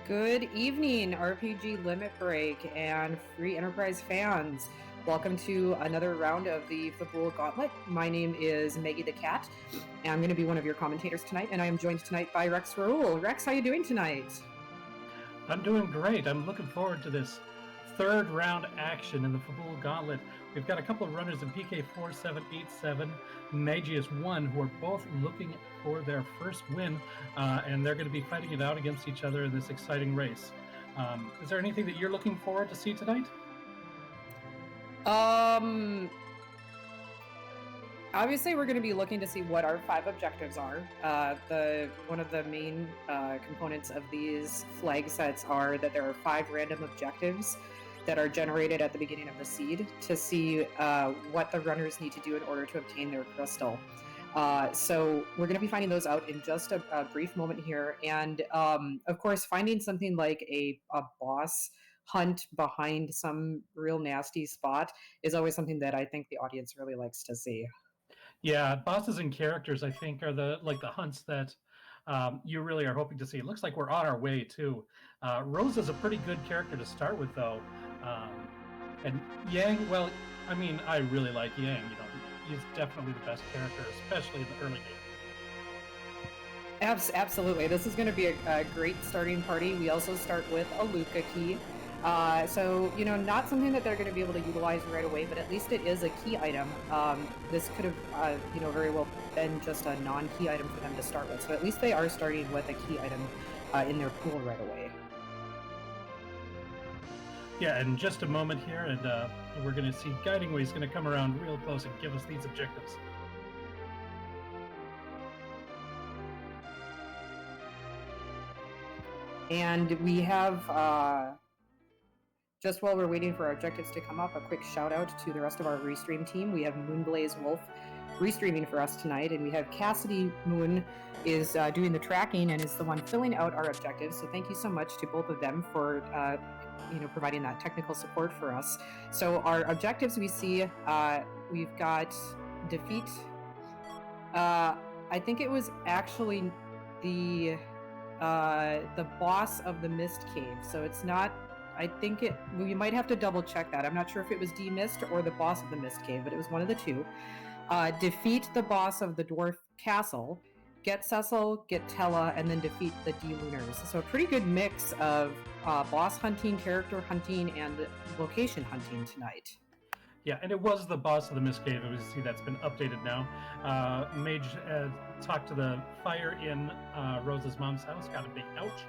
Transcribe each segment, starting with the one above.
Good evening, RPG Limit Break and Free Enterprise fans. Welcome to another round of the Fabul Gauntlet. My name is Maggie the Cat, and I'm going to be one of your commentators tonight, and I am joined tonight by Rex Raul. Rex, how are you doing tonight? I'm doing great. I'm looking forward to this third round action in the Fabul Gauntlet. We've got a couple of runners in pk4787, Mageius1, who are both looking for their first win, and they're going to be fighting it out against each other in this exciting race. Is there anything that you're looking forward to see tonight? Obviously, we're going to be looking to see what our 5 objectives are. One of the main components of these flag sets are that there are 5 random objectives that are generated at the beginning of the seed to see what the runners need to do in order to obtain their crystal. So we're going to be finding those out in just a brief moment here. And of course, finding something like a boss hunt behind some real nasty spot is always something that I think the audience really likes to see. Yeah, bosses and characters, I think, are the hunts that you really are hoping to see. It looks like we're on our way too. Rose is a pretty good character to start with, though, and Yang. Well, I mean, I really like Yang. You know, he's definitely the best character, especially in the early game. Absolutely, this is going to be a great starting party. We also start with a Luca key. So, not something that they're going to be able to utilize right away, but at least it is a key item. This could have, very well been just a non-key item for them to start with. So at least they are starting with a key item in their pool right away. Yeah, in just a moment here, and we're going to see Guiding Way is going to come around real close and give us these objectives. And we have... just while we're waiting for our objectives to come up, a quick shout out to the rest of our restream team. We have Moonblaze Wolf restreaming for us tonight, and we have Cassidy Moon is doing the tracking and is the one filling out our objectives. So thank you so much to both of them for providing that technical support for us. So our objectives we see, we've got defeat. I think it was actually the boss of the Mist Cave. So it's not. I think we might have to double check that. I'm not sure if it was D-Mist or the boss of the Mist Cave, but it was one of the two. Defeat the boss of the Dwarf Castle, get Cecil, get Tella, and then defeat the D-Lunars. So a pretty good mix of boss hunting, character hunting, and location hunting tonight. Yeah, and it was the boss of the Mist Cave. We see that's been updated now. Mage talked to the fire in Rose's mom's house. Got a big ouch.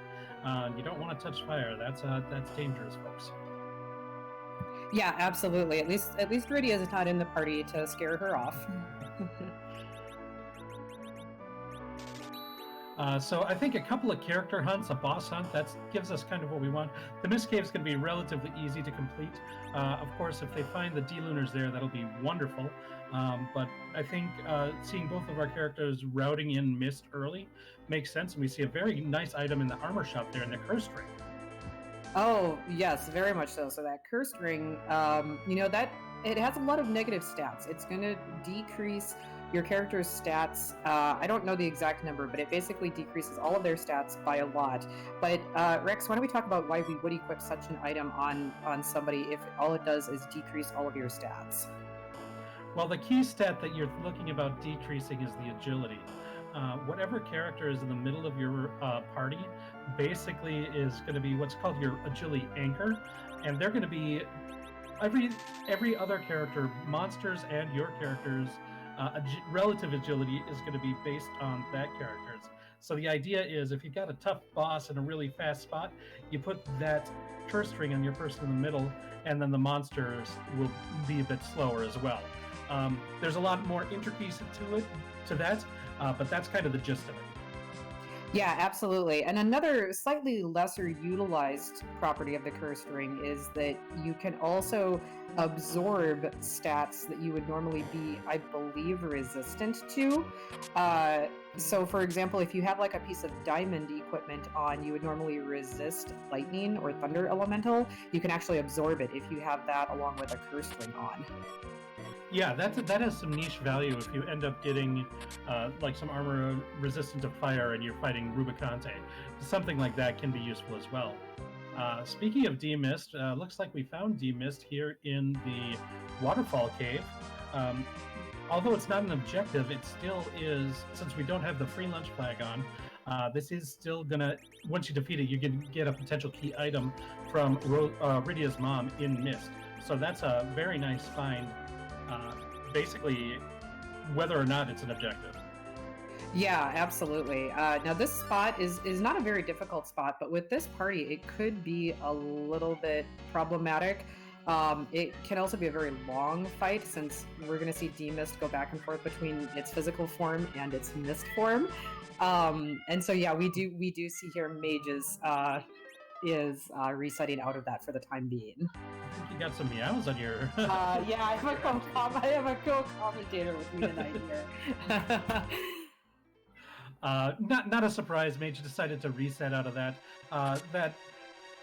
You don't want to touch fire. That's dangerous, folks. Yeah, absolutely. At least Rydia is not in the party to scare her off. So I think a couple of character hunts, a boss hunt, that gives us kind of what we want. The Mist Cave is going to be relatively easy to complete. Of course, if they find the D-Lunars there, that'll be wonderful. But I think seeing both of our characters routing in Mist early makes sense, and we see a very nice item in the armor shop there in the Cursed Ring. Oh, yes, very much so. So that Cursed Ring, that it has a lot of negative stats. It's going to decrease your character's stats. I don't know the exact number, but it basically decreases all of their stats by a lot. But Rex, why don't we talk about why we would equip such an item on somebody if all it does is decrease all of your stats? Well, the key stat that you're looking about decreasing is the agility. Whatever character is in the middle of your party basically is going to be what's called your agility anchor, and they're going to be every other character, monsters and your characters. Relative agility is going to be based on that character's. So the idea is if you've got a tough boss in a really fast spot, you put that curse ring on your person in the middle, and then the monsters will be a bit slower as well. There's a lot more intricacy to that, but that's kind of the gist of it. Yeah, absolutely. And another slightly lesser utilized property of the Cursed Ring is that you can also absorb stats that you would normally be, I believe, resistant to. So, for example, if you have like a piece of diamond equipment on, you would normally resist lightning or thunder elemental. You can actually absorb it if you have that along with a Cursed Ring on. Yeah, that has some niche value if you end up getting like some armor resistant to fire and you're fighting Rubicante. Something like that can be useful as well. Speaking of demist, looks like we found demist here in the waterfall cave. Um, Although it's not an objective, it still is, since we don't have the free lunch flag on, this is still gonna, once you defeat it, you can get a potential key item from Rydia's mom in Mist. So that's a very nice find, basically, whether or not it's an objective. Yeah, absolutely. Now this spot is not a very difficult spot, but with this party, it could be a little bit problematic. It can also be a very long fight since we're going to see D-Mist go back and forth between its physical form and its mist form. And so yeah, we do see here Mages is resetting out of that for the time being. I think you got some meows on your... Yeah, I have a co-commentator with me tonight here. Not a surprise, Mage decided to reset out of that. That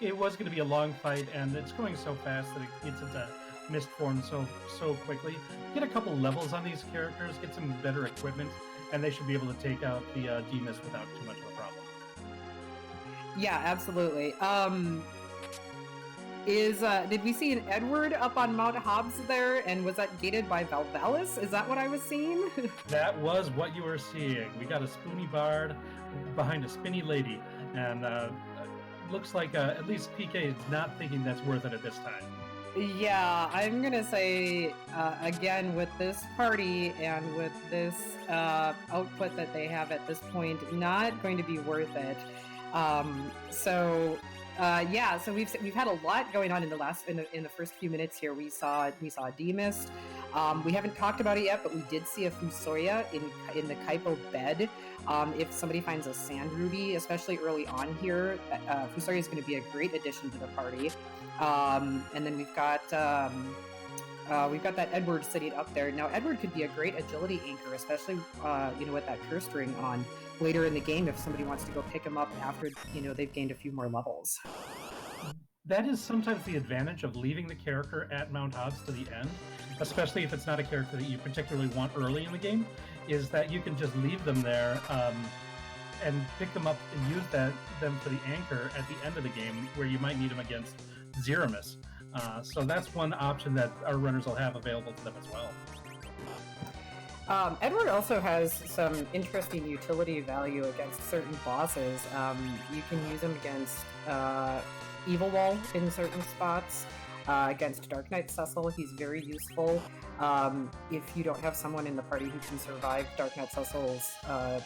it was going to be a long fight, and it's going so fast that it gets into mist form so quickly. Get a couple levels on these characters, get some better equipment, and they should be able to take out the D-Mist without too much of a problem. Yeah, absolutely. Did we see an Edward up on Mount Hobbs there, and was that gated by Valvalis? Is that what I was seeing? That was what you were seeing. We got a spoony bard behind a spinny lady, and looks like at least PK is not thinking that's worth it at this time. Yeah, I'm gonna say again, with this party and with this output that they have at this point, not going to be worth it. So we've had a lot going on in the first few minutes here. We saw D-Mist. We haven't talked about it yet, but we did see a Fusoya in the Kaipo bed. If somebody finds a sand ruby, especially early on here, Fusoya is going to be a great addition to the party. And then we've got that Edward sitting up there. Now, Edward could be a great agility anchor, especially with that curse ring on later in the game if somebody wants to go pick him up after they've gained a few more levels. That is sometimes the advantage of leaving the character at Mount Hobbs to the end, especially if it's not a character that you particularly want early in the game, is that you can just leave them there and pick them up and use them for the anchor at the end of the game where you might need them against Zeramis. So that's one option that our runners will have available to them as well. Edward also has some interesting utility value against certain bosses. You can use him against Evil Wall in certain spots. Against Dark Knight Cecil, he's very useful. If you don't have someone in the party who can survive Dark Knight Cecil's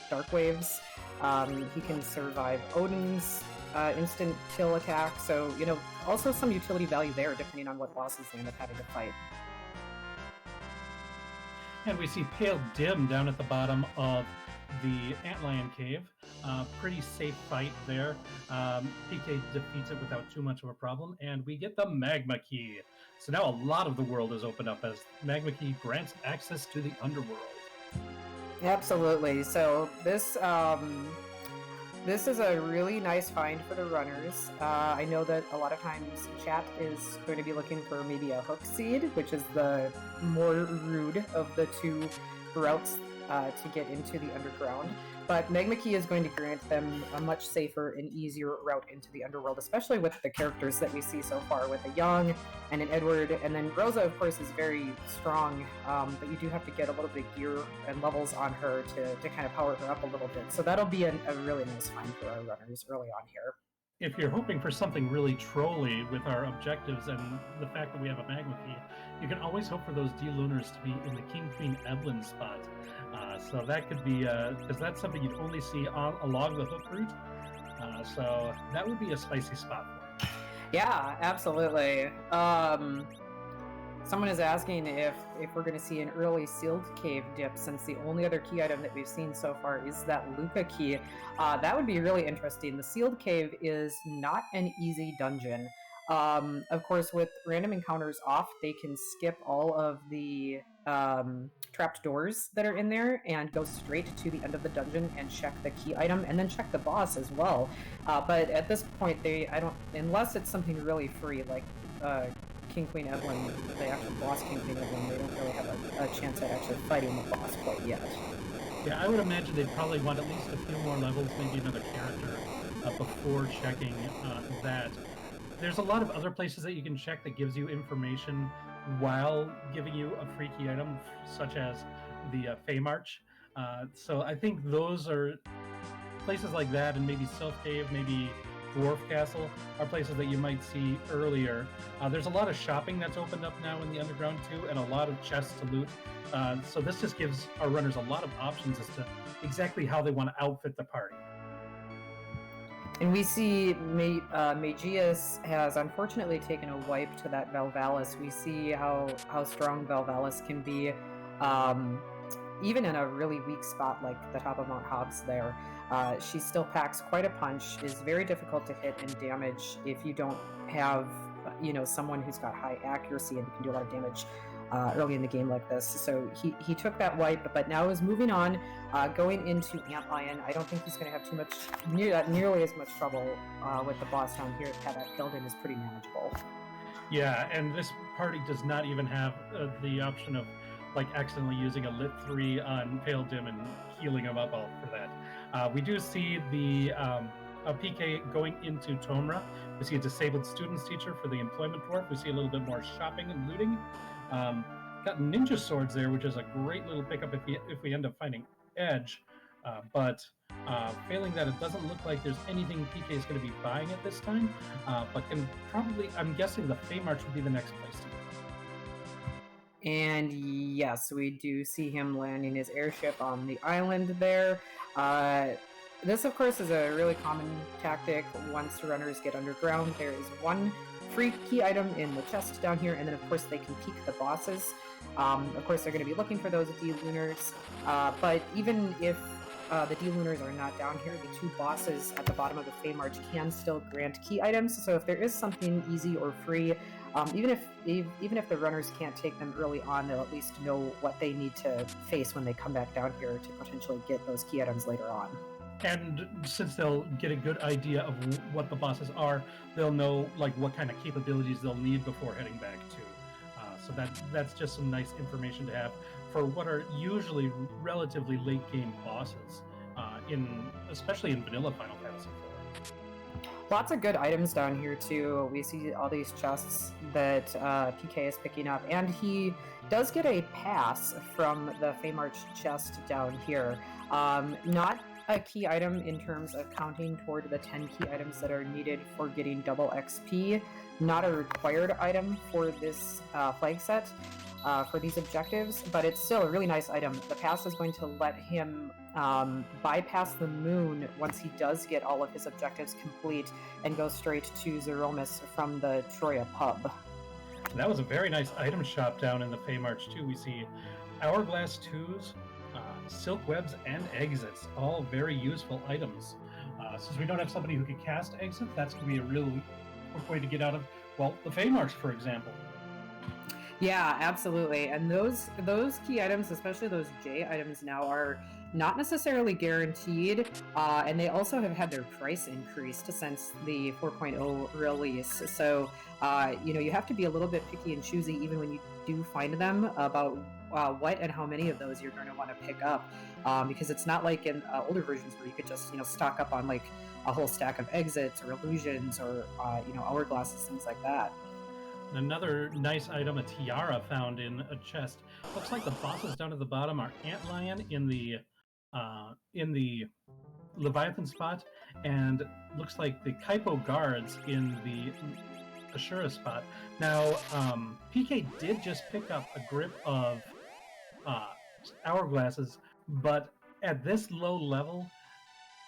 Dark Waves, he can survive Odin's instant kill attack. So, also some utility value there depending on what bosses they end up having to fight. And we see Pale Dim down at the bottom of the Antlion Cave. Pretty safe fight there. PK defeats it without too much of a problem, and we get the Magma Key. So now a lot of the world is opened up as Magma Key grants access to the underworld. Absolutely. So this is a really nice find for the runners. I know that a lot of times chat is going to be looking for maybe a hook seed, which is the more rude of the two routes to get into the underground. But Magma Key is going to grant them a much safer and easier route into the underworld, especially with the characters that we see so far, with a Young and an Edward, and then Rosa, of course, is very strong, but you do have to get a little bit of gear and levels on her to kind of power her up a little bit. So that'll be a really nice find for our runners early on here. If you're hoping for something really trolly with our objectives and the fact that we have a Magma Key, you can always hope for those D-Lunars to be in the King Queen Evelyn spot. So that could be, because that's something you'd only see along the hook route. So that would be a spicy spot for it. Yeah, absolutely. Someone is asking if we're going to see an early sealed cave dip, since the only other key item that we've seen so far is that Luca key. That would be really interesting. The sealed cave is not an easy dungeon. Of course, with random encounters off, they can skip all of the trapped doors that are in there and go straight to the end of the dungeon and check the key item, and then check the boss as well. But at this point, unless it's something really free, like King Queen Evelyn, the actual boss King Queen Evelyn, they don't really have a chance at actually fighting the boss quite yet. Yeah, I would imagine they'd probably want at least a few more levels, maybe another character, before checking that. There's a lot of other places that you can check that gives you information while giving you a free key item, such as the Fey March. So I think those are places like that, and maybe Sylph Cave, maybe Dwarf Castle are places that you might see earlier. There's a lot of shopping that's opened up now in the underground too, and a lot of chests to loot. So this just gives our runners a lot of options as to exactly how they want to outfit the party. And we see Mageius has unfortunately taken a wipe to that Valvalis. We see how strong Valvalis can be, even in a really weak spot like the top of Mount Hobbs there. She still packs quite a punch, is very difficult to hit and damage if you don't have, someone who's got high accuracy and can do a lot of damage early in the game like this. So he took that wipe, but now is moving on, going into Antlion. I don't think he's going to have nearly as much trouble with the boss down here. That Pilden is pretty manageable. Yeah, and this party does not even have the option of accidentally using a Lit 3 on Pale Dim and healing him up all for that. We do see the PK going into Tomra. We see a disabled students teacher for the employment dwarf. We see a little bit more shopping and looting. Got ninja swords there, which is a great little pickup if we end up finding Edge. But failing that, it doesn't look like there's anything PK is going to be buying at this time. But can probably, I'm guessing the Fey March would be the next place to go. And yes, we do see him landing his airship on the island there. This, of course, is a really common tactic once runners get underground. There is one free key item in the chest down here, and then, of course, they can peek the bosses. Of course, they're going to be looking for those D-Lunars, but even if the D-Lunars are not down here, the two bosses at the bottom of the Fey March can still grant key items. So if there is something easy or free, even if the runners can't take them early on, they'll at least know what they need to face when they come back down here to potentially get those key items later on. And since they'll get a good idea of what the bosses are, they'll know what kind of capabilities they'll need before heading back to. So that's just some nice information to have for what are usually relatively late game bosses, especially in vanilla Final Fantasy IV. Lots of good items down here too. We see all these chests that PK is picking up, and he does get a pass from the Fey March chest down here. Not a key item in terms of counting toward the 10 key items that are needed for getting double XP. Not a required item for this flag set, for these objectives, but it's still a really nice item. The pass is going to let him bypass the moon once he does get all of his objectives complete and go straight to Zeromus from the Troya pub. That was a very nice item shop down in the Fey March too. We see Hourglass 2s, Silk Webs, and Exits, all very useful items. Since we don't have somebody who can cast Exits, that's going to be a real quick way to get out of, the Fey March, for example. Yeah, absolutely. And those key items, especially those J items now, are not necessarily guaranteed, and they also have had their price increased since the 4.0 release. So, you have to be a little bit picky and choosy even when you do find them about what and how many of those you're going to want to pick up, because it's not like in older versions where you could just stock up on a whole stack of Exits or illusions or hourglasses, things like that. Another nice item, a tiara found in a chest. Looks like the bosses down at the bottom are Antlion in the Leviathan spot, and looks like the Kaipo guards in the Ashura spot. Now, PK did just pick up a grip of hourglasses, but at this low level,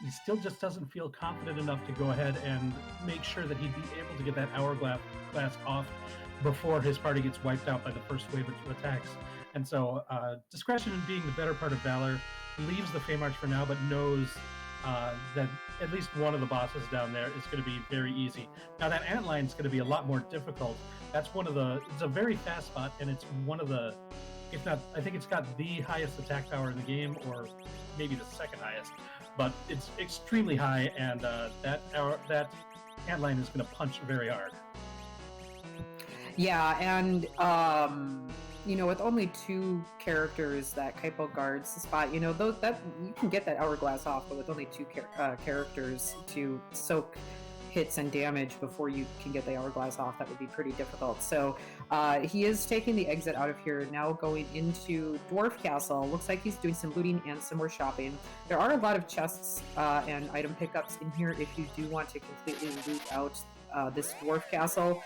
he still just doesn't feel confident enough to go ahead and make sure that he'd be able to get that hourglass off before his party gets wiped out by the first wave of attacks. And so discretion and being the better part of valor leaves the Fey March for now, but knows that at least one of the bosses down there is going to be very easy. Now that Antlion is going to be a lot more difficult. That's it's a very fast spot, and it's one of the, if not, I think it's got the highest attack power in the game, or maybe the second highest, but it's extremely high, and that Antlion is going to punch very hard. Yeah, and with only 2 characters that Kaipo guards the spot, those that you can get that hourglass off, but with only 2 characters to soak hits and damage before you can get the hourglass off, that would be pretty difficult. So he is taking the exit out of here, now going into Dwarf Castle. Looks like he's doing some looting and some more shopping. There are a lot of chests and item pickups in here if you do want to completely loot out this Dwarf Castle.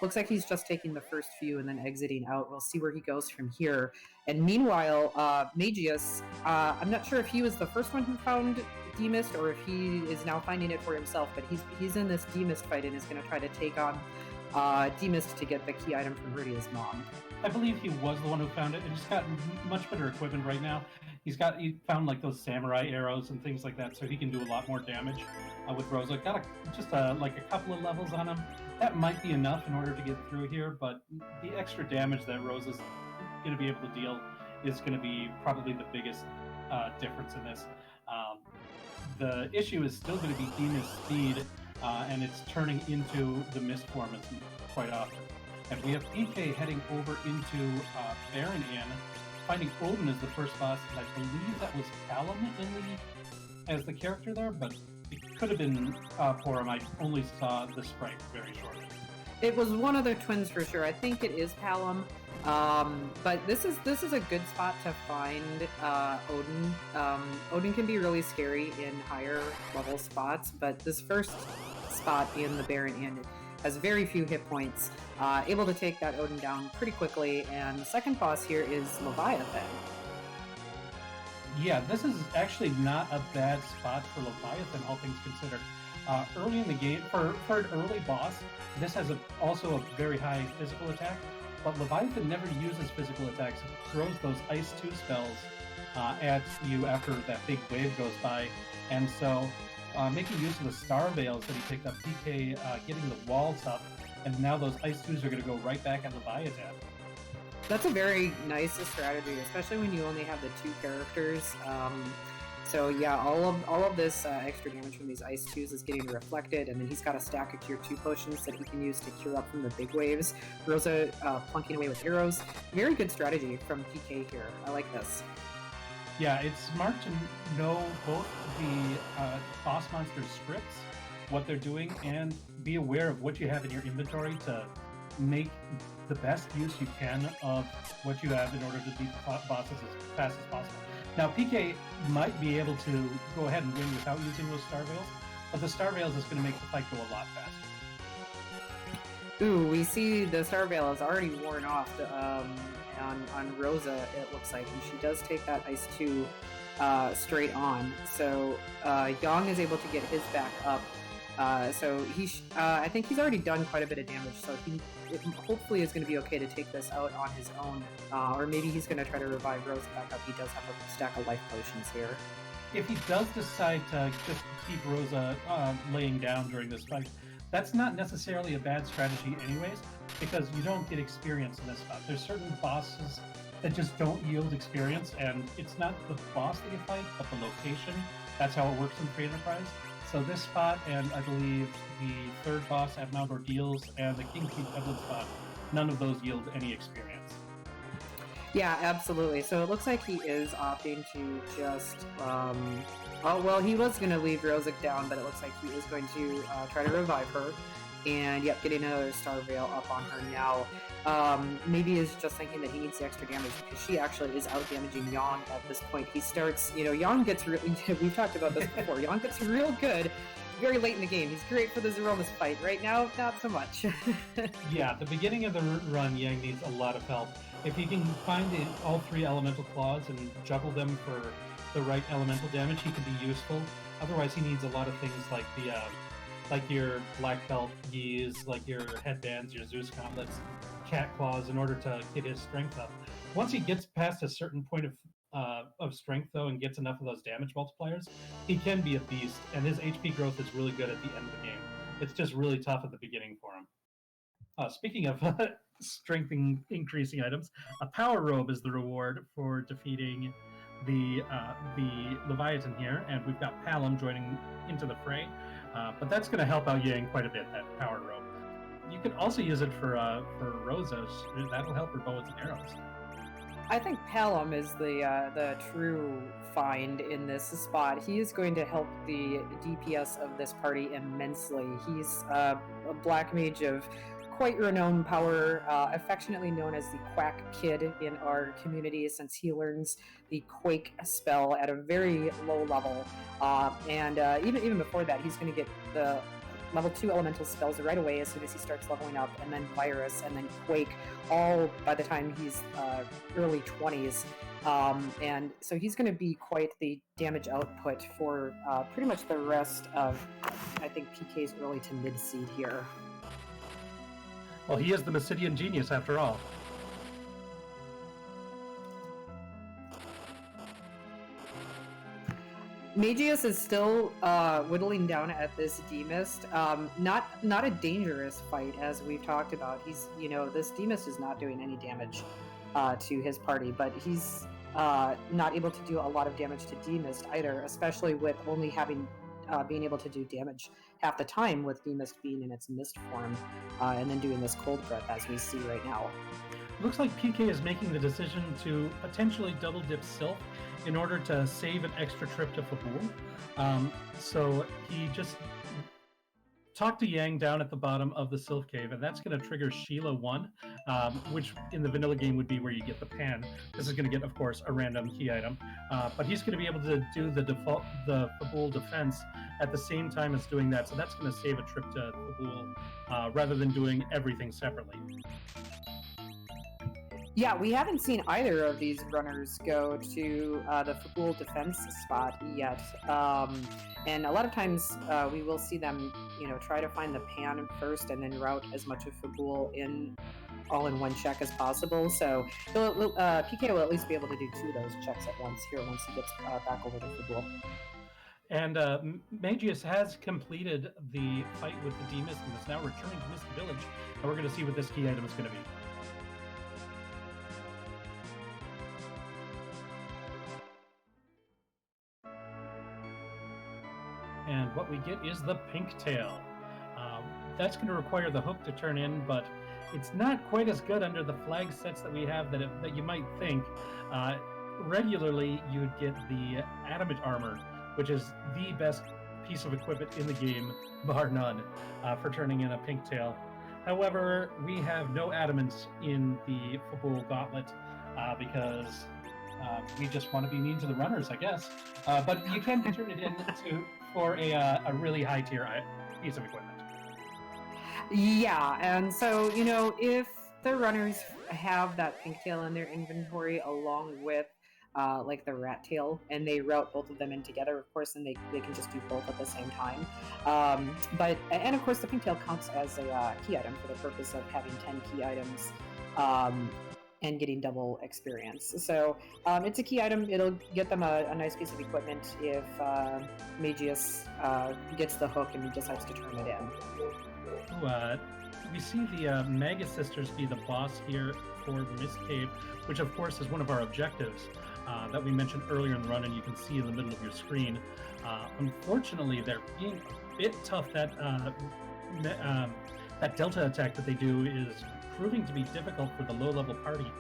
Looks like he's just taking the first few and then exiting out. We'll see where he goes from here. And meanwhile, Mageius, I'm not sure if he was the first one who found Demist or if he is now finding it for himself, but he's in this Demist fight and is going to try to take on Demist to get the key item from Rudia's mom. I believe he was the one who found it, and just got much better equipment right now. He found like those samurai arrows and things like that, so he can do a lot more damage with Rosa. Got like a couple of levels on him. That might be enough in order to get through here, but the extra damage that Rosa's going to be able to deal is going to be probably the biggest difference in this. The issue is still going to be Demist speed, and it's turning into the mist form quite often. And we have PK heading over into Baron Inn, finding Odin as the first boss, and I believe that was Callum as the character there, but it could have been for him. I only saw the sprite very shortly. It was one of their twins for sure. I think it is Callum. But this is a good spot to find Odin. Odin can be really scary in higher level spots, but this first spot in the Baron Inn has very few hit points, able to take that Odin down pretty quickly, and the second boss here is Leviathan. Yeah, this is actually not a bad spot for Leviathan, all things considered. Early in the game, for an early boss, this has also a very high physical attack, but Leviathan never uses physical attacks. It throws those Ice 2 spells at you after that big wave goes by, and so making use of the Star Veils that he picked up, PK getting the walls up, and now those Ice 2s are going to go right back at Leviathan. That's a very nice strategy, especially when you only have the 2 characters. So yeah, all of this extra damage from these Ice 2s is getting reflected, and then he's got a stack of Cure 2 potions that he can use to cure up from the big waves. Rosa plunking away with arrows. Very good strategy from PK here. I like this. Yeah, it's smart to know both the boss monster scripts, what they're doing, and be aware of what you have in your inventory to make the best use you can of what you have in order to beat bosses as fast as possible. Now, PK might be able to go ahead and win without using those Star Veils, but the Star Veils is going to make the fight go a lot faster. Ooh, we see the Star Veil is already worn off on Rosa, it looks like, and she does take that Ice 2 straight on. So Yang is able to get his back up. So I think he's already done quite a bit of damage, so he hopefully is going to be okay to take this out on his own, or maybe he's going to try to revive Rosa back up. He does have a stack of life potions here. If he does decide to just keep Rosa laying down during this fight, that's not necessarily a bad strategy anyways, because you don't get experience in this spot. There's certain bosses that just don't yield experience, and it's not the boss that you fight, but the location. That's how it works in Free Enterprise. So this spot, and I believe the third boss at Mount Ordeals and the King's Keep Evelyn spot, none of those yield any experience. Yeah, absolutely. So it looks like he is opting to just... he was going to leave Rosa down, but it looks like he is going to try to revive her. And yep, getting another Star Veil up on her now. Maybe is just thinking that he needs the extra damage because she actually is out damaging Yang at this point. He starts, Yang gets really, we've talked about this before, Yang gets real good very late in the game. He's great for the Zeronis fight. Right now, not so much. Yeah, at the beginning of the run, Yang needs a lot of help. If he can find all 3 elemental claws and juggle them for the right elemental damage, he can be useful. Otherwise, he needs a lot of things like the like your black belt gis, like your headbands, your Zeus gauntlets, cat claws, in order to get his strength up. Once he gets past a certain point of strength, though, and gets enough of those damage multipliers, he can be a beast, and his HP growth is really good at the end of the game. It's just really tough at the beginning for him. Speaking of strength increasing items, a power robe is the reward for defeating the Leviathan here, and we've got Palom joining into the fray. But that's going to help out Yang quite a bit, that power robe. You can also use it for Rosa. That'll help her bows and arrows. I think Palom is the true find in this spot. He is going to help the DPS of this party immensely. He's a black mage of quite renowned power, affectionately known as the Quack Kid in our community, since he learns the Quake spell at a very low level. And even before that, he's going to get the level 2 elemental spells right away as soon as he starts leveling up, and then Virus, and then Quake, all by the time he's early 20s. And so he's going to be quite the damage output for pretty much the rest of, I think, PK's early to mid seed here. Well, he is the Mysidian genius after all. Mageius is still whittling down at this D-Mist. Not a dangerous fight, as we've talked about. He's, this D-Mist is not doing any damage to his party, but he's not able to do a lot of damage to D-Mist either, especially with only having being able to do damage half the time, with D-Mist being in its mist form, and then doing this cold breath as we see right now. Looks like PK is making the decision to potentially double dip Sylph in order to save an extra trip to Fabul. So he just talked to Yang down at the bottom of the Sylph Cave, and that's going to trigger Sheila 1, which in the vanilla game would be where you get the pan. This is going to get, of course, a random key item, but he's going to be able to do the Fabul defense at the same time as doing that, so that's going to save a trip to Fabul rather than doing everything separately. Yeah, we haven't seen either of these runners go to the Fabul defense spot yet. And a lot of times we will see them, try to find the pan first and then route as much of Fabul all in one check as possible. So PK will at least be able to do 2 of those checks at once here once he gets back over to Fabul. And Mageius has completed the fight with the D-Mist and is now returning to Mist Village. And we're going to see what this key item is going to be. And what we get is the Pink Tail. That's going to require the hook to turn in, but it's not quite as good under the flag sets that we have that you might think. Regularly, you would get the Adamant Armor, which is the best piece of equipment in the game, bar none, for turning in a Pink Tail. However, we have no Adamants in the Fabul Gauntlet because we just want to be mean to the runners, I guess. But you can turn it in for a really high tier piece of equipment. Yeah, and so, if the runners have that Pink Tail in their inventory along with like the Rat Tail, and they route both of them in together, of course, then they can just do both at the same time. And of course, the Pink Tail counts as a key item for the purpose of having 10 key items and getting double experience. So it's a key item. It'll get them a nice piece of equipment if Mageius gets the hook and decides to turn it in. We see the Magus Sisters be the boss here for the Mist Cave, which of course is one of our objectives that we mentioned earlier in the run, and you can see in the middle of your screen. Unfortunately, they're being a bit tough. That Delta attack that they do is proving to be difficult for the low-level party.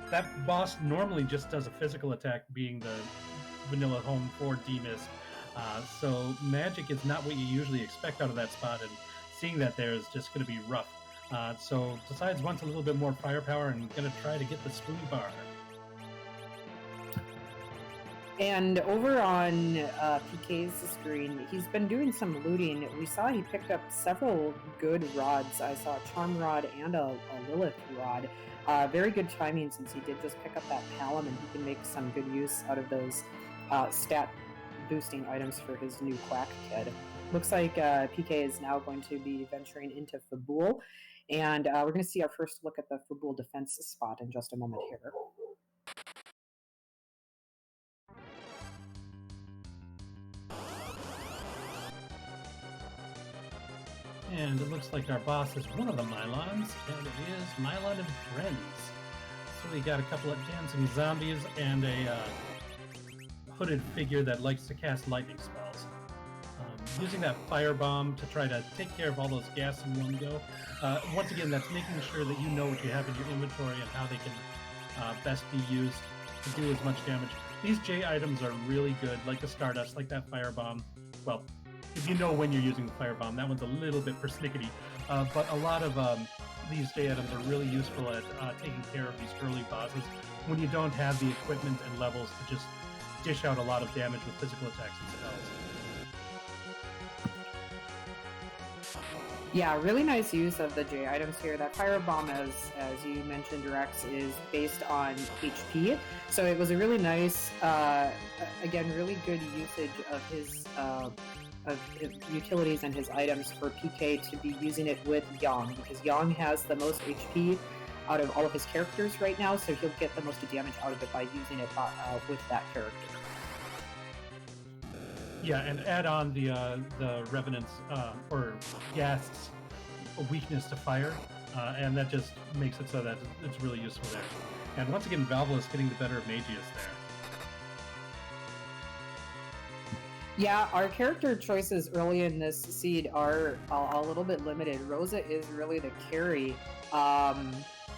That boss normally just does a physical attack, being the vanilla home for D-Mist. So magic is not what you usually expect out of that spot, and seeing that there is just going to be rough. So decides wants a little bit more firepower and going to try to get the spoony bar. And over on PK's screen, he's been doing some looting. We saw he picked up several good rods. I saw a Charm Rod and a Lilith Rod. Very good timing, since he did just pick up that Palom, and he can make some good use out of those stat boosting items for his new Quack Kid. Looks like PK is now going to be venturing into Fabul, and we're going to see our first look at the Fabul defense spot in just a moment here. And it looks like our boss is one of the Mylons, and it is Mylon and Friends. So we got a couple of dancing zombies and a hooded figure that likes to cast lightning spells. using that firebomb to try to take care of all those gas in one go. Once again, that's making sure that you know what you have in your inventory and how they can best be used to do as much damage. These J items are really good, like the Stardust, like that firebomb. Well, if you know when you're using the firebomb, that one's a little bit persnickety. But a lot of these J items are really useful at taking care of these early bosses when you don't have the equipment and levels to just dish out a lot of damage with physical attacks and spells. Yeah, really nice use of the J items here. That firebomb, as you mentioned, Rex, is based on HP, so it was a really nice, again, really good usage of his utilities and his items for PK to be using it with Yang, because Yang has the most HP out of all of his characters right now, so he'll get the most damage out of it by using it with that character. Yeah, and add on the Revenant's or Ghast's weakness to fire, and that just makes it so that it's really useful there. And once again, Valve is getting the better of Mageius there. Yeah, our character choices early in this seed are a little bit limited. Rosa is really the carry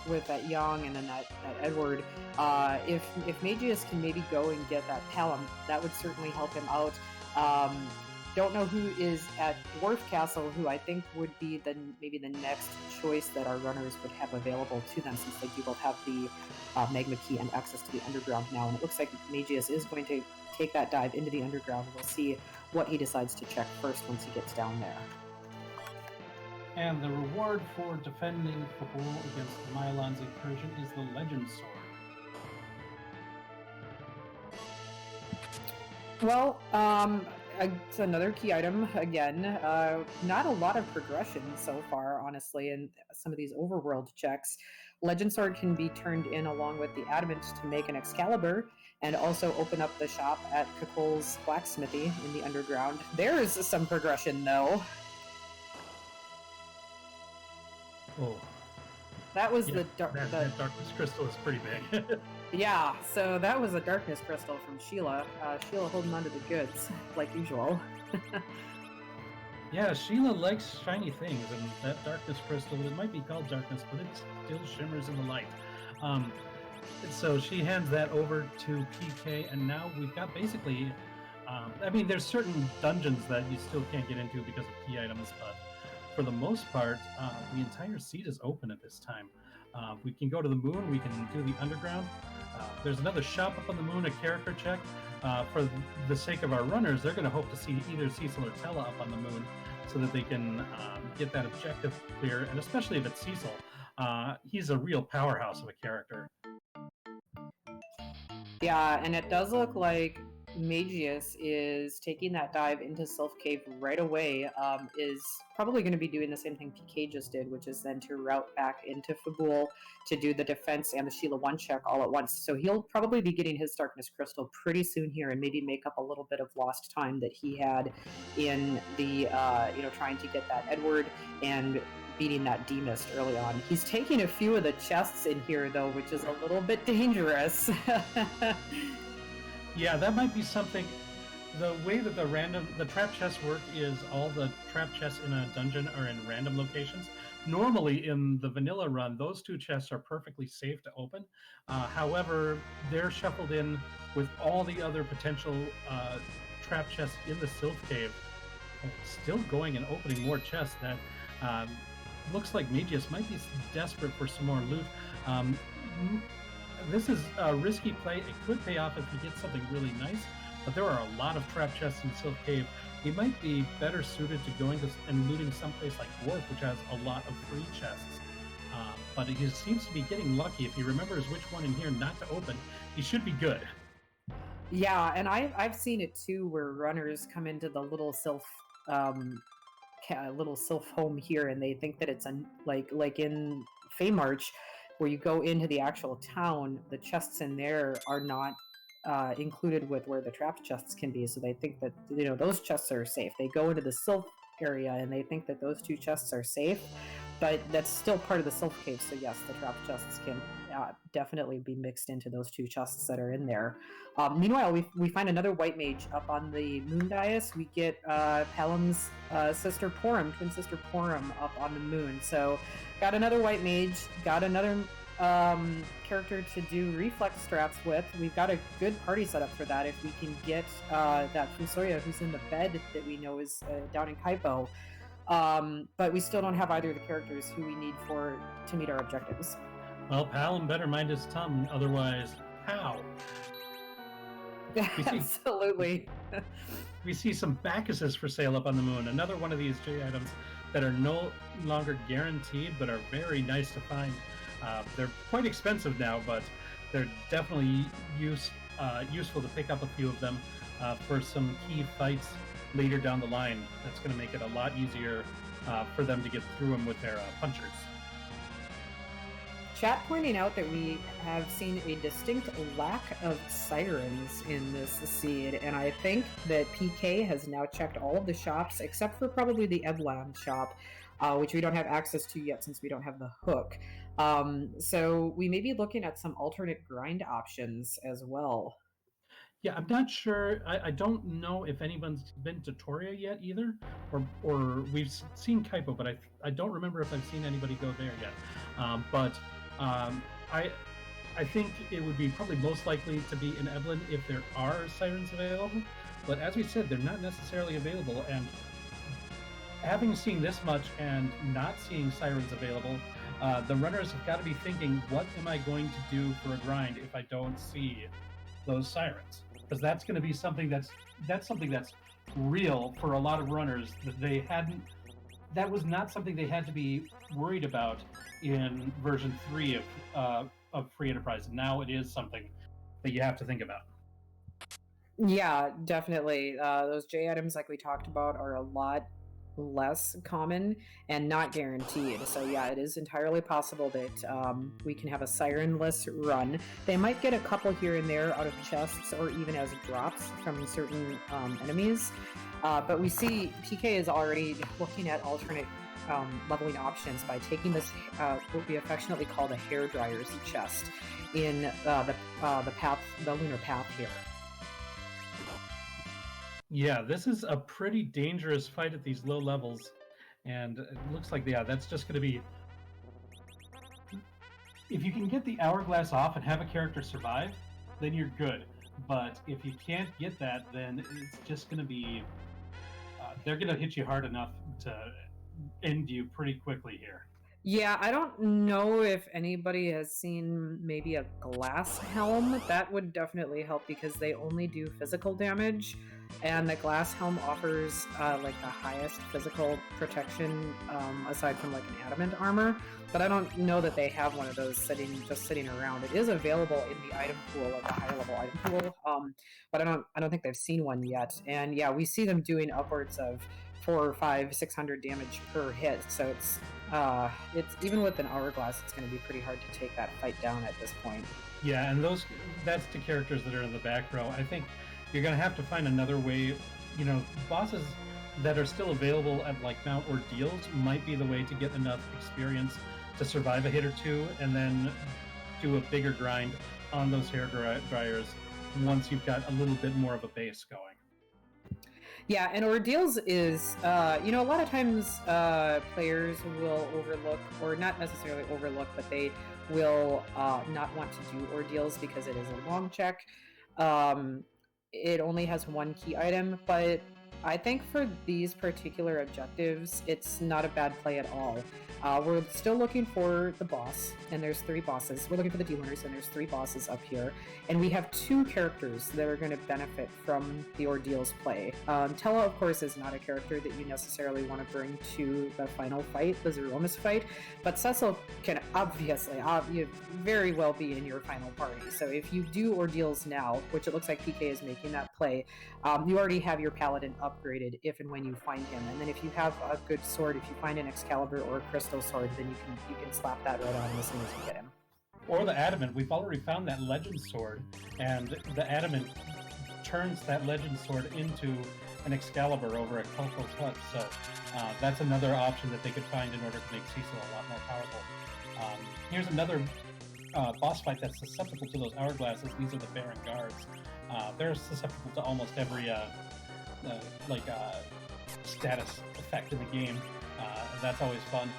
with that Yang and then that Edward. If Mageius can maybe go and get that Palom, that would certainly help him out. Don't know who is at Dwarf Castle, who I think would be maybe the next choice that our runners would have available to them, since they do both have the Magma Key and access to the underground now. And it looks like Mageius is going to take that dive into the underground. We'll see what he decides to check first once he gets down there. And the reward for defending Fabul against Mylon's incursion is the Legend Sword. Well, it's another key item again. Not a lot of progression so far, honestly, in some of these overworld checks. Legend Sword can be turned in along with the Adamant to make an Excalibur, and also open up the shop at Kakol's Blacksmithy in the underground. There is some progression, though. Oh. That was that Darkness Crystal is pretty big. Yeah, so that was a Darkness Crystal from Sheila. Sheila holding on to the goods, like usual. Yeah, Sheila likes shiny things, and that Darkness Crystal, it might be called Darkness, but it still shimmers in the light. So she hands that over to PK, and now we've got basically... I mean, there's certain dungeons that you still can't get into because of key items, but for the most part, the entire seat is open at this time. We can go to the moon, we can do the underground. There's another shop up on the moon, a character check. For the sake of our runners, they're going to hope to see either Cecil or Tella up on the moon so that they can get that objective clear, and especially if it's Cecil. He's a real powerhouse of a character. Yeah, and it does look like Mageius is taking that dive into Sylph Cave right away, is probably going to be doing the same thing PK just did, which is then to route back into Fabul to do the defense and the Sheila 1 check all at once. So he'll probably be getting his Darkness Crystal pretty soon here, and maybe make up a little bit of lost time that he had in the, trying to get that Edward and beating that D-Mist early on. He's taking a few of the chests in here, though, which is a little bit dangerous. Yeah, that might be something. The way that the trap chests work is all the trap chests in a dungeon are in random locations. Normally, in the vanilla run, those two chests are perfectly safe to open. However, they're shuffled in with all the other potential trap chests in the Sylph Cave. Still going and opening more chests. That looks like Mageius might be desperate for some more loot. This is a risky play. It could pay off if he gets something really nice, but there are a lot of trap chests in Sylph Cave. He might be better suited to going to and looting someplace like Dwarf, which has a lot of free chests. But he seems to be getting lucky. If he remembers which one in here not to open, he should be good. Yeah, and I've seen it too, where runners come into the little Sylph home here, and they think that it's like in Feymarch, where you go into the actual town, the chests in there are not included with where the trap chests can be, so they think that those chests are safe. They go into the Sylph area and they think that those two chests are safe, but that's still part of the Sylph Cave, so yes, the trap chests can definitely be mixed into those 2 chests that are in there. Meanwhile, we find another white mage up on the moon dais. We get Pelham's sister Porum, twin sister Porum, up on the moon. So got another white mage, got another character to do reflex straps with. We've got a good party set up for that if we can get that Fusoya who's in the bed that we know is down in Kaipo. But we still don't have either of the characters who we need to meet our objectives. Well, Palom better mind his tongue, otherwise, how? Absolutely. We see some Bacchuses for sale up on the moon. Another one of these J items that are no longer guaranteed, but are very nice to find. They're quite expensive now, but they're definitely useful to pick up a few of them for some key fights later down the line. That's going to make it a lot easier for them to get through them with their punchers. Chat pointing out that we have seen a distinct lack of sirens in this seed, and I think that PK has now checked all of the shops except for probably the Edland shop, which we don't have access to yet since we don't have the hook. So we may be looking at some alternate grind options as well. Yeah, I'm not sure. I don't know if anyone's been to Toria yet either, or we've seen Kaipo, but I don't remember if I've seen anybody go there yet. I think it would be probably most likely to be in Evelyn if there are sirens available. But as we said, they're not necessarily available. And having seen this much and not seeing sirens available, the runners have got to be thinking, what am I going to do for a grind if I don't see those sirens? Because that's going to be something that's real for a lot of runners that was not something they had to be worried about in version 3 of Free Enterprise. Now it is something that you have to think about. Yeah, definitely. Those J items, like we talked about, are a lot less common and not guaranteed. So yeah, it is entirely possible that we can have a sirenless run. They might get a couple here and there out of chests or even as drops from certain enemies. But we see PK is already looking at alternate leveling options by taking this what we affectionately call the hairdryer's chest in the lunar path here. Yeah, this is a pretty dangerous fight at these low levels, and it looks like that's just going to be. If you can get the hourglass off and have a character survive, then you're good. But if you can't get that, then it's just going to be. They're going to hit you hard enough to end you pretty quickly here. Yeah, I don't know if anybody has seen maybe a glass helm. That would definitely help because they only do physical damage, and the glass helm offers like the highest physical protection aside from like an adamant armor. But I don't know that they have one of those sitting around. It is available in the item pool, like a higher level item pool, but I don't think they've seen one yet. And yeah, we see them doing upwards of 400, 500, 600 damage per hit. So it's even with an hourglass, it's going to be pretty hard to take that fight down at this point. Yeah, and that's the characters that are in the back row. I think you're going to have to find another way. You know, bosses that are still available at like Mount Ordeals might be the way to get enough experience to survive a hit or two, and then do a bigger grind on those hair dryers once you've got a little bit more of a base going. Yeah, and Ordeals is, a lot of times players will overlook, or not necessarily overlook, but they will not want to do Ordeals because it is a long check. It only has one key item, but I think for these particular objectives, it's not a bad play at all. We're still looking for the boss, and there's 3 bosses. We're looking for the D-Learners, and there's 3 bosses up here. And we have 2 characters that are going to benefit from the Ordeals play. Tella, of course, is not a character that you necessarily want to bring to the final fight, the Zeromus fight, but Cecil can obviously very well be in your final party. So if you do Ordeals now, which it looks like PK is making that play, you already have your Paladin upgraded if and when you find him. And then if you have a good sword, if you find an Excalibur or a Crystal sword, then you can slap that right on him as soon as you get him. Or the Adamant. We've already found that Legend sword, and the Adamant turns that Legend sword into an Excalibur over at Coco's Hut. So that's another option that they could find in order to make Cecil a lot more powerful. Here's another boss fight that's susceptible to those hourglasses. These are the Baron Guards. They're susceptible to almost every status effect in the game. That's always fun.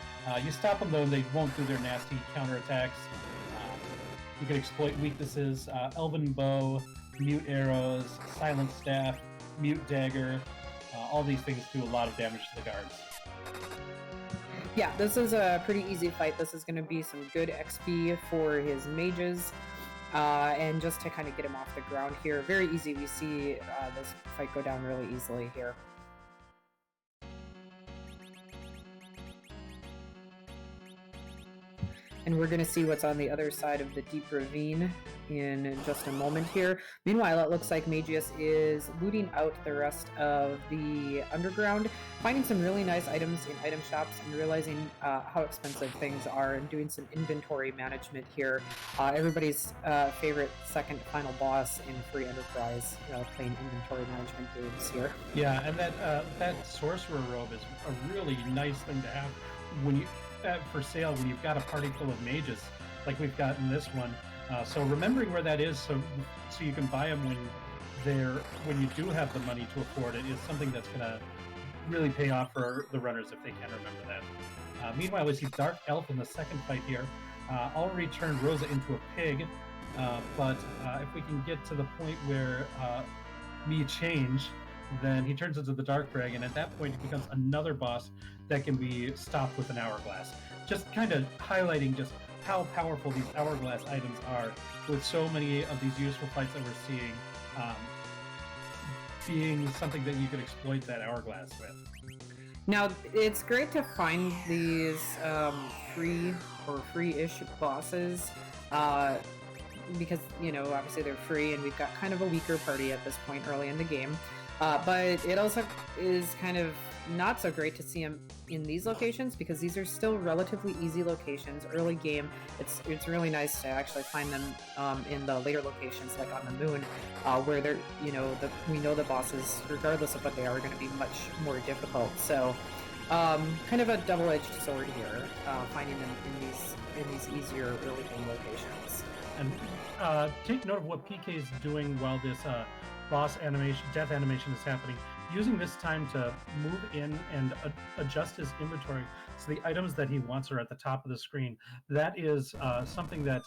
You stop them though, and they won't do their nasty counterattacks. You can exploit weaknesses: Elven Bow, Mute Arrows, Silent Staff, Mute Dagger. All these things do a lot of damage to the guards. Yeah, this is a pretty easy fight. This is going to be some good XP for his mages. And just to kind of get him off the ground here, very easy. We see this fight go down really easily here. And we're going to see what's on the other side of the deep ravine in just a moment here. Meanwhile, it looks like Mageius is looting out the rest of the underground, finding some really nice items in item shops and realizing how expensive things are and doing some inventory management here. Everybody's favorite second final boss in Free Enterprise, playing inventory management games here. Yeah, and that Sorcerer Robe is a really nice thing to have when you for sale when you've got a party full of mages like we've got in this one. So remembering where that is, so you can buy them when you do have the money to afford it, is something that's going to really pay off for the runners if they can remember that. Meanwhile, we see Dark Elf in the second fight here. Already turned Rosa into a pig, but if we can get to the point where me change, then he turns into the Dark Dragon. At that point, it becomes another boss that can be stopped with an hourglass. Just kind of highlighting just how powerful these hourglass items are, with so many of these useful fights that we're seeing being something that you could exploit that hourglass with. Now, it's great to find these free or free-ish bosses because, obviously they're free and we've got kind of a weaker party at this point early in the game. But it also is kind of not so great to see them in these locations because these are still relatively easy locations early game. It's really nice to actually find them in the later locations, like on the moon, where they're we know the bosses, regardless of what they are going to be much more difficult. So kind of a double-edged sword here, finding them in these easier early game locations. And take note of what PK is doing while this boss animation, death animation is happening, using this time to move in and adjust his inventory so the items that he wants are at the top of the screen. That is something that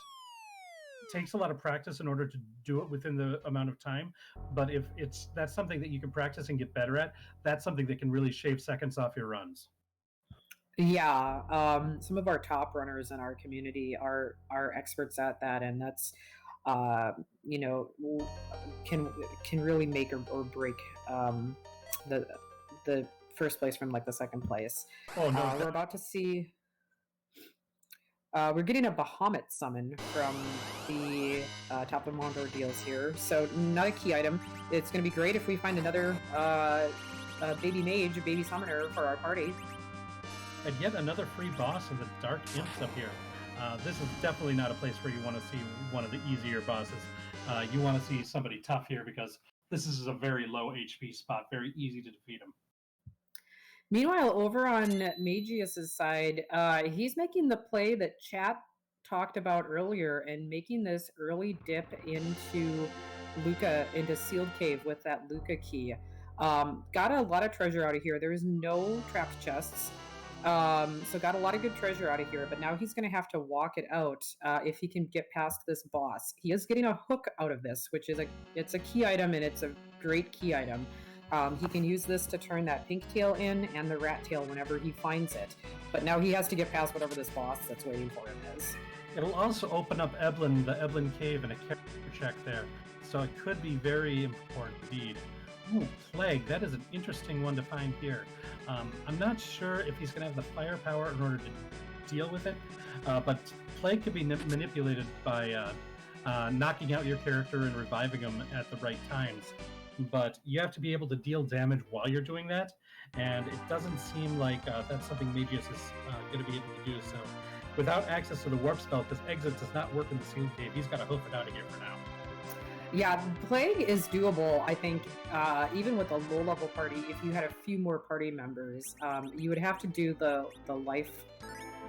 takes a lot of practice in order to do it within the amount of time, but if that's something that you can practice and get better at, that's something that can really shave seconds off your runs. Yeah, some of our top runners in our community are experts at that, and that's can really make or break the first place from like the second place. Oh no! We're about to see. We're getting a Bahamut summon from the top of Mondor deals here, so not a key item. It's going to be great if we find another baby mage, baby summoner for our party. And yet another free boss of the Dark Imps up here. This is definitely not a place where you want to see one of the easier bosses. You want to see somebody tough here because this is a very low HP spot, very easy to defeat him. Meanwhile, over on Mageius' side, he's making the play that chat talked about earlier and making this early dip into Sealed Cave with that Luca key. Got a lot of treasure out of here. There is no trapped chests. So got a lot of good treasure out of here, but now he's going to have to walk it out if he can get past this boss. He is getting a hook out of this, which is it's a key item, and it's a great key item. He can use this to turn that pink tail in and the rat tail whenever he finds it. But now he has to get past whatever this boss that's waiting for him is. It'll also open up the Eblin Cave, and a character check there. So it could be very important indeed. Ooh, Plague, that is an interesting one to find here. I'm not sure if he's going to have the firepower in order to deal with it, but Plague could be manipulated by knocking out your character and reviving him at the right times. But you have to be able to deal damage while you're doing that, and it doesn't seem like that's something Mageius is going to be able to do. So without access to the warp spell, because exit does not work in the Sealed Cave, he's got to hoof it out of here for now. Yeah, Plague is doable, I think, even with a low-level party. If you had a few more party members, you would have to do the life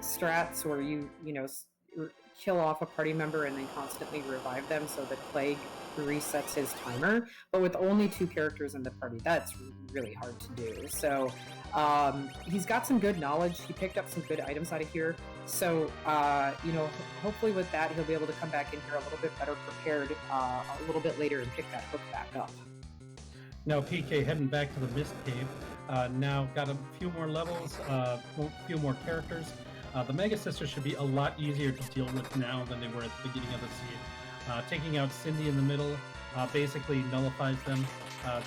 strats where kill off a party member and then constantly revive them so that Plague resets his timer. But with only 2 characters in the party, that's really hard to do. So he's got some good knowledge. He picked up some good items out of here. So hopefully with that he'll be able to come back in here a little bit better prepared a little bit later and pick that hook back up. Now PK heading back to the Mist Cave. Now got a few more levels, a few more characters. The Mega Sisters should be a lot easier to deal with now than they were at the beginning of the seed. Taking out Cindy in the middle basically nullifies them.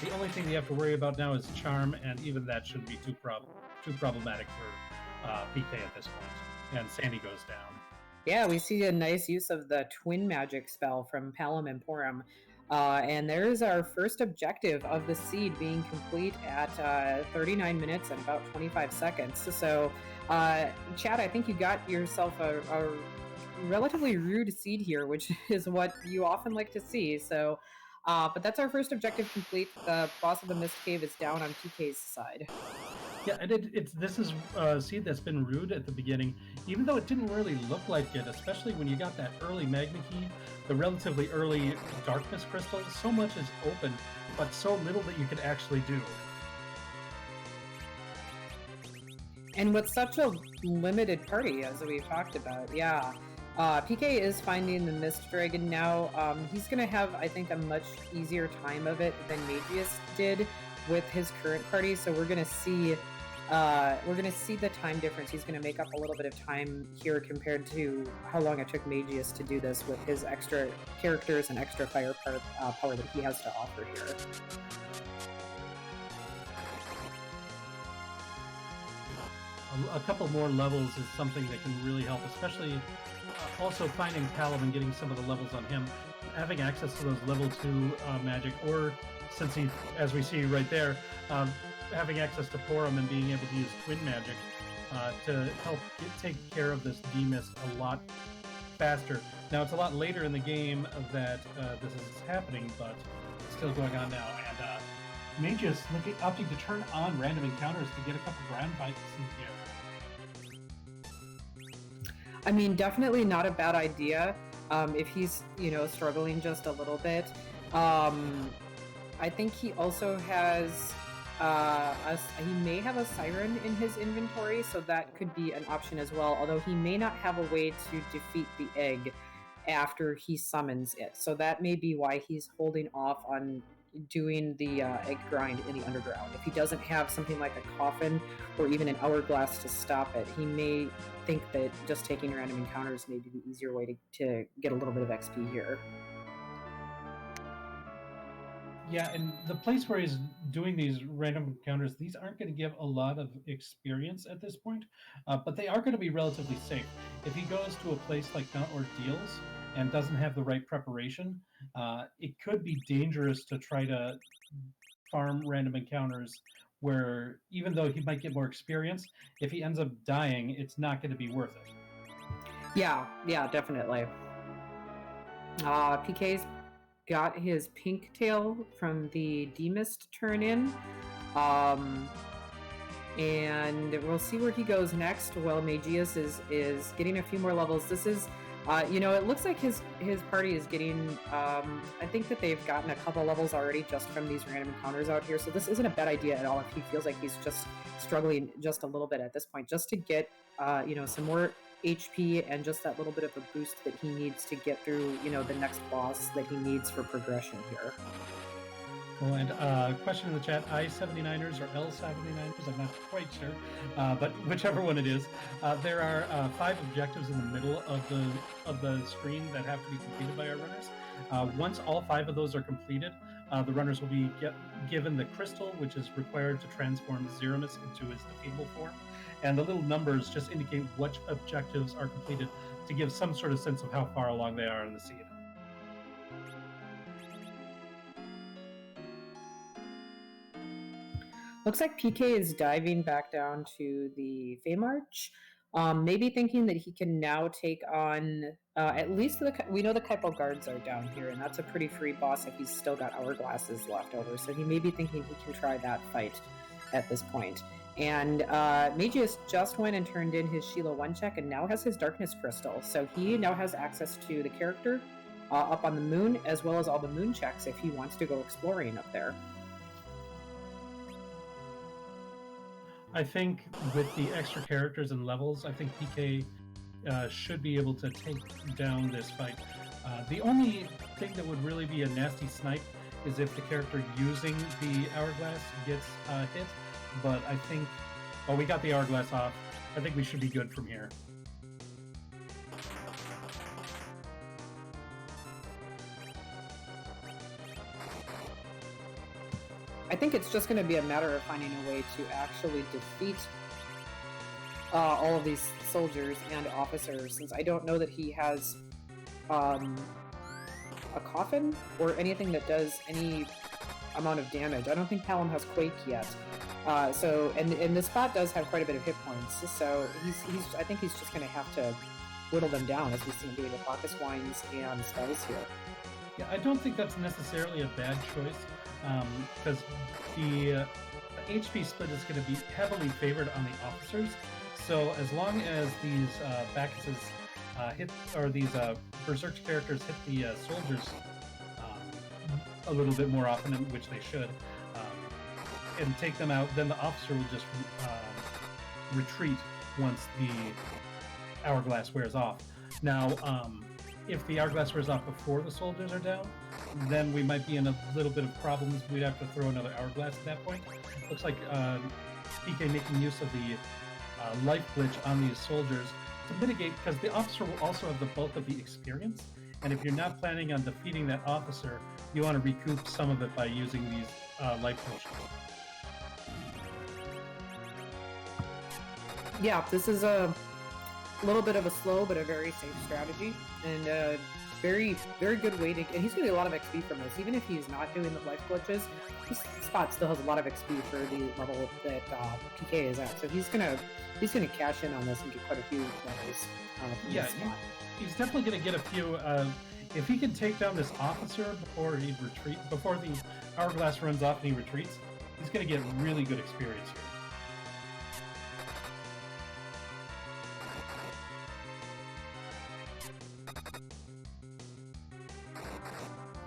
The only thing they have to worry about now is Charm, and even that shouldn't be too problematic for PK at this point. And Sandy goes down. Yeah, we see a nice use of the Twin Magic spell from Palom and Porum. And there's our first objective of the seed being complete at 39 minutes and about 25 seconds. So, Chad, I think you got yourself a relatively rude seed here, which is what you often like to see. So, but that's our first objective complete. The boss of the Mist Cave is down on PK's side. Yeah, and this is a seed that's been rude at the beginning, even though it didn't really look like it, especially when you got that early Magna Key, the relatively early Darkness Crystal. So much is open, but so little that you could actually do. And with such a limited party, as we've talked about, yeah. PK is finding the Mist Dragon now. He's going to have, I think, a much easier time of it than Mageius did with his current party. So we're going to see the time difference. He's going to make up a little bit of time here compared to how long it took Mageius to do this with his extra characters and extra fire power that he has to offer here. A couple more levels is something that can really help, especially also finding Palom and getting some of the levels on him. Having access to those level 2 magic, or since he, as we see right there, having access to Porum and being able to use Twin Magic to help take care of this D-Mist a lot faster. Now, it's a lot later in the game that this is happening, but it's still going on now. And Mageius opting to turn on random encounters to get a couple ground bites in here. I mean, definitely not a bad idea if he's, struggling just a little bit. I think he also has, he may have a Siren in his inventory, so that could be an option as well, although he may not have a way to defeat the egg after he summons it. So that may be why he's holding off on doing the egg grind in the underground. If he doesn't have something like a coffin or even an hourglass to stop it, he may think that just taking random encounters may be the easier way to get a little bit of XP here. Yeah, and the place where he's doing these random encounters, these aren't going to give a lot of experience at this point, but they are going to be relatively safe. If he goes to a place like Mount Ordeals and doesn't have the right preparation, it could be dangerous to try to farm random encounters where, even though he might get more experience, if he ends up dying, it's not going to be worth it. Yeah, definitely. PK's got his pink tail from the D-Mist turn in. And we'll see where he goes next while Mageius is getting a few more levels. This is, it looks like his party is getting, I think that they've gotten a couple levels already just from these random encounters out here. So this isn't a bad idea at all if he feels like he's just struggling just a little bit at this point, just to get, some more HP and just that little bit of a boost that he needs to get through, the next boss that he needs for progression here. Well, and question in the chat, I-79ers or L-79ers, I'm not quite sure, but whichever one it is, there are 5 objectives in the middle of the screen that have to be completed by our runners. Once all 5 of those are completed, the runners will be given the crystal, which is required to transform Zeramis into his defeatable form. And the little numbers just indicate which objectives are completed to give some sort of sense of how far along they are in the seed. Looks like PK is diving back down to the Feymarch. Maybe thinking that he can now take on at least we know the Kaipo guards are down here, and that's a pretty free boss if he's still got hourglasses left over. So he may be thinking he can try that fight at this point. And Mageius just went and turned in his Sheila 1 check and now has his Darkness Crystal. So he now has access to the character up on the moon, as well as all the moon checks if he wants to go exploring up there. I think with the extra characters and levels, I think PK should be able to take down this fight. The only thing that would really be a nasty snipe is if the character using the hourglass gets hit. But I think, well, we got the hourglass off. I think we should be good from here. I think it's just going to be a matter of finding a way to actually defeat all of these soldiers and officers, since I don't know that he has a coffin or anything that does any amount of damage. I don't think Hallam has Quake yet. And this spot does have quite a bit of hit points, so I think he's just going to have to whittle them down, as we see him doing with Bacchus Wines and spells here. Yeah, I don't think that's necessarily a bad choice, because the HP split is going to be heavily favored on the officers. So as long as these Bacchuses hit, or these Berserk characters hit the soldiers a little bit more often, which they should, and take them out, then the officer will just retreat once the hourglass wears off. Now, if the hourglass wears off before the soldiers are down, then we might be in a little bit of problems. We'd have to throw another hourglass at that point. Looks like PK making use of the life glitch on these soldiers to mitigate, because the officer will also have the bulk of the experience, and if you're not planning on defeating that officer, you want to recoup some of it by using these life potions. Yeah, this is a little bit of a slow but a very safe strategy, and a very, very good way to... And he's going to get a lot of XP from this. Even if he's not doing the life glitches, this spot still has a lot of XP for the level that PK is at. So he's gonna cash in on this and get quite a few levels from this spot. He's definitely going to get a few... if he can take down this officer before the hourglass runs off and he retreats, he's going to get really good experience here.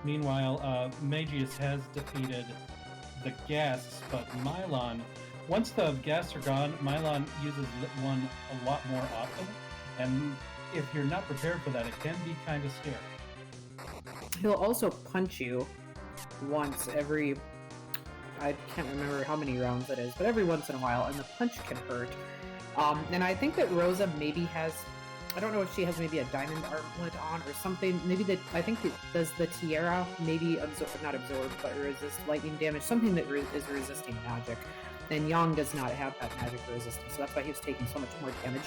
Meanwhile, Mageius has defeated the ghasts, but Mylon, once the ghasts are gone, Mylon uses Lit 1 a lot more often, and if you're not prepared for that, it can be kind of scary. He'll also punch you once every... I can't remember how many rounds it is, but every once in a while, and the punch can hurt. And I think that Rosa maybe has... I don't know if she has maybe a diamond armlet on or something. Maybe I think does the tiara maybe not absorb, but resist lightning damage, something that is resisting magic. And Yang does not have that magic resistance, so that's why he was taking so much more damage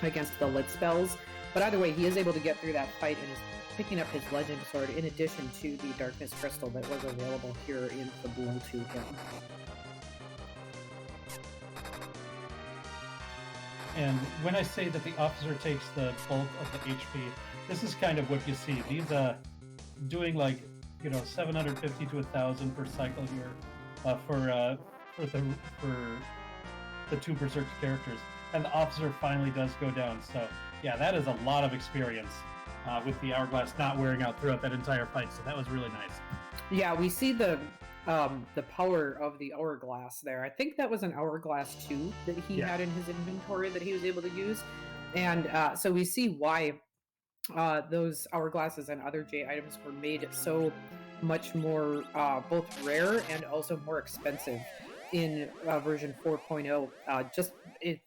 against the lit spells. But either way, he is able to get through that fight and is picking up his legend sword in addition to the darkness crystal that was available here in Fabul to him. And when I say that the officer takes the bulk of the HP, this is kind of what you see. These doing like 750 to 1,000 per cycle here for the two Berserk characters, and the officer finally does go down. So yeah, that is a lot of experience with the hourglass not wearing out throughout that entire fight. So that was really nice. Yeah, we see the power of the hourglass there. I think that was an hourglass 2 that he had in his inventory that he was able to use. And so we see why those hourglasses and other J items were made so much more both rare and also more expensive in version 4.0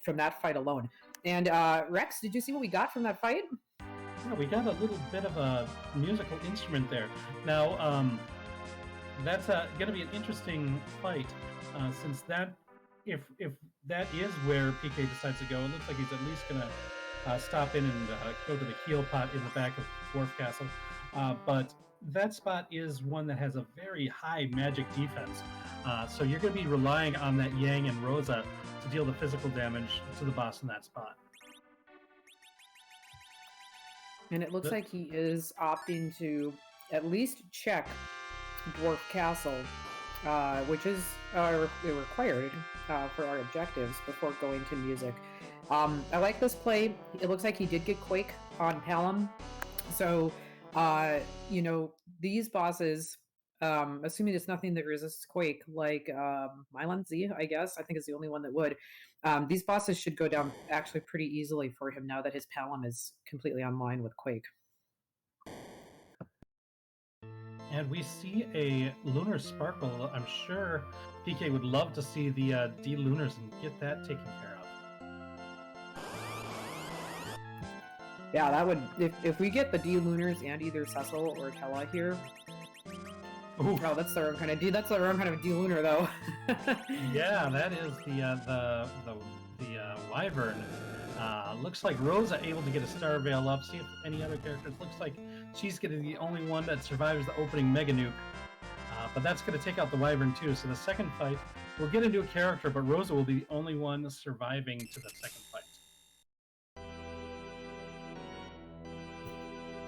from that fight alone. And Rex, did you see what we got from that fight? Yeah, we got a little bit of a musical instrument there. Now, that's going to be an interesting fight, since that, if that is where PK decides to go, it looks like he's at least going to stop in and go to the heel pot in the back of Dwarf Castle. But that spot is one that has a very high magic defense, so you're going to be relying on that Yang and Rosa to deal the physical damage to the boss in that spot. And it looks like he is opting to at least check Dwarf Castle, which is required for our objectives before going to music. I like this play. It looks like he did get Quake on Palom. So, you know, these bosses, assuming it's nothing that resists Quake, like Mylan Z, I guess, I think is the only one that would. These bosses should go down actually pretty easily for him now that his Palom is completely online with Quake. And we see a lunar sparkle. I'm sure PK would love to see the D-lunars and get that taken care of. Yeah, that would, if we get the D-lunars and either Cecil or Tella here. Ooh. Oh, that's the wrong kind of D. That's the wrong kind of D-lunar, though. Yeah, that is the Wyvern. Looks like Rosa able to get a Star Veil up. See if any other characters. Looks like she's getting the only one that survives the opening Mega Nuke. But that's going to take out the Wyvern too. So the second fight, we'll get into a character, but Rosa will be the only one surviving to the second fight.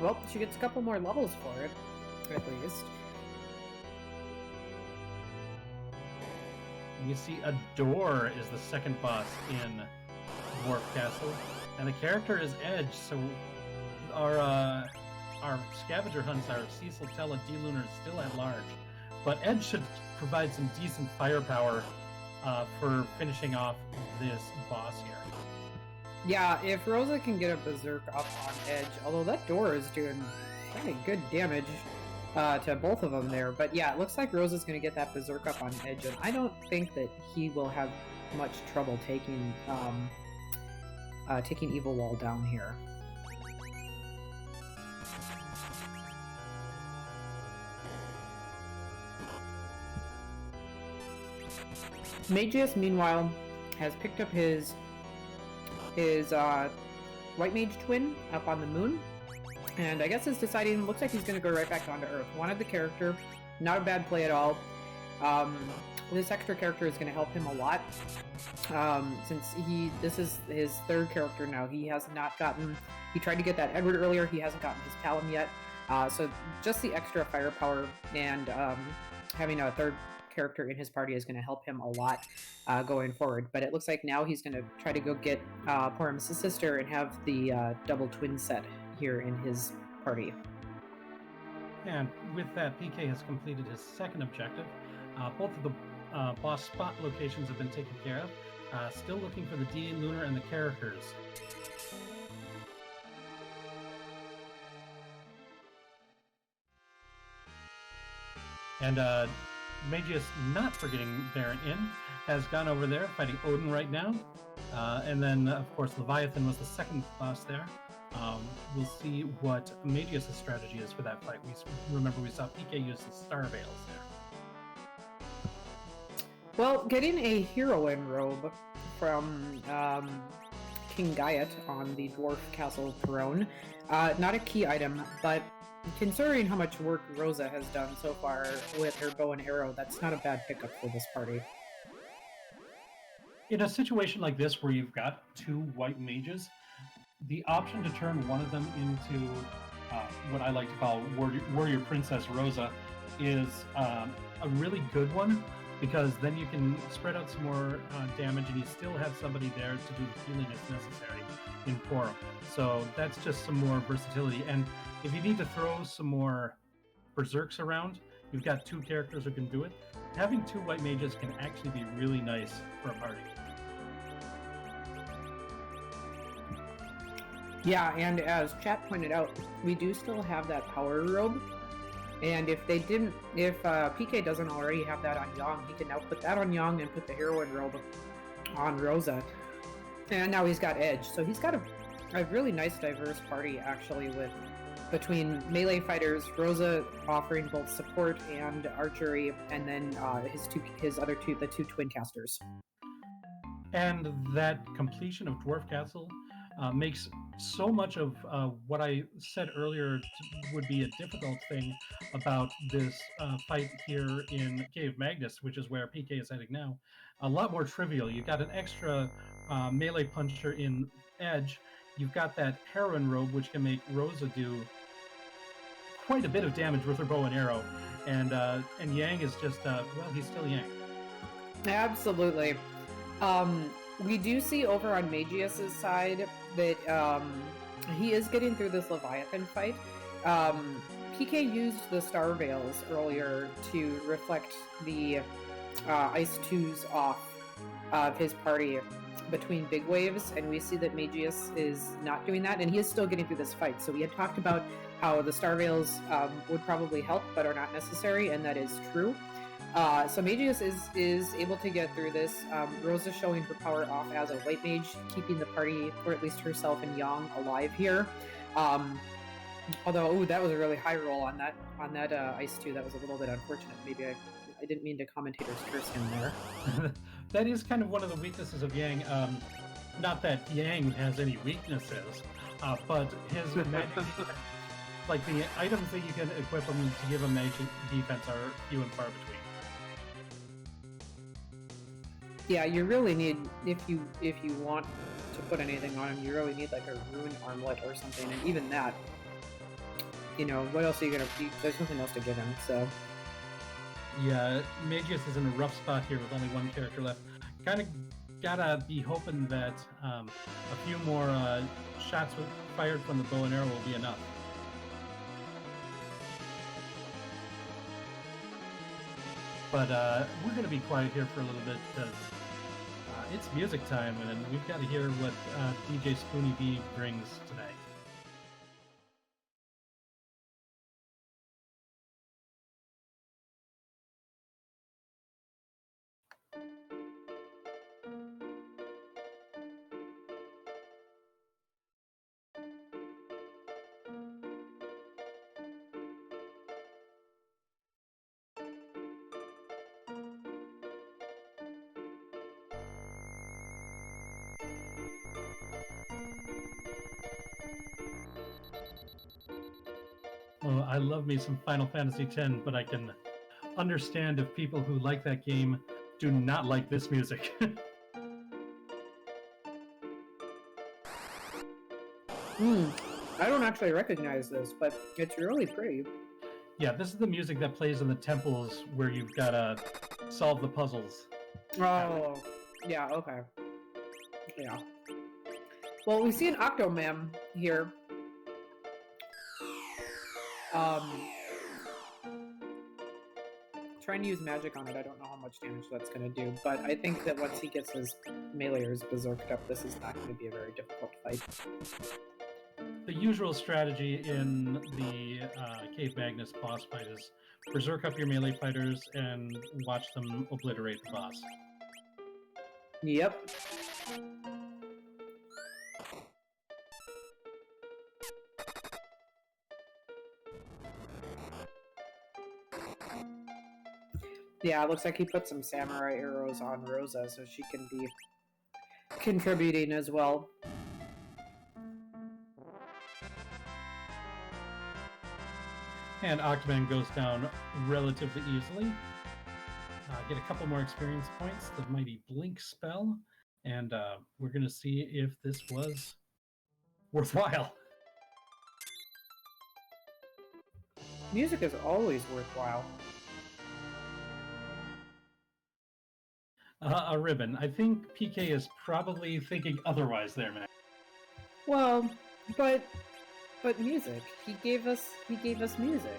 Well, she gets a couple more levels for it, at least. You see a door is the second boss in Dwarf Castle, and the character is Edge. So our scavenger hunts are Cecil, Tella, D-Lunar still at large, but Edge should provide some decent firepower for finishing off this boss here. Yeah, if Rosa can get a Berserk up on Edge, although that door is doing kind of good damage to both of them there. But yeah, it looks like Rosa's going to get that Berserk up on Edge, and I don't think that he will have much trouble taking Evil Wall down here. Mageius, meanwhile, has picked up his White Mage twin up on the moon, and I guess is deciding, looks like he's going to go right back down to Earth. Wanted the character, not a bad play at all. This extra character is going to help him a lot, since this is his third character now. He has not gotten, he tried to get that Edward earlier, he hasn't gotten his Palom yet, so just the extra firepower and having a third character in his party is going to help him a lot going forward. But it looks like now he's going to try to go get Porum's sister and have the double twin set here in his party. And with that, PK has completed his second objective. Both of the boss spot locations have been taken care of. Still looking for the D-Lunar and the characters. And Mageius, not forgetting Baron In, has gone over there fighting Odin right now. And then, of course, Leviathan was the second boss there. We'll see what Mageius' strategy is for that fight. Remember, we saw PK use the Star Veils there. Well, getting a heroine robe from King Gaiet on the Dwarf Castle throne, not a key item, but considering how much work Rosa has done so far with her bow and arrow, that's not a bad pickup for this party. In a situation like this where you've got two white mages, the option to turn one of them into what I like to call Warrior Princess Rosa is a really good one, because then you can spread out some more damage and you still have somebody there to do the healing as necessary in Porum. So that's just some more versatility. And if you need to throw some more Berserks around, you've got two characters who can do it. Having two white mages can actually be really nice for a party. Yeah, and as chat pointed out, we do still have that power robe. And if PK doesn't already have that on Yang, he can now put that on Yang and put the heroine robe on Rosa. And now he's got Edge. So he's got a really nice diverse party, actually, between melee fighters, Rosa offering both support and archery, and then the two twin casters. And that completion of Dwarf Castle makes so much of what I said earlier would be a difficult thing about this fight here in Cave Magnus, which is where PK is heading now, a lot more trivial. You got an extra melee puncher in Edge. you've got that heroine robe, which can make Rosa do quite a bit of damage with her bow and arrow, and Yang is just well, he's still Yang. Absolutely. We do see over on Mageius' side that he is getting through this Leviathan fight. PK used the Star Veils earlier to reflect the Ice 2s off of his party between big waves, and we see that Mageius is not doing that, and he is still getting through this fight. So we had talked about how the Star Veils would probably help, but are not necessary, and that is true. So Mageius is able to get through this. Rosa showing her power off as a white mage, keeping the party, or at least herself and Yang, alive here. Although, that was a really high roll on that Ice 2. That was a little bit unfortunate. Maybe I didn't mean to commentator's curse him there. That is kind of one of the weaknesses of Yang. Not that Yang has any weaknesses, but his magic, like the items that you can equip him to give him magic defense are few and far between. Yeah, you really need, if you want to put anything on him, you really need like a rune armlet or something, and even that, what else are you gonna? There's nothing else to give him, so. Yeah, Mageius is in a rough spot here with only one character left. Kind of gotta be hoping that a few more shots fired from the bow and arrow will be enough. But we're going to be quiet here for a little bit because it's music time, and we've got to hear what DJ Spoony B brings tonight. Oh, I love me some Final Fantasy X, but I can understand if people who like that game do not like this music. I don't actually recognize this, but it's really pretty. Yeah, this is the music that plays in the temples where you've got to solve the puzzles. Oh, yeah, okay. Yeah. Well, we see an Octomam here. Trying to use magic on it, I don't know how much damage that's going to do, but I think that once he gets his meleeers berserked up, this is not going to be a very difficult fight. The usual strategy in the Cave Magnus boss fight is berserk up your melee fighters and watch them obliterate the boss. Yep. Yeah, it looks like he put some samurai arrows on Rosa so she can be contributing as well. And Octoman goes down relatively easily. Get a couple more experience points, the Mighty Blink spell, and we're going to see if this was worthwhile. Music is always worthwhile. A ribbon. I think PK is probably thinking otherwise there, man. Well, but music. He gave us music.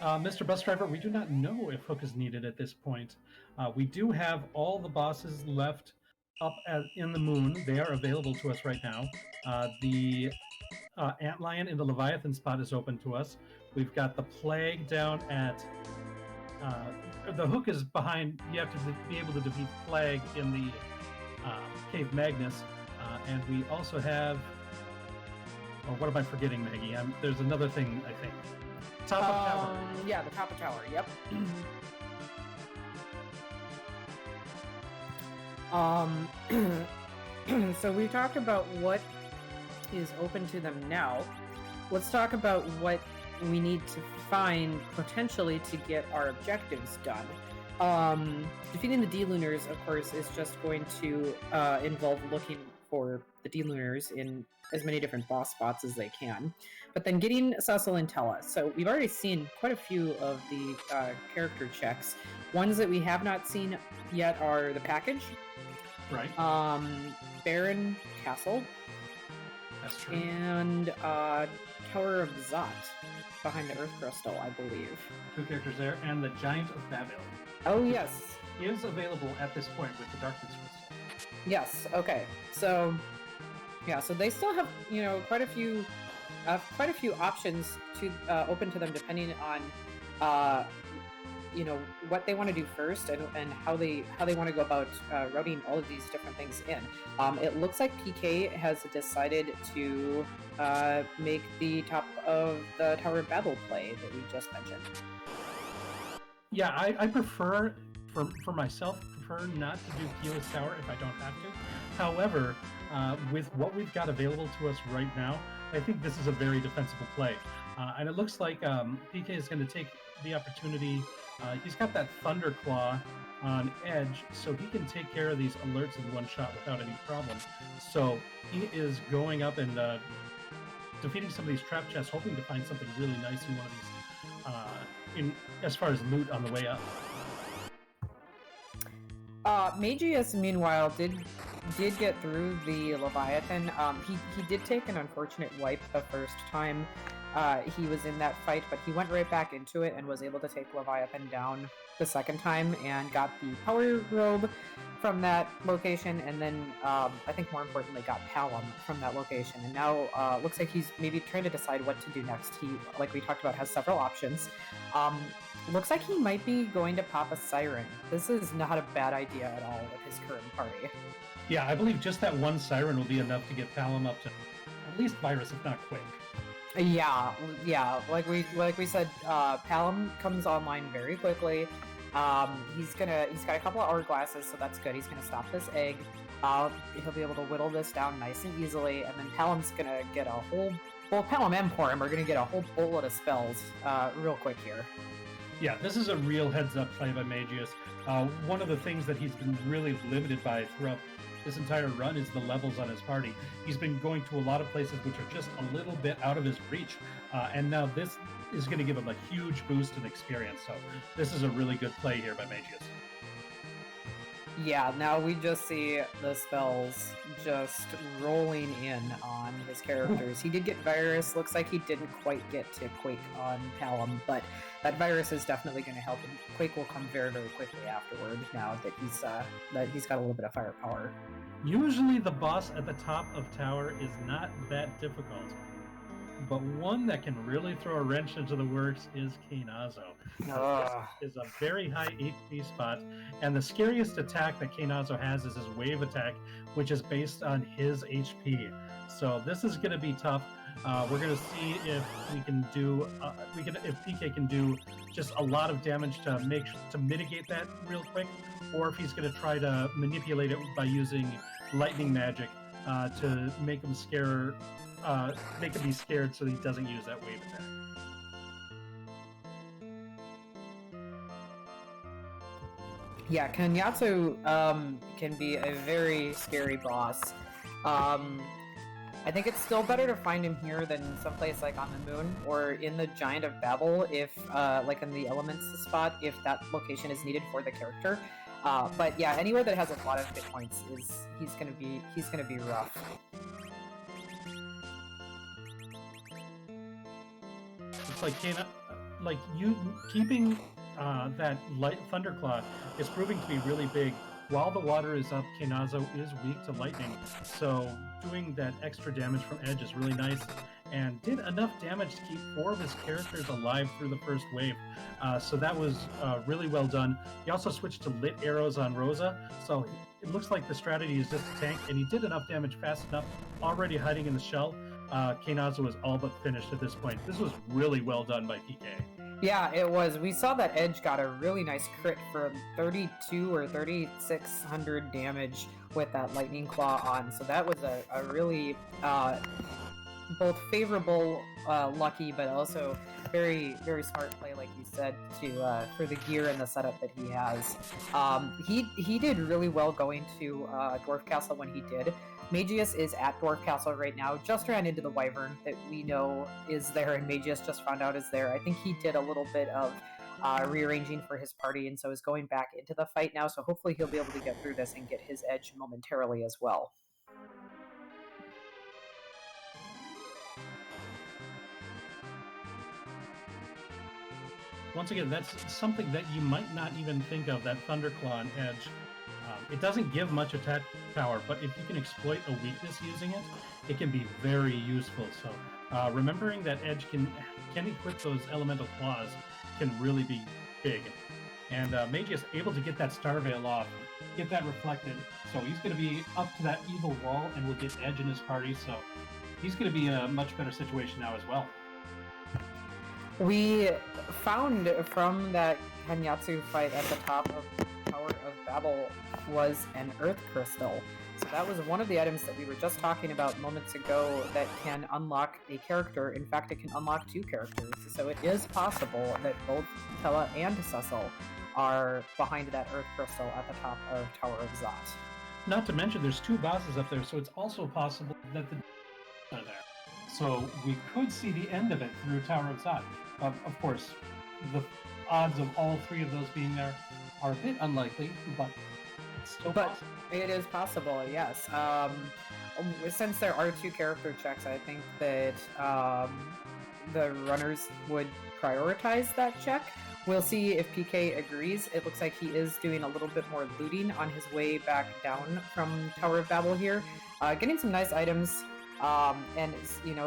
Mr. Bus Driver, we do not know if Hook is needed at this point. We do have all the bosses left up in the moon. They are available to us right now. The Antlion in the Leviathan spot is open to us. We've got the Plague down at... the Hook is behind. You have to be able to defeat Plague in the Cave Magnus. And we also have... Oh, what am I forgetting, Maggie? There's another thing, I think. Top of Tower. Yeah, the top of Tower, yep. So we talked about what is open to them now. Let's talk about what we need to find potentially to get our objectives done. Defeating the D-Lunars, of course, is just going to involve looking for the D-Lunars in as many different boss spots as they can. But then getting Cecil and Tella. So we've already seen quite a few of the character checks. Ones that we have not seen yet are the package, Right. Baron Castle, That's true. and Tower of Zot behind the Earth Crystal, I believe. 2 characters there, and the Giant of Babel Oh, yes. is available at this point with the Darkness Crystal. Yes, okay. So, yeah, so they still have, quite a few options to open to them depending on what they want to do first and how they want to go about routing all of these different things in. It looks like PK has decided to make the top of the Tower of Babel play that we just mentioned. Yeah, I prefer, for myself, prefer not to do Keyless Tower if I don't have to. However, with what we've got available to us right now, I think this is a very defensible play. And it looks like PK is going to take the opportunity. He's got that Thunder Claw on edge, so he can take care of these alerts in one shot without any problem. So he is going up and defeating some of these trap chests, hoping to find something really nice in one of these, as far as loot on the way up. Mageius, meanwhile, did get through the Leviathan. He did take an unfortunate wipe the first time he was in that fight, but he went right back into it and was able to take Leviathan down the second time and got the power robe from that location, and then I think more importantly got Palom from that location. And now looks like he's maybe trying to decide what to do next. He, like we talked about, has several options. Looks like he might be going to pop a Siren. This is not a bad idea at all with his current party. Yeah, I believe just that one Siren will be enough to get Palom up to at least Virus, if not Quake. Yeah. Like we said, Palom comes online very quickly. He's got a couple of hourglasses, so that's good. He's gonna stop this egg. He'll be able to whittle this down nice and easily, and then Palom's gonna get a whole. Well, Palom and Porim are gonna get a whole boatload of spells real quick here. Yeah, this is a real heads-up play by Mageius. One of the things that he's been really limited by throughout this entire run is the levels on his party. He's been going to a lot of places which are just a little bit out of his reach, and now this is going to give him a huge boost in experience. So this is a really good play here by Mageius. Yeah, now we just see the spells just rolling in on his characters. He did get Virus. Looks like he didn't quite get to Quake on Palom, but that Virus is definitely going to help him. Quake will come very, very quickly afterward now that he's got a little bit of firepower. Usually the boss at the top of tower is not that difficult, but one that can really throw a wrench into the works is Kainazo. This is a very high HP spot, and the scariest attack that Kainazo has is his wave attack, which is based on his HP. So this is going to be tough. We're going to see if we can do, if PK can do just a lot of damage to mitigate that real quick, or if he's going to try to manipulate it by using lightning magic to make him be scared so he doesn't use that wave attack. Yeah, Kanyatsu can be a very scary boss. I think it's still better to find him here than someplace like on the moon or in the Giant of Babel, if like in the Elements spot, if that location is needed for the character. But yeah, anywhere that has a lot of hit points he's gonna be rough. It's like you keeping that light Thunderclaw is proving to be really big. While the water is up, Kainazo is weak to lightning, so doing that extra damage from edge is really nice, and did enough damage to keep 4 of his characters alive through the first wave. So that was really well done. He also switched to lit arrows on Rosa, so it looks like the strategy is just to tank, and he did enough damage fast enough, already hiding in the shell. Kainazo was all but finished at this point. This was really well done by PK. Yeah, it was. We saw that Edge got a really nice crit for 32 or 3,600 damage with that Lightning Claw on, so that was a really both favorable, lucky, but also very, very smart play, like you said, to for the gear and the setup that he has. He did really well going to Dwarf Castle when he did. Mageius is at Dwarf Castle right now, just ran into the Wyvern that we know is there, and Mageius just found out is there. I think he did a little bit of rearranging for his party, and so is going back into the fight now, so hopefully he'll be able to get through this and get his edge momentarily as well. Once again, that's something that you might not even think of, that Thunderclaw and Edge. It doesn't give much attack power, but if you can exploit a weakness using it, it can be very useful. So remembering that Edge can equip those elemental claws can really be big. And Mageius able to get that Star Veil off, get that reflected, so he's going to be up to that evil wall and will get Edge in his party, so he's going to be in a much better situation now as well. We found from that Kanyatsu fight at the top of Tower of Babel was an Earth Crystal. So that was one of the items that we were just talking about moments ago that can unlock a character. In fact, it can unlock 2 characters. So it is possible that both Tella and Cecil are behind that Earth Crystal at the top of Tower of Zot. Not to mention there's 2 bosses up there, so it's also possible that the are there. So we could see the end of it through Tower of Zot. Of course, the odds of all 3 of those being there are a bit unlikely, but it's still possible. It is possible, yes. Since there are 2 character checks, I think that the runners would prioritize that check. We'll see if PK agrees. It looks like he is doing a little bit more looting on his way back down from Tower of Babel here. Getting some nice items. And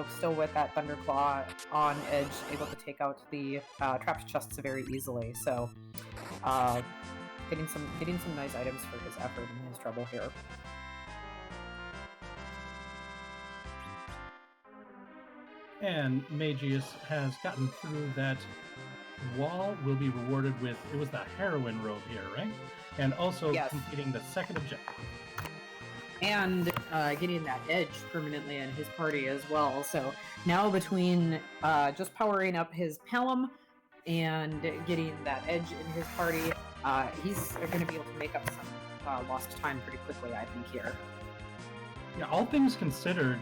still with that Thunderclaw on Edge, able to take out the trapped chests very easily. So, getting some nice items for his effort and his trouble here. And Mageius has gotten through that wall. Will be rewarded with, it was the heroine robe here, right? And also completing the second objective. And getting that edge permanently in his party as well. So now between just powering up his Palom and getting that edge in his party, he's going to be able to make up some lost time pretty quickly, I think, here. Yeah, all things considered,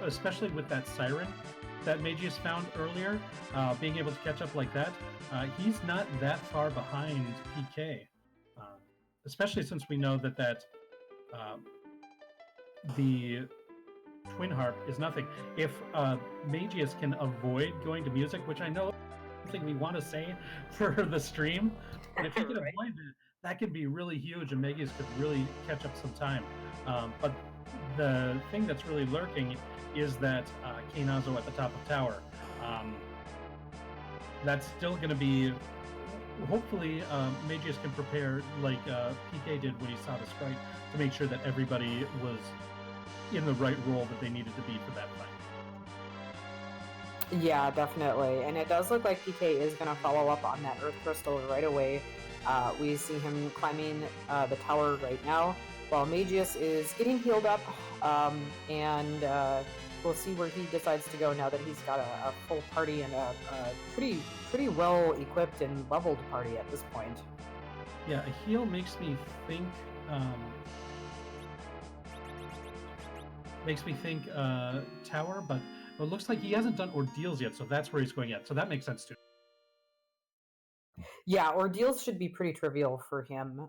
especially with that Siren that Mageius found earlier, being able to catch up like that, he's not that far behind PK. Especially since we know that the Twin Harp is nothing. If Mageius can avoid going to music, which I know is something we want to say for the stream, but if he can avoid it, that could be really huge, and Mageius could really catch up some time. But the thing that's really lurking is that Kainazo at the top of tower. That's still going to be... Hopefully, Mageius can prepare like PK did when he saw the sprite to make sure that everybody was in the right role that they needed to be for that fight. Yeah, definitely. And it does look like PK is going to follow up on that Earth Crystal right away. We see him climbing the tower right now, while Mageius is getting healed up, and we'll see where he decides to go now that he's got a full party and a pretty well equipped and leveled party at this point. Yeah, a heal makes me think tower, but it looks like he hasn't done ordeals yet, so that's where he's going yet. So that makes sense too. Yeah, ordeals should be pretty trivial for him.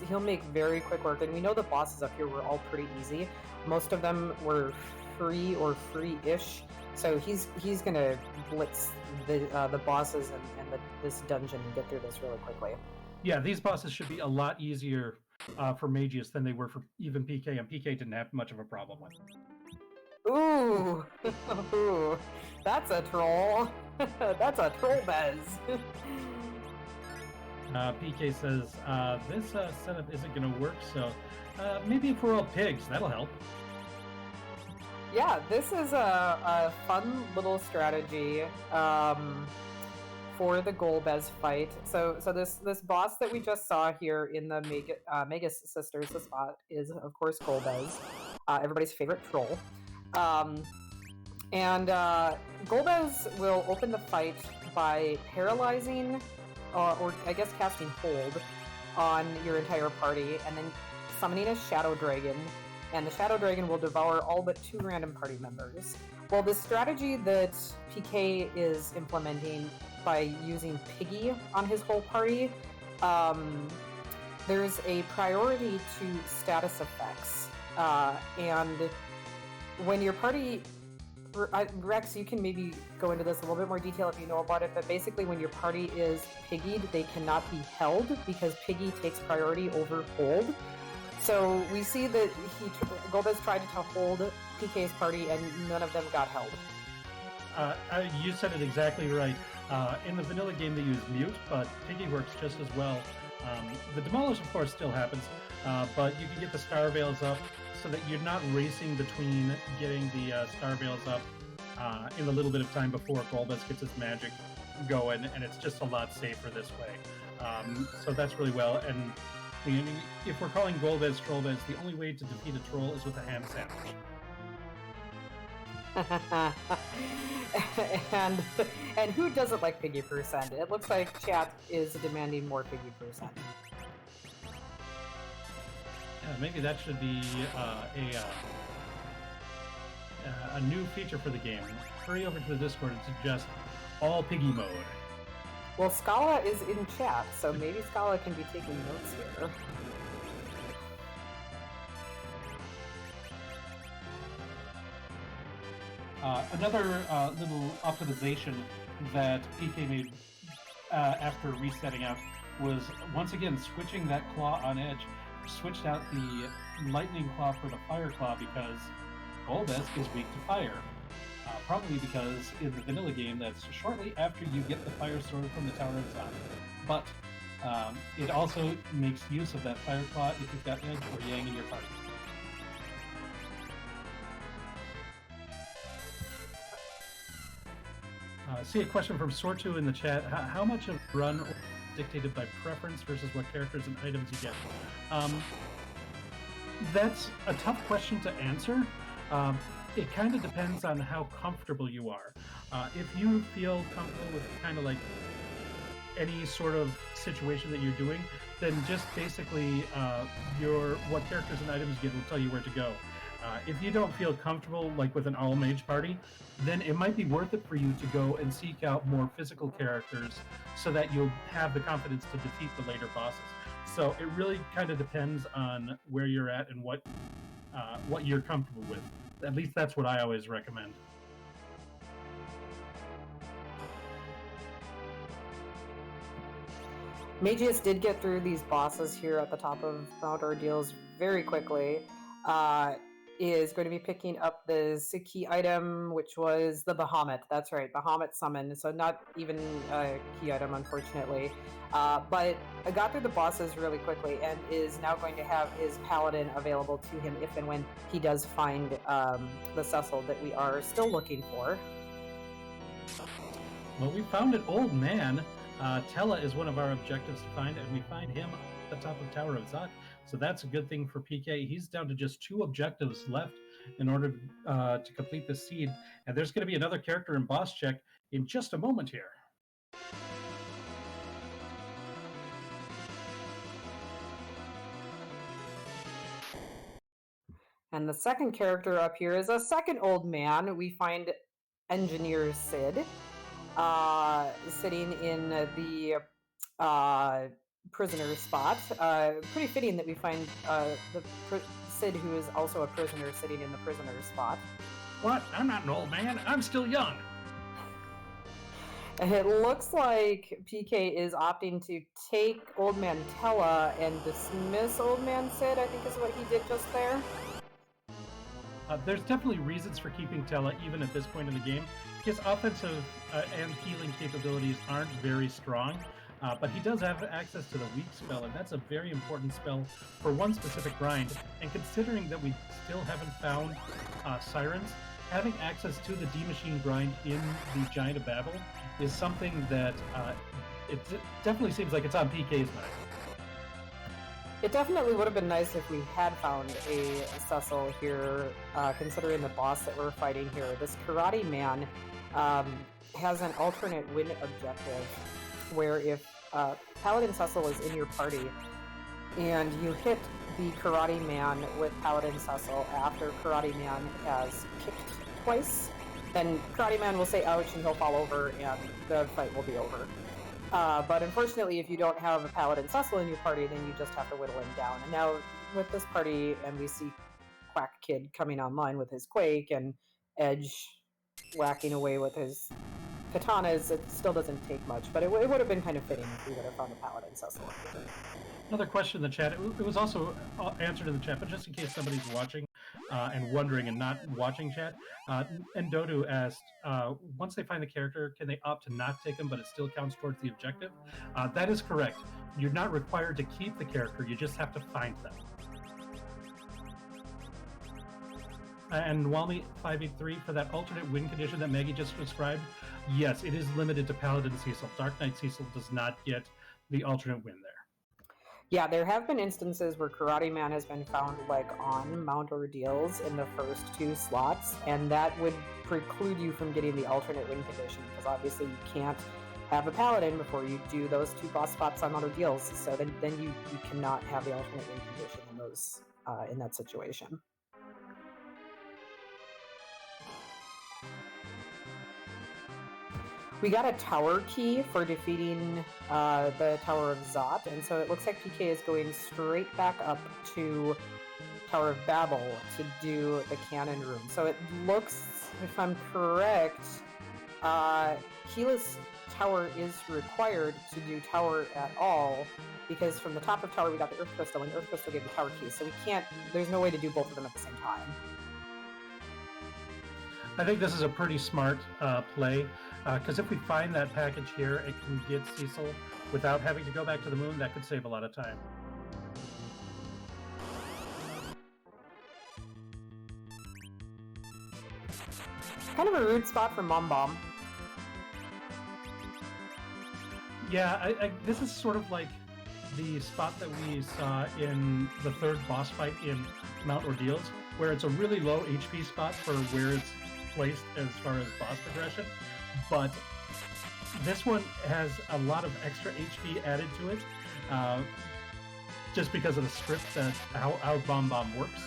He'll make very quick work, and we know the bosses up here were all pretty easy. Most of them were free or free-ish, so he's gonna blitz the bosses and this dungeon and get through this really quickly. Yeah, these bosses should be a lot easier for Mageius than they were for even PK, and PK didn't have much of a problem with. Ooh, ooh, that's a troll. That's a troll bez. PK says, this setup isn't going to work, so maybe if we're all pigs, that'll help. Yeah, this is a fun little strategy for the Golbez fight. So this boss that we just saw here in the Mageius Sisters, this bot is, of course, Golbez, everybody's favorite troll. And Golbez will open the fight by paralyzing, or I guess casting hold on your entire party, and then summoning a Shadow Dragon, and the Shadow Dragon will devour all but 2 random party members. Well, the strategy that PK is implementing by using Piggy on his whole party, there's a priority to status effects, and when your party... Rex, you can maybe go into this a little bit more detail if you know about it, but basically when your party is piggied, they cannot be held because Piggy takes priority over hold. So we see that Golbez tried to hold PK's party and none of them got held. You said it exactly right. In the vanilla game they use mute, but Piggy works just as well. The demolish, of course, still happens, but you can get the star veils up so that you're not racing between getting the star veils up in the little bit of time before Golbez gets his magic going, and it's just a lot safer this way. So that's really well. And if we're calling Golbez Trollbez, the only way to defeat a troll is with a ham sandwich. and who doesn't like Piggy percent? It looks like chat is demanding more Piggy percent. Yeah, maybe that should be a new feature for the game. Hurry over to the Discord and suggest all Piggy mode. Well, Scala is in chat, so maybe Scala can be taking notes here. Another little optimization that PK made after resetting out was once again switching that claw on edge. Switched out the lightning claw for the fire claw because Golbez is weak to fire. Probably because in the vanilla game that's shortly after you get the fire sword from the Tower of Zod. But it also makes use of that fire claw if you've got Edge or Yang in your party. See a question from Sortu in the chat. How much of run is dictated by preference versus what characters and items you get? That's a tough question to answer. It kind of depends on how comfortable you are. If you feel comfortable with kind of like any sort of situation that you're doing, then just basically what characters and items you get will tell you where to go. If you don't feel comfortable like with an all-mage party, then it might be worth it for you to go and seek out more physical characters so that you'll have the confidence to defeat the later bosses. So it really kind of depends on where you're at and what you're comfortable with. At least that's what I always recommend. Mageius did get through these bosses here at the top of Mount Ordeals very quickly. Is going to be picking up the key item, which was the Bahamut. That's right, Bahamut summon. So not even a key item, unfortunately. But I got through the bosses really quickly and is now going to have his Paladin available to him if and when he does find the Cecil that we are still looking for. Well, we found an old man. Tella is one of our objectives to find, and we find him at the top of Tower of Zot. So that's a good thing for PK. He's down to just 2 objectives left in order to complete this seed. And there's going to be another character in boss check in just a moment here. And the second character up here is a second old man. We find Engineer Sid sitting in the prisoner spot. Pretty fitting that we find Sid, who is also a prisoner, sitting in the prisoner spot. What? I'm not an old man. I'm still young. And it looks like PK is opting to take Old Man Tella and dismiss Old Man Sid, I think is what he did just there. There's definitely reasons for keeping Tella even at this point in the game. His offensive and healing capabilities aren't very strong, but he does have access to the weak spell, and that's a very important spell for one specific grind. And considering that we still haven't found Sirens, having access to the D-Machine grind in the Giant of Babel is something that it definitely seems like it's on PK's mind. It definitely would have been nice if we had found a Cecil here, considering the boss that we're fighting here. This Karate Man has an alternate win objective, where if Paladin Cecil is in your party, and you hit the Karate Man with Paladin Cecil after Karate Man has kicked twice, then Karate Man will say ouch and he'll fall over and the fight will be over. But unfortunately, if you don't have a Paladin Cecil in your party, then you just have to whittle him down. And now with this party, and we see Quack Kid coming online with his Quake and Edge whacking away with his katanas, it still doesn't take much, but it would have been kind of fitting if we would have found a Paladin Cecil. Another question in the chat. It was also answered in the chat, but just in case somebody's watching and wondering and not watching chat, Endodu asked, once they find the character, can they opt to not take them, but it still counts towards the objective? That is correct. You're not required to keep the character, you just have to find them. And Walmy583, for that alternate win condition that Maggie just described, yes, it is limited to Paladin Cecil. Dark Knight Cecil does not get the alternate win there. Yeah, there have been instances where Karate Man has been found like on Mount Ordeals in the first 2 slots, and that would preclude you from getting the alternate win condition, because obviously you can't have a Paladin before you do those 2 boss spots on Mount Ordeals, so then you cannot have the alternate win condition in those in that situation. We got a tower key for defeating the Tower of Zot, and so it looks like PK is going straight back up to Tower of Babel to do the cannon room. So it looks, if I'm correct, keyless tower is required to do tower at all, because from the top of tower we got the Earth Crystal, and Earth Crystal gave the tower key, so we can't, there's no way to do both of them at the same time. I think this is a pretty smart play, because if we find that package here, it can get Cecil without having to go back to the moon. That could save a lot of time. Kind of a rude spot for Mom Bomb. Yeah, this is sort of like the spot that we saw in the 3rd boss fight in Mount Ordeals, where it's a really low HP spot for where it's placed as far as boss progression, but this one has a lot of extra HP added to it, just because of the script that how Bomb Bomb works.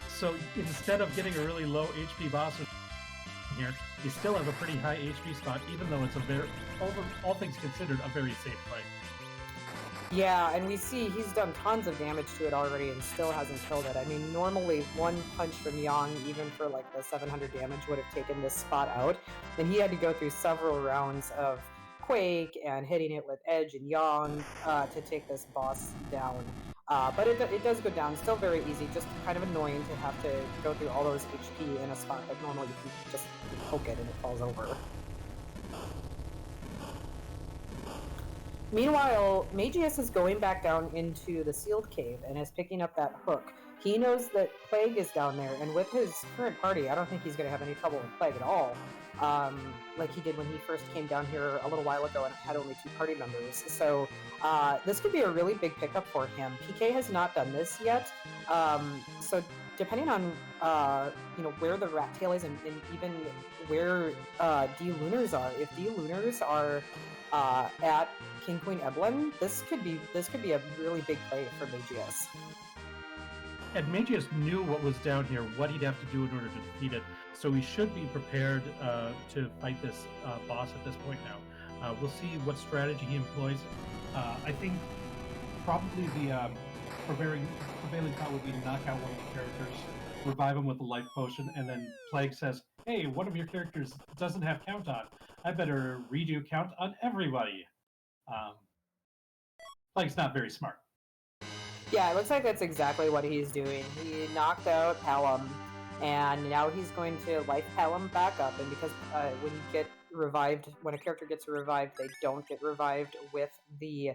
So instead of getting a really low HP boss here, you still have a pretty high HP spot, even though it's a very, all things considered, a very safe fight. Yeah, and we see he's done tons of damage to it already and still hasn't killed it. I mean, normally one punch from Yang, even for like the 700 damage, would have taken this spot out. And he had to go through several rounds of Quake and hitting it with Edge and Yang to take this boss down. But it does go down, still very easy, just kind of annoying to have to go through all those HP in a spot that normally you can just poke it and it falls over. Meanwhile, Mageius is going back down into the sealed cave and is picking up that hook. He knows that Plague is down there, and with his current party, I don't think he's going to have any trouble with Plague at all. Like he did when he first came down here a little while ago and had only 2 party members. So this could be a really big pickup for him. PK has not done this yet, so depending on where the rat tail is and even where D Lunars are, if D Lunars are at King Queen Eblin, this could be a really big play for Mageius. And Mageius knew what was down here, what he'd have to do in order to defeat it, so he should be prepared to fight this boss at this point now. We'll see what strategy he employs. I think probably the prevailing thought would be to knock out one of the characters, revive him with a life potion, and then Plague says, hey, one of your characters doesn't have count on. I better redo count on everybody. Plague's not very smart. Yeah, it looks like that's exactly what he's doing. He knocked out Palom, and now he's going to life Palom back up, and because when you get revived, when a character gets revived, they don't get revived with the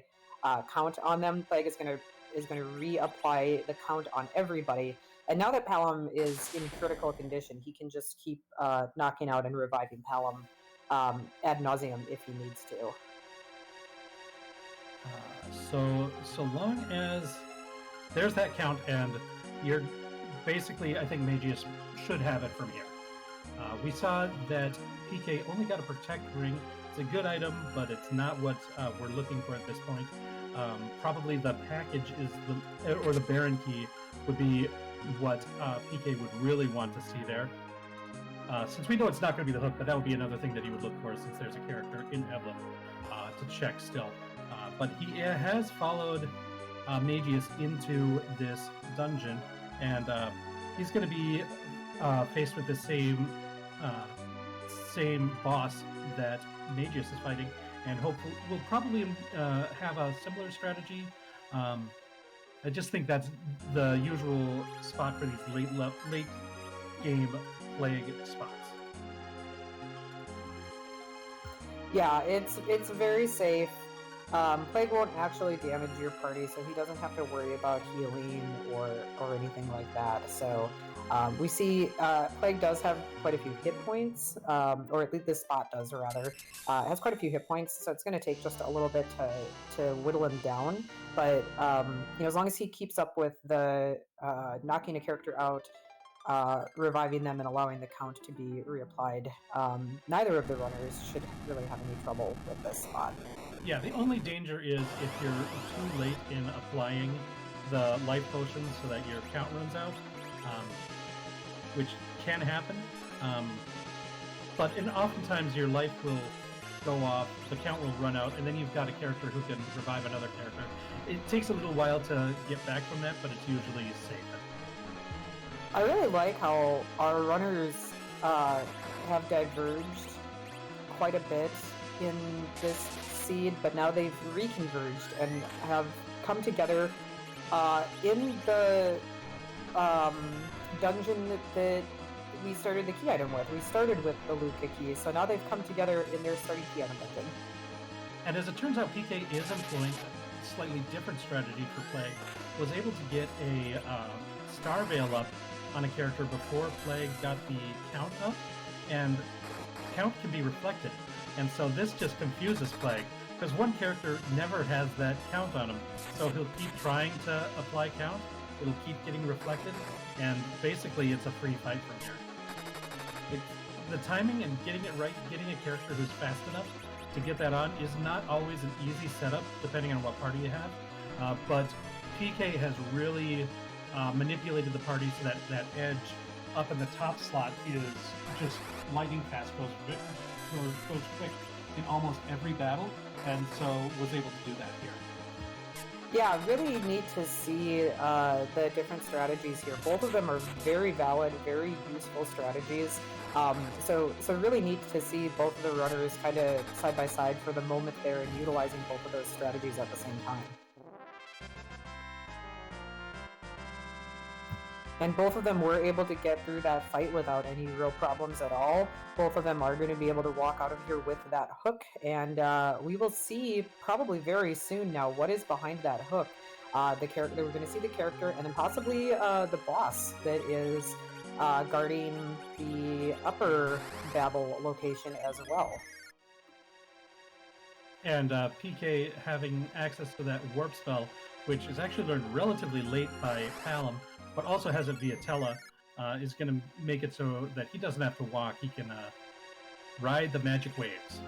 count on them. Plague is going to reapply the count on everybody. And now that Palom is in critical condition, he can just keep knocking out and reviving Palom ad nauseum if he needs to. So long as there's that count, and you're basically, I think Mageius should have it from here. We saw that PK only got a protect ring. It's a good item, but it's not what we're looking for at this point. Probably the package is or the Baron key would be what PK would really want to see there. Since we know it's not going to be the hook, but that would be another thing that he would look for, since there's a character in Evelyn to check still. But he has followed Mageius into this dungeon, and he's going to be faced with the same boss that Mageius is fighting, and hopefully we'll probably have a similar strategy. I just think that's the usual spot for these late game plague spots. Yeah, it's very safe. Plague won't actually damage your party, so he doesn't have to worry about healing or anything like that. So we see Plague does have quite a few hit points, or at least this spot does, rather. It has quite a few hit points, so it's going to take just a little bit to whittle him down. But as long as he keeps up with the knocking a character out, reviving them, and allowing the count to be reapplied, neither of the runners should really have any trouble with this spot. Yeah, the only danger is if you're too late in applying the life potions so that your count runs out, which can happen. But oftentimes your life will go off, the count will run out, and then you've got a character who can revive another character. It takes a little while to get back from that, but it's usually safer. I really like how our runners have diverged quite a bit in this seed, but now they've reconverged and have come together in the dungeon that we started the key item with. We started with the Luca key, so now they've come together in their starting key item dungeon. And as it turns out, PK is employing a slightly different strategy for Plague. Was able to get a Star Veil up on a character before Plague got the count up, and count can be reflected. And so this just confuses Plague, because one character never has that count on him. So he'll keep trying to apply count, it'll keep getting reflected, and basically it's a free fight from here. The timing and getting it right, getting a character who's fast enough to get that on is not always an easy setup, depending on what party you have. But PK has really manipulated the party so that edge up in the top slot is just lightning fast, goes quick in almost every battle, and so was able to do that here. Yeah, really neat to see the different strategies here. Both of them are very valid, very useful strategies. So really neat to see both of the runners kind of side by side for the moment there and utilizing both of those strategies at the same time. And both of them were able to get through that fight without any real problems at all. Both of them are going to be able to walk out of here with that hook, and we will see probably very soon now what is behind that hook. The character, we're going to see the character, and then possibly the boss that is guarding the upper Babel location as well. And PK having access to that warp spell, which is actually learned relatively late by Palom, but also has it via Tella, is going to make it so that he doesn't have to walk. He can ride the magic waves.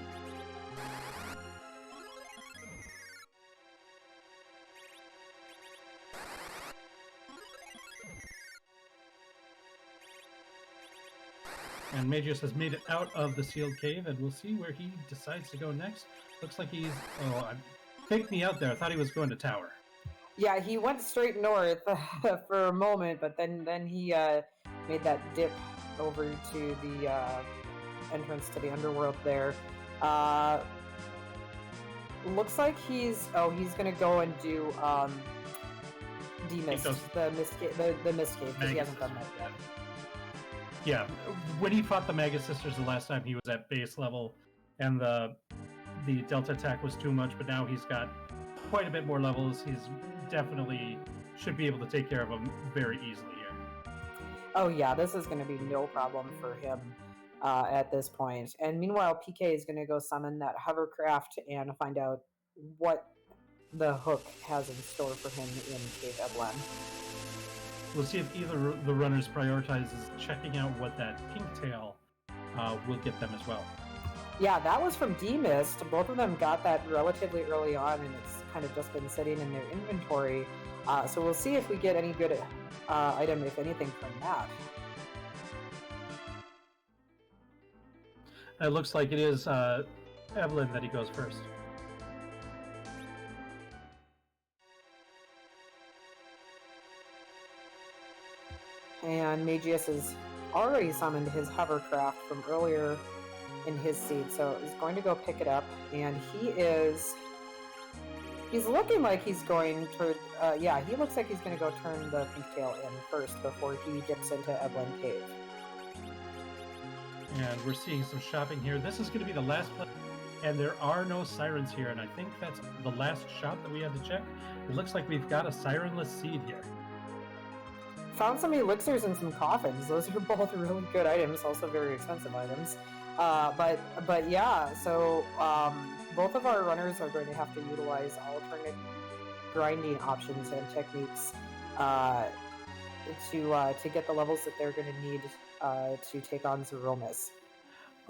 And Mageius has made it out of the sealed cave, and we'll see where he decides to go next. Looks like he's... Oh, faked me out there. I thought he was going to tower. Yeah, he went straight north for a moment, but then he made that dip over to the entrance to the underworld there. Looks like he's gonna go and do demist, the mist cave, because he hasn't done that yet. Yeah, when he fought the Magus Sisters the last time, he was at base level, and the Delta attack was too much, but now he's got quite a bit more levels. He's definitely should be able to take care of them very easily here. Oh yeah, this is going to be no problem for him at this point. And meanwhile, PK is going to go summon that hovercraft and find out what the Hook has in store for him in Cave Eblan. We'll see if either of the runners prioritizes checking out what that pink tail will get them as well. Yeah, that was from D-Mist. Both of them got that relatively early on, and it's kind of just been sitting in their inventory. So we'll see if we get any good item, if anything, from that. It looks like it is Evelyn that he goes first. And Mageius has already summoned his hovercraft from earlier in his seed, so he's going to go pick it up, and he's looking like he's going to, he looks like he's going to go turn the pink tail in first before he dips into Eblan Cave. And we're seeing some shopping here. This is going to be the last place, and there are no sirens here, and I think that's the last shop that we had to check. It looks like we've got a sirenless seed here. Found some elixirs and some coffins. Those are both really good items, also very expensive items. But yeah, so both of our runners are going to have to utilize alternate grinding options and techniques to get the levels that they're going to need to take on Zeromus.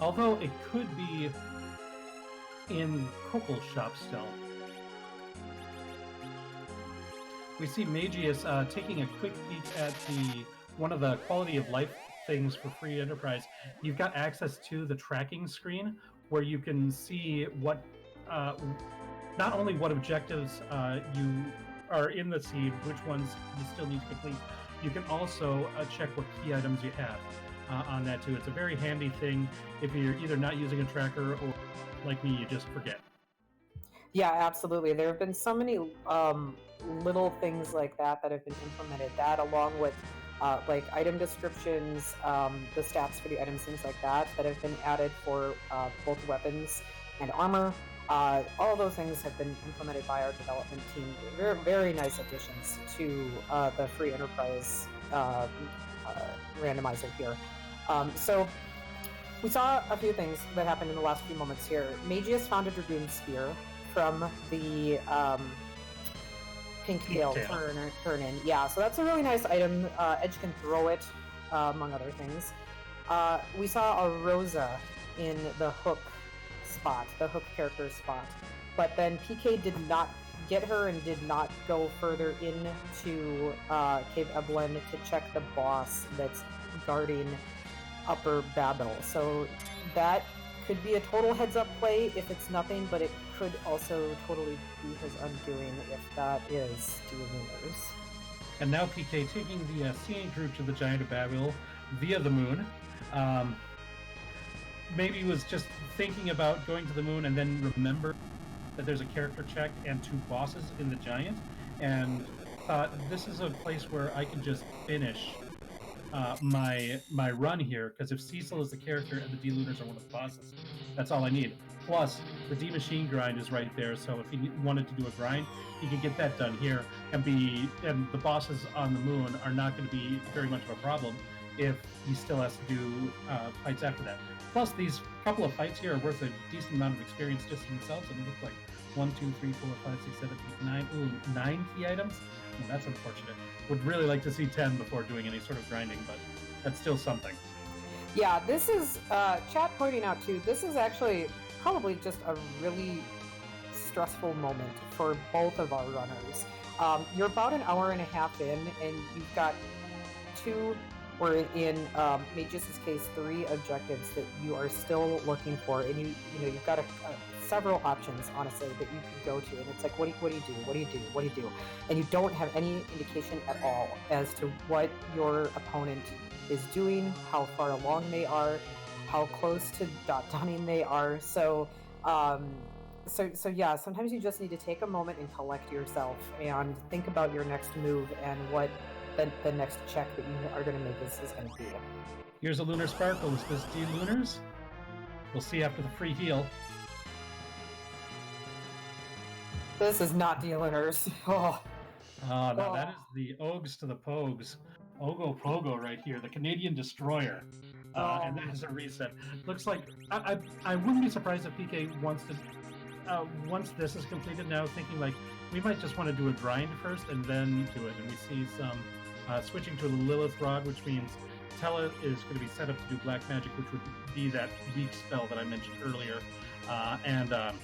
Although it could be in Kokel's shop still. We see Mageius taking a quick peek at one of the quality of life things for free enterprise. You've got access to the tracking screen where you can see what, not only what objectives you are in the seed, which ones you still need to complete. You can also check what key items you have on that too. It's a very handy thing if you're either not using a tracker or, like me, you just forget. Yeah, absolutely. There have been so many little things like that have been implemented. That, along with like item descriptions, the stats for the items, things like that have been added for both weapons and armor. All those things have been implemented by our development team. Very, very nice additions to the free enterprise randomizer here. So we saw a few things that happened in the last few moments here. Mageius found a Dragoon Spear from the pink tail turn in. Yeah, so that's a really nice item. Edge can throw it, among other things. We saw a Rosa in the Hook spot, the Hook character spot, but then PK did not get her and did not go further into Cave Eblan to check the boss that's guarding Upper Babel. So that could be a total heads-up play if it's nothing, but it could also totally be his undoing if that is D-Lunars. And now PK taking the scenic route to the Giant of Babel via the moon. Maybe he was just thinking about going to the moon and then remember that there's a character check and 2 bosses in the Giant, and thought this is a place where I can just finish my run here, because if Cecil is the character and the D-Lunars are one of the bosses, that's all I need. Plus, the D-Machine grind is right there, so if he wanted to do a grind, he could get that done here, and the bosses on the moon are not going to be very much of a problem if he still has to do fights after that. Plus, these couple of fights here are worth a decent amount of experience just in themselves, and it looks like 1, 2, 3, 4, 5, 6, 7, 8, 9. Ooh, 9 key items? Oh, that's unfortunate. Would really like to see 10 before doing any sort of grinding, but that's still something. Yeah, this is, chat pointing out too, this is actually probably just a really stressful moment for both of our runners. You're about an hour and a half in, and you've got 2, or in Mageius' case, 3 objectives that you are still looking for, and you've got several options, honestly, that you could go to, and it's like, what do you do? And you don't have any indication at all as to what your opponent is doing, how far along they are, how close to dot-downing they are. So yeah, sometimes you just need to take a moment and collect yourself and think about your next move and what the next check that you are going to make is going to be. Here's a Lunar Sparkle. Is this D-Lunars? We'll see after the free heal. This is not D-Lunars. Oh. No, that is the Ogs to the Pogues. Ogo Pogo right here, the Canadian Destroyer. And that is a reset. Looks like I wouldn't be surprised if PK wants to. once this is completed, now thinking like we might just want to do a grind first and then do it. And we see some switching to the Lilith Rod, which means Tella is going to be set up to do black magic, which would be that weak spell that I mentioned earlier, and going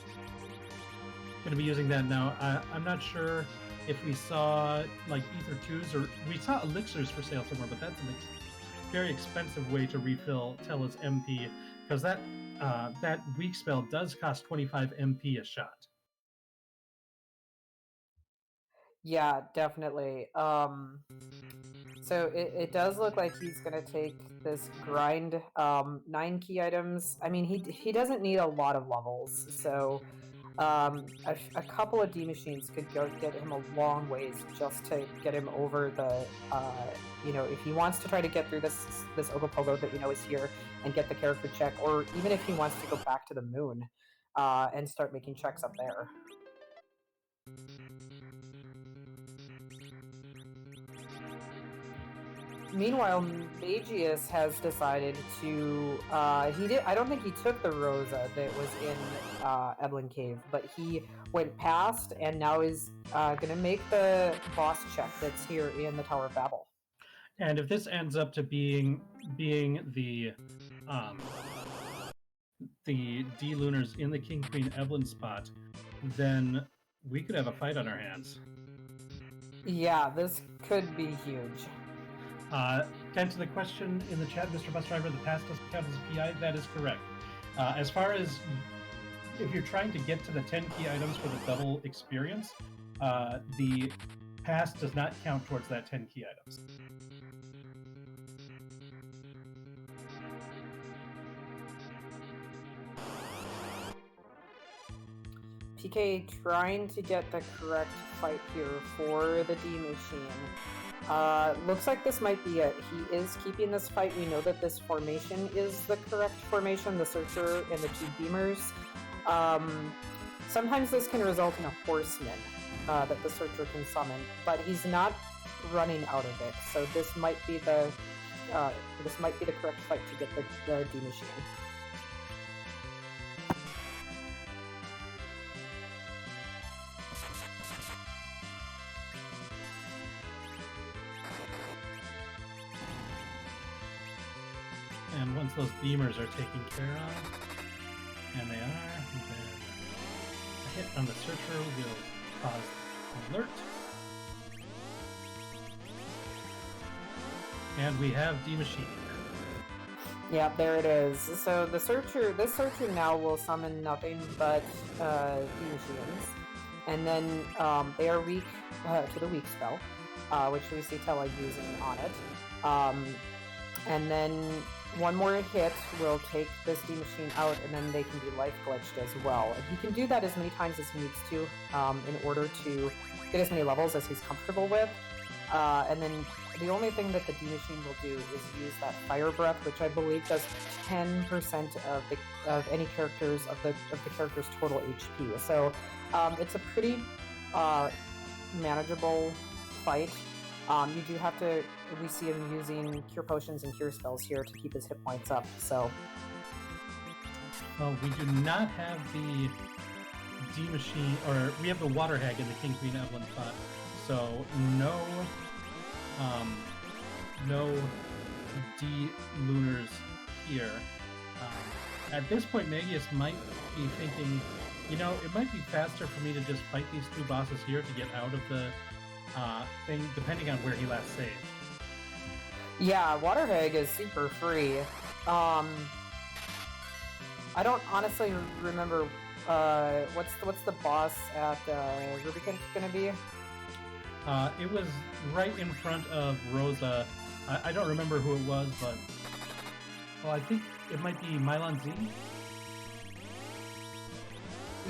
to be using that now. I'm not sure if we saw like Ether 2s, or we saw elixirs for sale somewhere, but that's a very expensive way to refill Tella's MP, because that weak spell does cost 25 MP a shot. Yeah, definitely. So it does look like he's gonna take this grind, 9 key items. I mean, he doesn't need a lot of levels, so a couple of D machines could get him a long ways just to get him over the, you know, if he wants to try to get through this Ogopogo that we know is here and get the character check, or even if he wants to go back to the moon and start making checks up there. Meanwhile, Mageius has decided to, I don't think he took the Rosa that was in Evelyn Cave, but he went past and now is gonna make the boss check that's here in the Tower of Babel. And if this ends up to being the D-Lunars in the King Queen Evelyn spot, then we could have a fight on our hands. Yeah, this could be huge. To answer the question in the chat, Mr. Bus Driver, the pass doesn't count as a PI. That is correct. As far as if you're trying to get to the 10 key items for the double experience, the pass does not count towards that 10 key items. PK trying to get the correct fight here for the D machine. Looks like this might be it. He is keeping this fight. We know that this formation is the correct formation, the Searcher and the 2 Beamers. Sometimes this can result in a Horseman that the Searcher can summon, but he's not running out of it. So this might be the correct fight to get the D machine. And once those beamers are taken care of, and they are, then a hit on the Searcher will cause alert. And we have D machine. Yeah, there it is. So this Searcher now will summon nothing but D machines, and then they are weak to the weak spell, which we see Tella using on it. And then one more hit will take this D machine out, and then they can be life glitched as well. And he can do that as many times as he needs to in order to get as many levels as he's comfortable with. And then the only thing that the D machine will do is use that Fire Breath, which I believe does 10% of any characters of the character's total HP. So it's a pretty manageable fight. You do have to. We see him using cure potions and cure spells here to keep his hit points up. So, well, we do not have the D machine, or we have the Water Hag in the King Queen Evelyn spot. So no D Lunars here. At this point, Mageius might be thinking, you know, it might be faster for me to just fight these 2 bosses here to get out of the thing, depending on where he last saved. Yeah, Water Hag is super free. I don't honestly remember what's the boss at Rubicon gonna be? It was right in front of Rosa. I don't remember who it was, but well, I think it might be Mylon Z.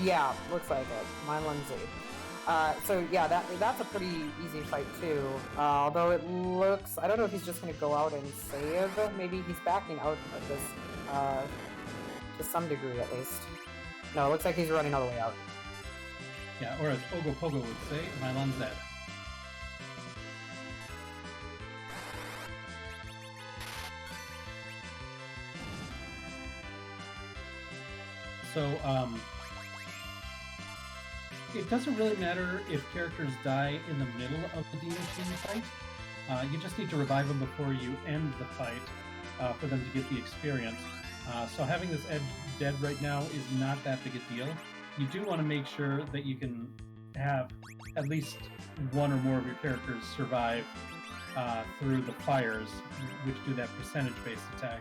Yeah, looks like it. Mylon Z. So yeah, that's a pretty easy fight too. Although it looks, I don't know if he's just going to go out and save. Maybe he's backing out of this to some degree at least. No, it looks like he's running all the way out. Yeah, or as Ogopogo would say, Mylon Z. So it doesn't really matter if characters die in the middle of the D Machine fight. You just need to revive them before you end the fight for them to get the experience. So having this edge dead right now is not that big a deal. You do want to make sure that you can have at least one or more of your characters survive through the fires, which do that percentage-based attack.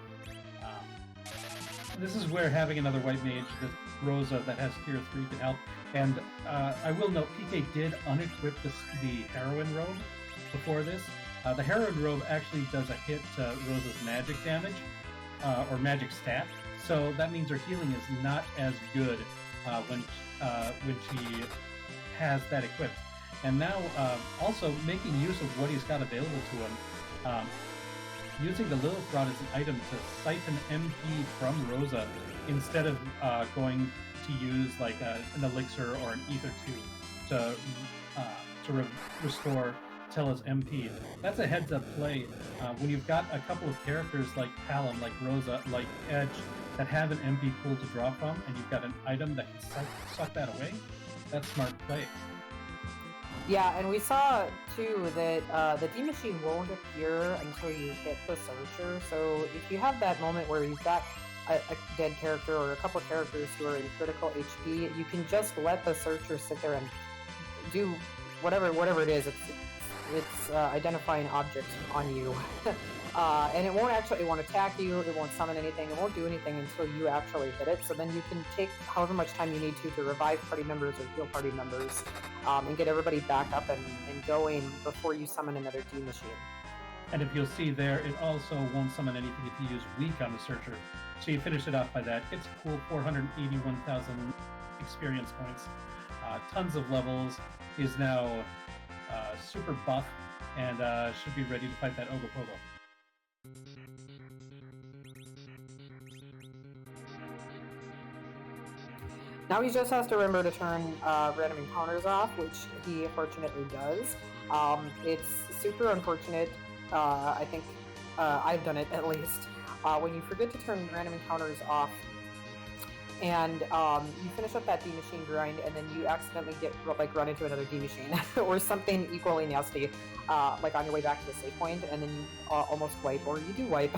This is where having another white mage, this Rosa that has tier 3 can help. And I will note, PK did unequip the Heroine Robe before this. The Heroine Robe actually does a hit to Rosa's magic damage, or magic stat. So that means her healing is not as good when she has that equipped. And now, also making use of what he's got available to him, using the Lilith Rod as an item to siphon MP from Rosa instead of going to use like an elixir or an ether tube to restore Tella's MP. That's a heads-up play. When you've got a couple of characters like Palom, like Rosa, like Edge, that have an MP pool to draw from, and you've got an item that can suck that away, that's smart play. Yeah, and we saw, too, that the D-Machine won't appear until you hit the Searcher, so if you have that moment where you've got a dead character or a couple of characters who are in critical HP, you can just let the Searcher sit there and do whatever it is. It's identifying objects on you. And it won't attack you, it won't summon anything, it won't do anything until you actually hit it, so then you can take however much time you need to revive party members or heal party members, and get everybody back up and going before you summon another D-Machine. And if you'll see there, it also won't summon anything if you use Weak on the Searcher. So you finish it off by that. It's a cool 481,000 experience points, tons of levels, is now super buff, and should be ready to fight that Ogopogo. Now he just has to remember to turn random encounters off, which he fortunately does. It's super unfortunate, I think I've done it at least, when you forget to turn random encounters off and you finish up that D-Machine grind and then you accidentally get run into another D-Machine or something equally nasty, like on your way back to the save point, and then you almost wipe, or you do wipe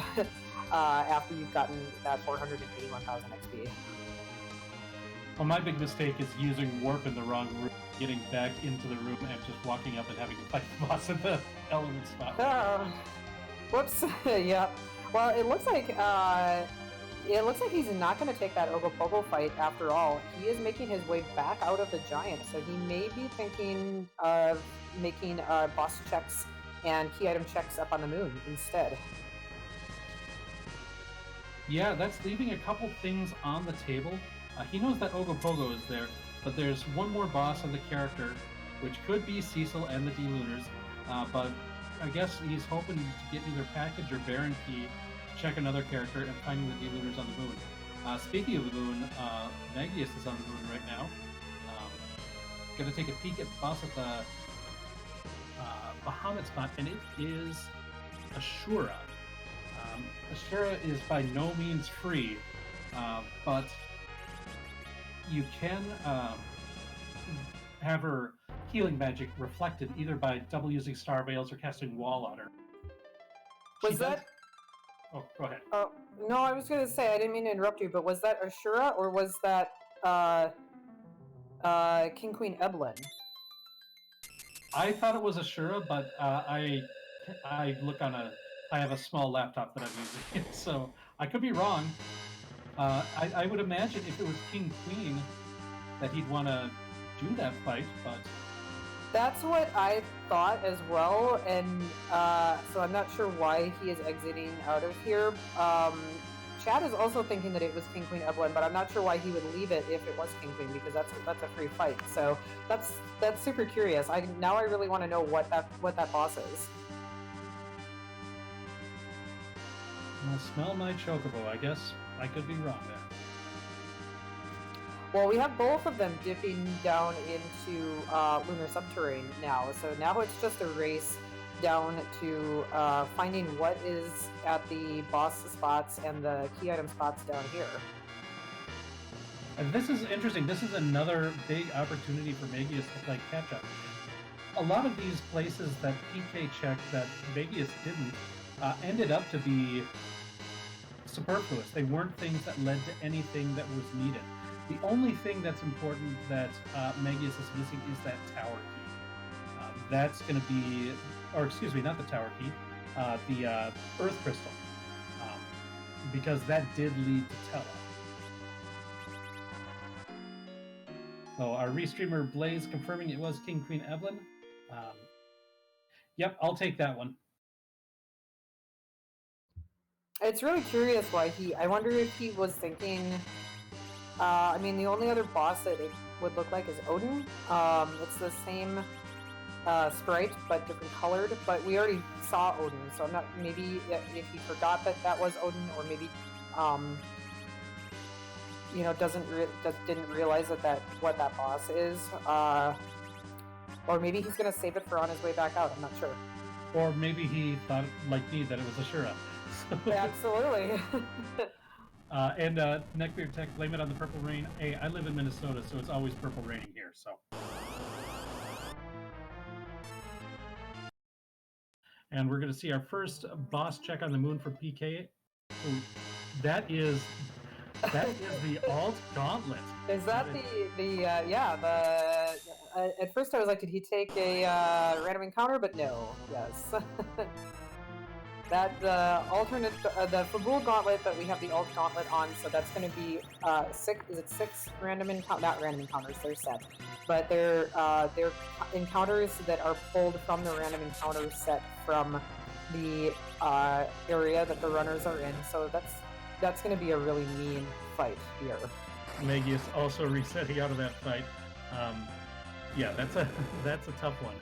after you've gotten that 481,000 XP. Well, my big mistake is using Warp in the wrong room, getting back into the room and just walking up and having to fight the boss at the element spot. Whoops. Yeah. Well, it looks like he's not going to take that Ogopogo fight after all. He is making his way back out of the giant, so he may be thinking of making boss checks and key item checks up on the moon instead. Yeah, that's leaving a couple things on the table. He knows that Ogopogo is there, but there's one more boss of the character, which could be Cecil and the D-Lunars, but I guess he's hoping to get either Package or Baron Key to check another character and finding the D-Lunars on the moon. Speaking of the moon, Mageius is on the moon right now. Gonna take a peek at the boss at the Bahamut spot, and it is Ashura. Ashura is by no means free, but you can have her healing magic reflected either by double using Star Veils or casting Wall on her. Oh, go ahead. No, I was going to say, I didn't mean to interrupt you, but was that Ashura or was that King Queen Eblin? I thought it was Ashura, but I have a small laptop that I'm using, so I could be wrong. I would imagine if it was King Queen that he'd want to do that fight, but... That's what I thought as well, and so I'm not sure why he is exiting out of here. Chad is also thinking that it was King Queen Evelyn, but I'm not sure why he would leave it if it was King Queen, because that's a free fight. So that's super curious. Now I really want to know what that boss is. Well, smell my chocobo. I guess I could be wrong there. Well, we have both of them dipping down into Lunar Subterrane now, so now it's just a race down to finding what is at the boss spots and the key item spots down here. And this is interesting. This is another big opportunity for Mageius to play catch-up. A lot of these places that PK checked that Mageius didn't ended up to be superfluous. They weren't things that led to anything that was needed. The only thing that's important that Mageius is missing is that tower key. That's going to be, or excuse me, not the tower key, the Earth Crystal, because that did lead to Tella. So our restreamer Blaze confirming it was King Queen Evelyn. Yep, I'll take that one. It's really curious why I wonder if he was thinking. I mean, the only other boss that it would look like is Odin. It's the same sprite but different colored. But we already saw Odin, so I'm not. Maybe if he forgot that was Odin, or maybe didn't realize that what that boss is. Or maybe he's gonna save it for on his way back out. I'm not sure. Or maybe he thought, like me, that it was Ashura. Absolutely. And Neckbeard Tech, blame it on the purple rain. Hey, I live in Minnesota, so it's always purple raining here. So. And we're going to see our first boss check on the moon for PK. Ooh, that is the alt Gauntlet. Is that at first I was like, did he take a random encounter? But no, yes. That the alternate, the Fabul Gauntlet, but we have the alt Gauntlet on, so that's going to be 6. Is it 6 random not random encounters? They're set, but they're encounters that are pulled from the random encounter set from the area that the runners are in. So that's going to be a really mean fight here. Mageius also resetting out of that fight. Yeah, that's a tough one.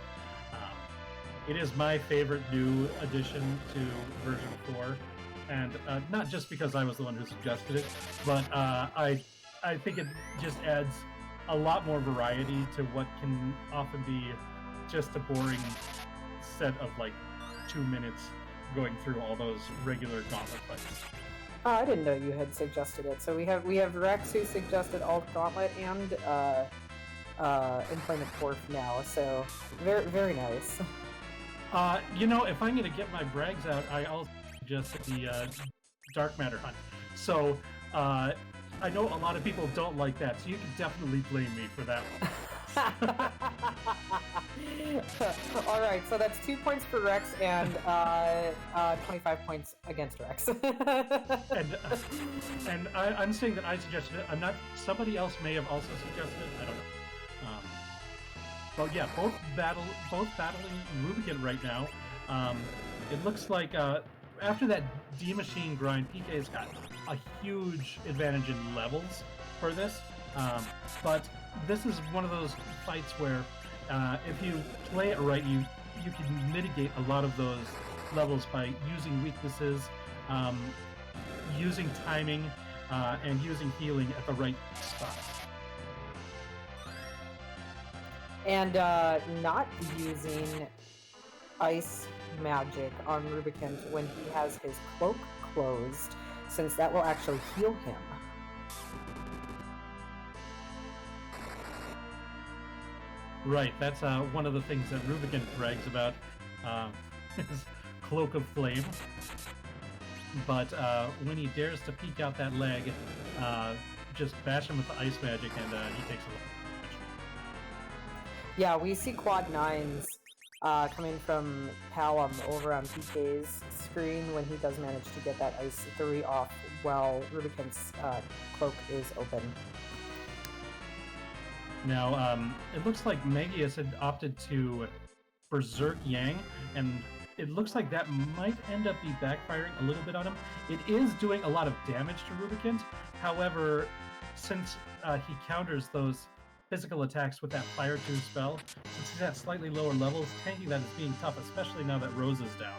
It is my favorite new addition to version 4, and not just because I was the one who suggested it, but I think it just adds a lot more variety to what can often be just a boring set of like 2 minutes going through all those regular Gauntlet fights. I didn't know you had suggested it. So we have Rex who suggested alt Gauntlet and Employment Force now. So very very nice. If I'm going to get my brags out, I also suggest the Dark Matter Hunt. So I know a lot of people don't like that, so you can definitely blame me for that one. All right, so that's 2 points for Rex and 25 points against Rex. and I'm saying that I suggested it. I'm not. Somebody else may have also suggested it. I don't know. But yeah, both battling Rubicon right now. It looks like after that D-Machine grind, PK's got a huge advantage in levels for this. But this is one of those fights where if you play it right, you can mitigate a lot of those levels by using weaknesses, using timing, and using healing at the right spots. And not using ice magic on Rubicon when he has his cloak closed, since that will actually heal him. Right, that's one of the things that Rubicon brags about, his Cloak of Flame. But when he dares to peek out that leg, just bash him with the ice magic and he takes a look. Yeah, we see quad 9s coming from Palom over on PK's screen when he does manage to get that Ice 3 off while Rubicon's cloak is open. Now, it looks like Mageius had opted to Berserk Yang, and it looks like that might end up be backfiring a little bit on him. It is doing a lot of damage to Rubicon. However, since he counters those physical attacks with that Fire 2 spell, since he's at slightly lower levels, tanking that is being tough, especially now that Rose is down.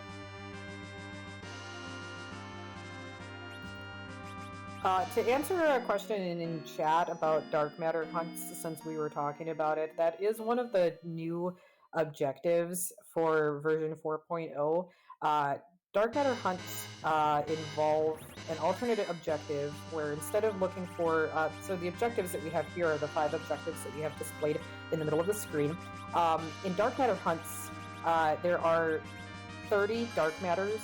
To answer a question in chat about Dark Matter Hunts, since we were talking about it, that is one of the new objectives for version 4.0. Dark Matter Hunts involve an alternate objective where instead of looking for... so the objectives that we have here are the 5 objectives that we have displayed in the middle of the screen. In dark matter hunts, there are 30 dark matters.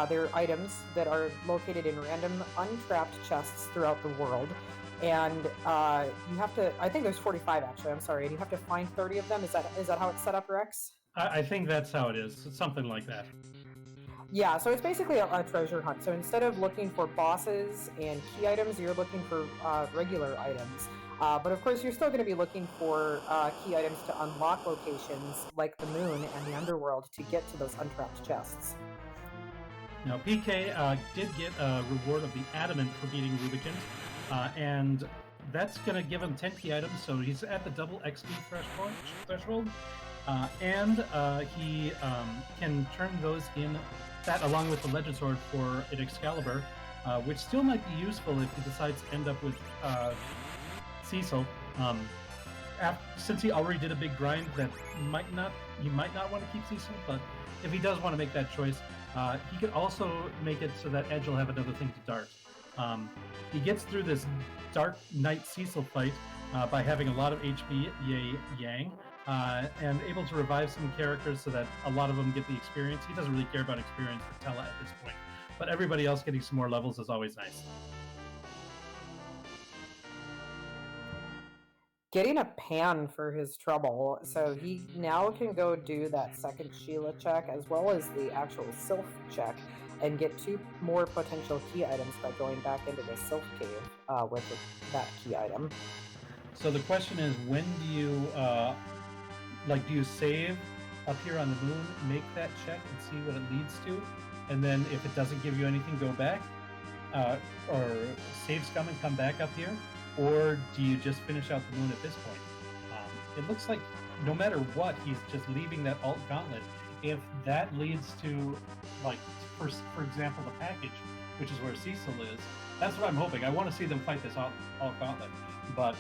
They're items that are located in random untrapped chests throughout the world. And you have to... I think there's 45, actually. I'm sorry. And you have to find 30 of them. Is that how it's set up, Rex? I think that's how it is. It's something like that. Yeah, so it's basically a treasure hunt. So instead of looking for bosses and key items, you're looking for regular items. But of course, you're still going to be looking for key items to unlock locations like the moon and the underworld to get to those untrapped chests. Now, PK did get a reward of the Adamant for beating Rubicon, and that's going to give him 10 key items, so he's at the double XP threshold. And he can turn those in, that along with the Legend Sword for an Excalibur, which still might be useful if he decides to end up with Cecil. Since he already did a big grind, that he might not want to keep Cecil, but if he does want to make that choice, he could also make it so that Edge will have another thing to dart. He gets through this Dark Knight Cecil fight by having a lot of HP, yay Yang, and able to revive some characters so that a lot of them get the experience. He doesn't really care about experience for Tella at this point, but everybody else getting some more levels is always nice. Getting a pan for his trouble, so he now can go do that second Sheila check as well as the actual Sylph check and get 2 more potential key items by going back into the Sylph cave with that key item. So the question is, when do you do you save up here on the moon, make that check and see what it leads to, and then if it doesn't give you anything, go back, or save scum and come back up here? Or do you just finish out the moon at this point? It looks like no matter what, he's just leaving that alt gauntlet. If that leads to, like, for example, the package, which is where Cecil is, that's what I'm hoping. I want to see them fight this alt gauntlet. But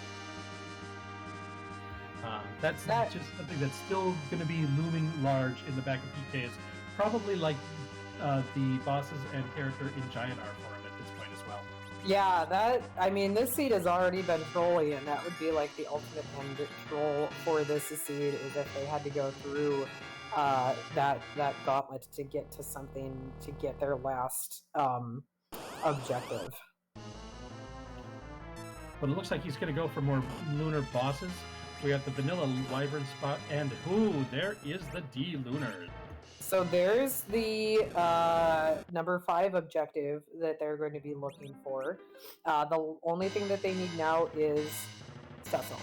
that's just something that's still going to be looming large in the back of PK's. Probably like the bosses and character in Giant are for him at this point as well. Yeah, this seed has already been trolly, and that would be like the ultimate end troll for this seed, is if they had to go through that gauntlet to get to something, to get their last objective. But it looks like he's going to go for more lunar bosses. We have the vanilla wyvern spot, and there is the D-lunar. So there's the number 5 objective that they're going to be looking for. The only thing that they need now is Cecil.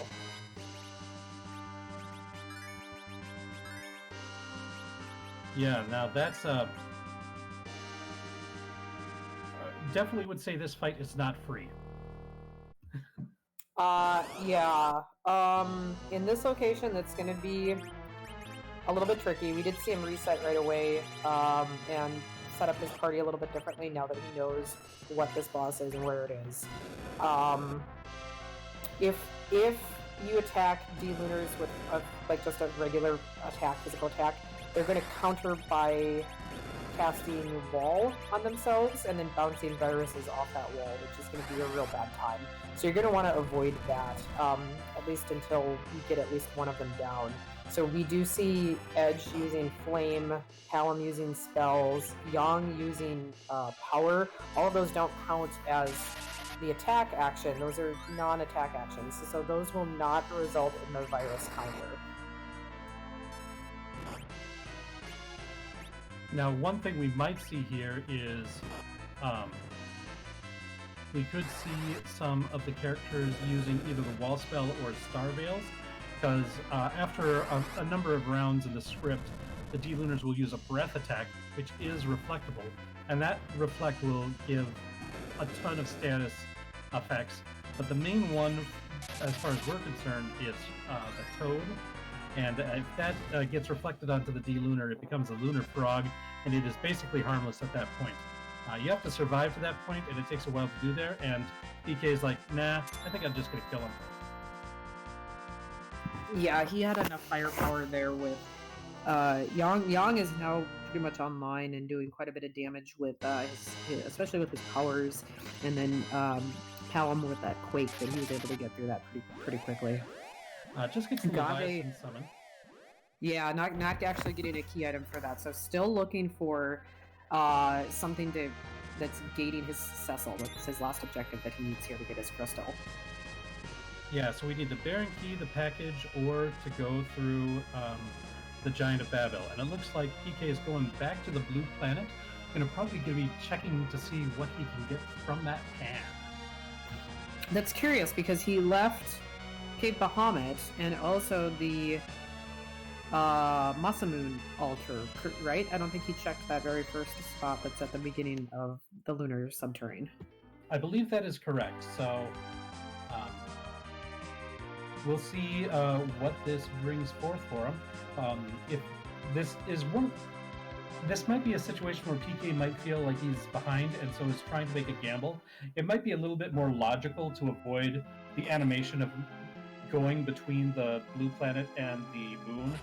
Yeah, now that's definitely would say this fight is not free. Yeah. In this location, that's going to be a little bit tricky. We did see him reset right away and set up his party a little bit differently now that he knows what this boss is and where it is. If you attack D-Lunars with just a regular attack, physical attack, they're going to counter by casting Wall on themselves and then bouncing viruses off that wall, which is going to be a real bad time. So you're going to want to avoid that, at least until you get at least one of them down. So we do see Edge using Flame, Callum using spells, Yang using Power. All of those don't count as the attack action. Those are non-attack actions, so those will not result in the virus counter. Now, one thing we might see here is we could see some of the characters using either the Wall Spell or Star Veils, because after a number of rounds in the script, the D-Lunars will use a Breath attack, which is reflectable, and that Reflect will give a ton of status effects, but the main one, as far as we're concerned, is the Toad, and if that gets reflected onto the D-Lunar, it becomes a Lunar Frog, and it is basically harmless at that point. You have to survive to that point, and it takes a while to do there, and PK is like, nah, I think I'm just going to kill him. Yeah, he had enough firepower there with Yang. Yang is now pretty much online and doing quite a bit of damage with especially with his powers, and then Palom with that quake that he was able to get through that pretty quickly. Just get some Leviathan summon. Yeah, not actually getting a key item for that. So still looking for something that's gating his Cecil. That's his last objective that he needs here to get his crystal. Yeah, so we need the Baron Key, the package, or to go through the Giant of Babel. And it looks like PK is going back to the blue planet. Going to probably be checking to see what he can get from that pan. That's curious because he left Cape Bahamut and also the Masamune altar, right? I don't think he checked that very first spot that's at the beginning of the lunar subterrane. I believe that is correct. So we'll see what this brings forth for him. If this is this might be a situation where PK might feel like he's behind and so is trying to make a gamble. It might be a little bit more logical to avoid the animation of going between the blue planet and the moon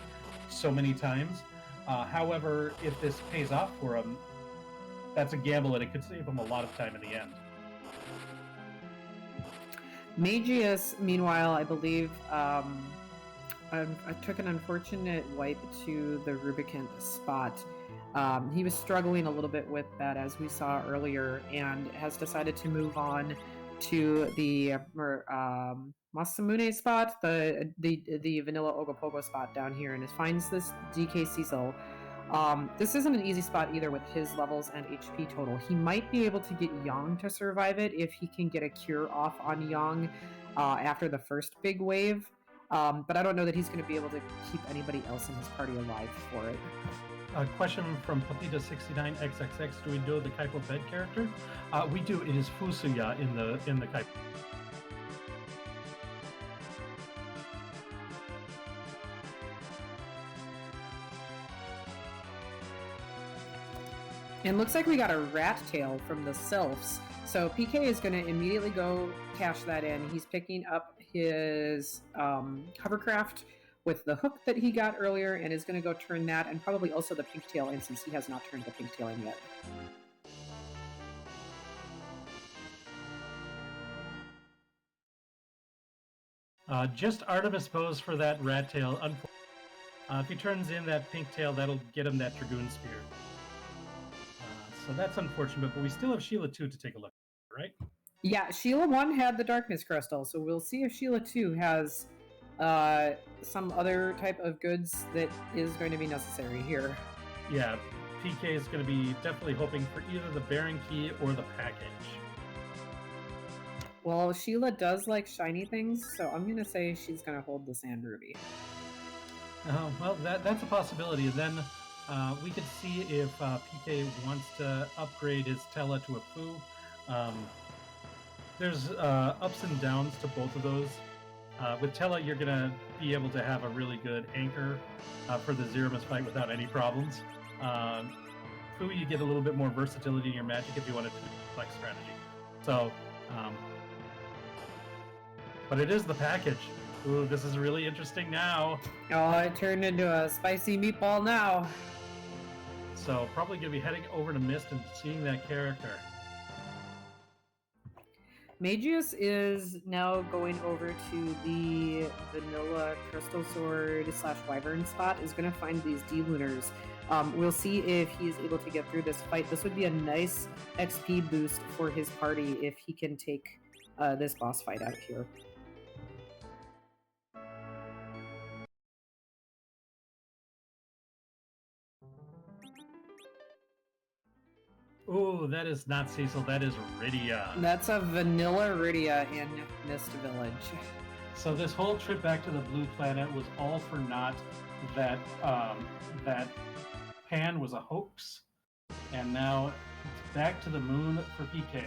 so many times. However, if this pays off for him, that's a gamble and it could save him a lot of time in the end. Mageius, meanwhile, I believe, I took an unfortunate wipe to the Rubicant spot. He was struggling a little bit with that, as we saw earlier, and has decided to move on to the Masamune spot, the vanilla Ogopogo spot down here, and finds this DK Cecil. This isn't an easy spot either with his levels and HP total. He might be able to get Yang to survive it if he can get a cure off on Yang after the first big wave. But I don't know that he's going to be able to keep anybody else in his party alive for it. A question from Papita69XXX. Do we know the Kaipo bed character? We do. It is Fusuya in the Kaipo. And looks like we got a rat tail from the Sylphs. So PK is going to immediately go cash that in. He's picking up his hovercraft with the hook that he got earlier and is going to go turn that, and probably also the pink tail in, since he has not turned the pink tail in yet. Just Artemis pose for that rat tail. If he turns in that pink tail, that'll get him that Dragoon Spear. So that's unfortunate, but we still have Sheila 2 to take a look at, right? Yeah, Sheila 1 had the Darkness Crystal, so we'll see if Sheila 2 has some other type of goods that is going to be necessary here. Yeah, PK is going to be definitely hoping for either the Baron Key or the package. Well, Sheila does like shiny things, so I'm going to say she's going to hold the Sand Ruby. Well, that's a possibility. And then we could see if PK wants to upgrade his Tella to a Fu. There's ups and downs to both of those. With Tella, you're going to be able to have a really good anchor for the Zeramus fight without any problems. Fu, you get a little bit more versatility in your magic if you want to do flex strategy. So, but it is the package. Ooh, this is really interesting now. Oh, it turned into a spicy meatball now. So probably going to be heading over to Mist and seeing that character. Mageius is now going over to the vanilla crystal sword / wyvern spot, is going to find these D-lunars. We'll see if he's able to get through this fight. This would be a nice XP boost for his party if he can take this boss fight out here. Ooh, that is not Cecil, that is Rydia. That's a vanilla Rydia in Mist Village. So this whole trip back to the blue planet was all for naught. That that pan was a hoax, and now it's back to the moon for PK.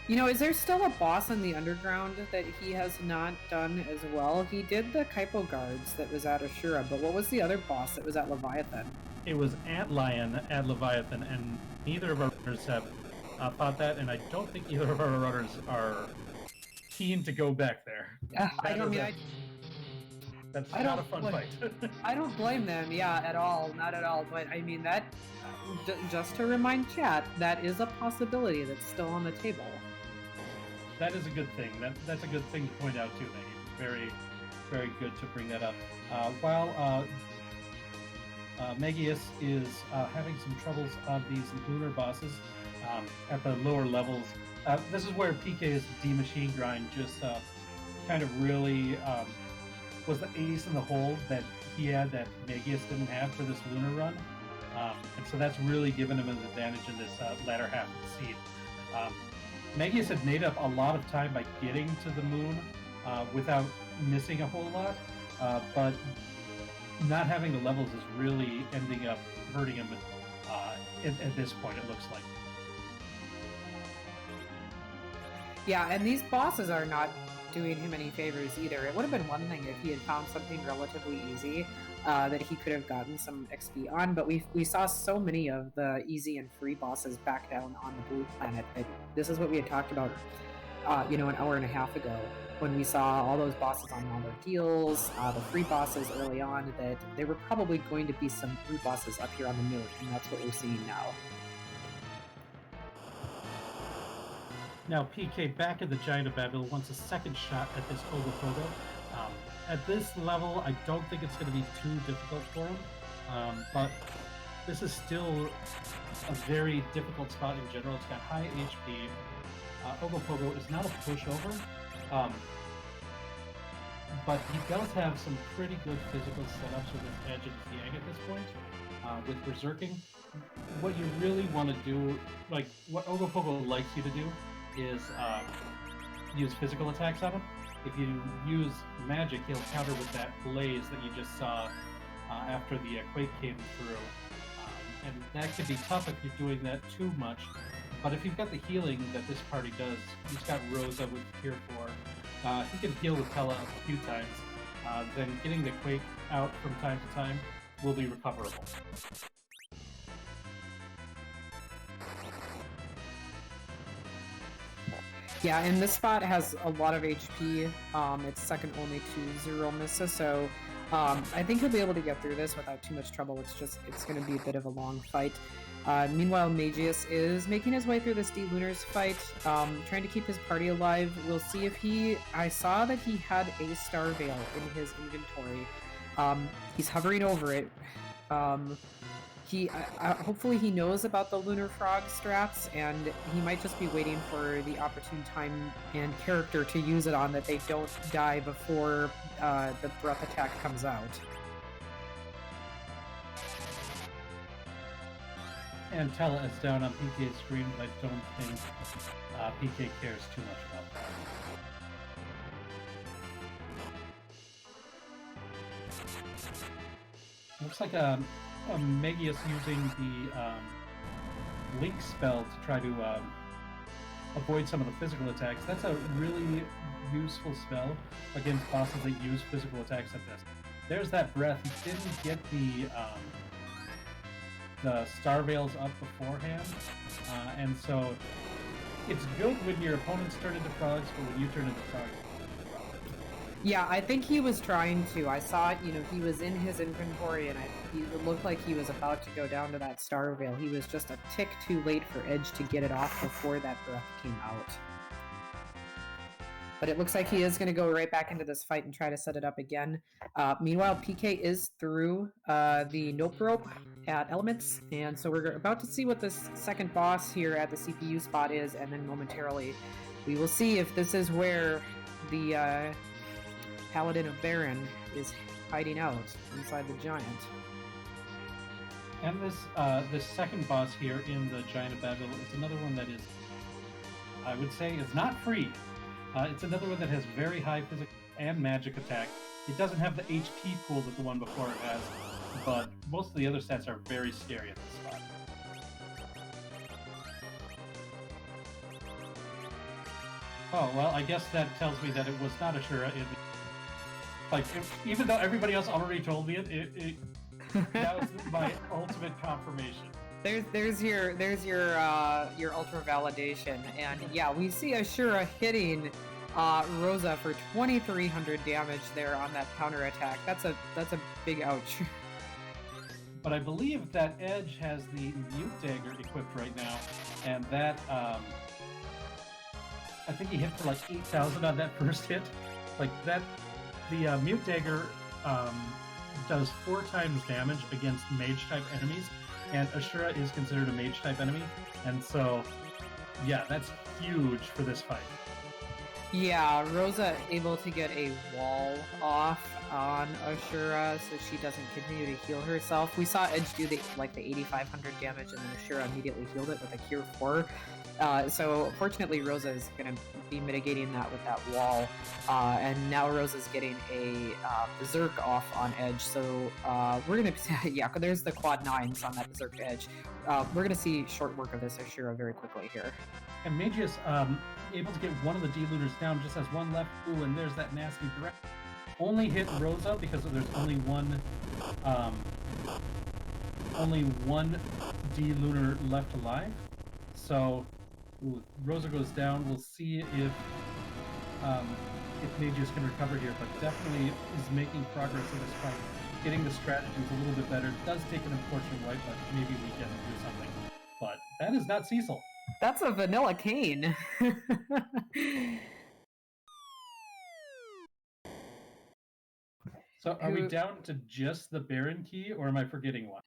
You know, is there still a boss in the underground that he has not done as well? He did the Kaipo guards that was at Ashura, but what was the other boss that was at Leviathan? It was Antlion at Leviathan, and neither of our runners have fought that, and I don't think either of our runners are keen to go back there. That's I not don't a fun blame- fight. I don't blame them, yeah, at all, not at all. But I mean that, just to remind chat, that is a possibility that's still on the table. That is a good thing. That's a good thing to point out too, Maggie. Very, very good to bring that up. While Mageius is having some troubles on these lunar bosses at the lower levels, this is where PK's D-Machine Grind just kind of really was the ace in the hole that he had that Mageius didn't have for this lunar run. And so that's really given him an advantage in this latter half of the seed. Mageius had made up a lot of time by getting to the moon without missing a whole lot, but not having the levels is really ending up hurting him at this point, it looks like. Yeah, and these bosses are not doing him any favors either. It would have been one thing if he had found something relatively easy that he could have gotten some XP on, but we saw so many of the easy and free bosses back down on the blue planet that this is what we had talked about, an hour and a half ago, when we saw all those bosses on all their deals, the free bosses early on, that there were probably going to be some free bosses up here on the moon, and that's what we're seeing now. Now PK back at the Giant of Babel wants a second shot at this Ogopogo. At this level, I don't think it's going to be too difficult for him, but this is still a very difficult spot in general. It's got high HP. Ogopogo is not a pushover, but he does have some pretty good physical setups with his edge and his yang at this point. With Berserking, what you really want to do, like what Ogopogo likes you to do, is use physical attacks on him. If you use magic, he'll counter with that blaze that you just saw after the quake came through. And that can be tough if you're doing that too much. But if you've got the healing that this party does, he's got Rosa with Cure 4. He can heal with Pella a few times. Then getting the quake out from time to time will be recoverable. Yeah, and this spot has a lot of HP. It's second only to Zero Missa, so I think he'll be able to get through this without too much trouble. It's going to be a bit of a long fight. Meanwhile, Mageius is making his way through this D-Lunars fight, trying to keep his party alive. We'll see if I saw that he had a Star Veil in his inventory. He's hovering over it. Hopefully he knows about the Lunar Frog strats, and he might just be waiting for the opportune time and character to use it on, that they don't die before the breath attack comes out. And Tella is down on PK's screen, but I don't think PK cares too much about that. Looks like Mageius using the Link spell to try to avoid some of the physical attacks. That's a really useful spell against bosses that use physical attacks like this. There's that breath. He didn't get the Star Veils up beforehand, and so it's good when your opponents turn into frogs, but when you turn into frogs. Yeah, I think he was trying to. I saw it, he was in his inventory, and it looked like he was about to go down to that Star Veil. He was just a tick too late for Edge to get it off before that breath came out. But it looks like he is going to go right back into this fight and try to set it up again. Meanwhile, PK is through the Nope Rope at Elements, and so we're about to see what this second boss here at the CPU spot is, and then momentarily we will see if this is where the Paladin of Baron is hiding out inside the Giant. And this second boss here in the Giant of Babel is another one that is, I would say, is not free. It's another one that has very high physical and magic attack. It doesn't have the HP pool that the one before it has, but most of the other stats are very scary at this spot. Oh, well, I guess that tells me that it was not Ashura. Even though everybody else already told me it that was my ultimate confirmation. There's your ultra validation, and yeah, we see Ashura hitting Rosa for 2,300 damage there on that counterattack. That's a big ouch. But I believe that Edge has the Mute Dagger equipped right now, and that, I think he hit for like 8,000 on that first hit. Like that, the Mute Dagger does 4 times damage against Mage-type enemies, and Ashura is considered a Mage-type enemy, and so, yeah, that's huge for this fight. Yeah, Rosa able to get a wall off on Ashura so she doesn't continue to heal herself. We saw Edge do the 8,500 damage, and then Ashura immediately healed it with a Cure 4. So fortunately, Rosa is going to be mitigating that with that wall, and now Rosa's getting a Berserk off on Edge. So we're going to, yeah, there's the quad 9s on that Berserk Edge. We're going to see short work of this Ashura very quickly here. And Mageius able to get one of the D-Looters down, just has one left. Ooh, and there's that nasty breath. Only hit Rosa because there's only one D-Looter left alive. So ooh, Rosa goes down. We'll see if Mageius can recover here, but definitely is making progress in this fight. Getting the strategies a little bit better. It does take an unfortunate wipe, but maybe we can do something. But that is not Cecil. That's a vanilla cane. So are we down to just the Baron key, or am I forgetting one?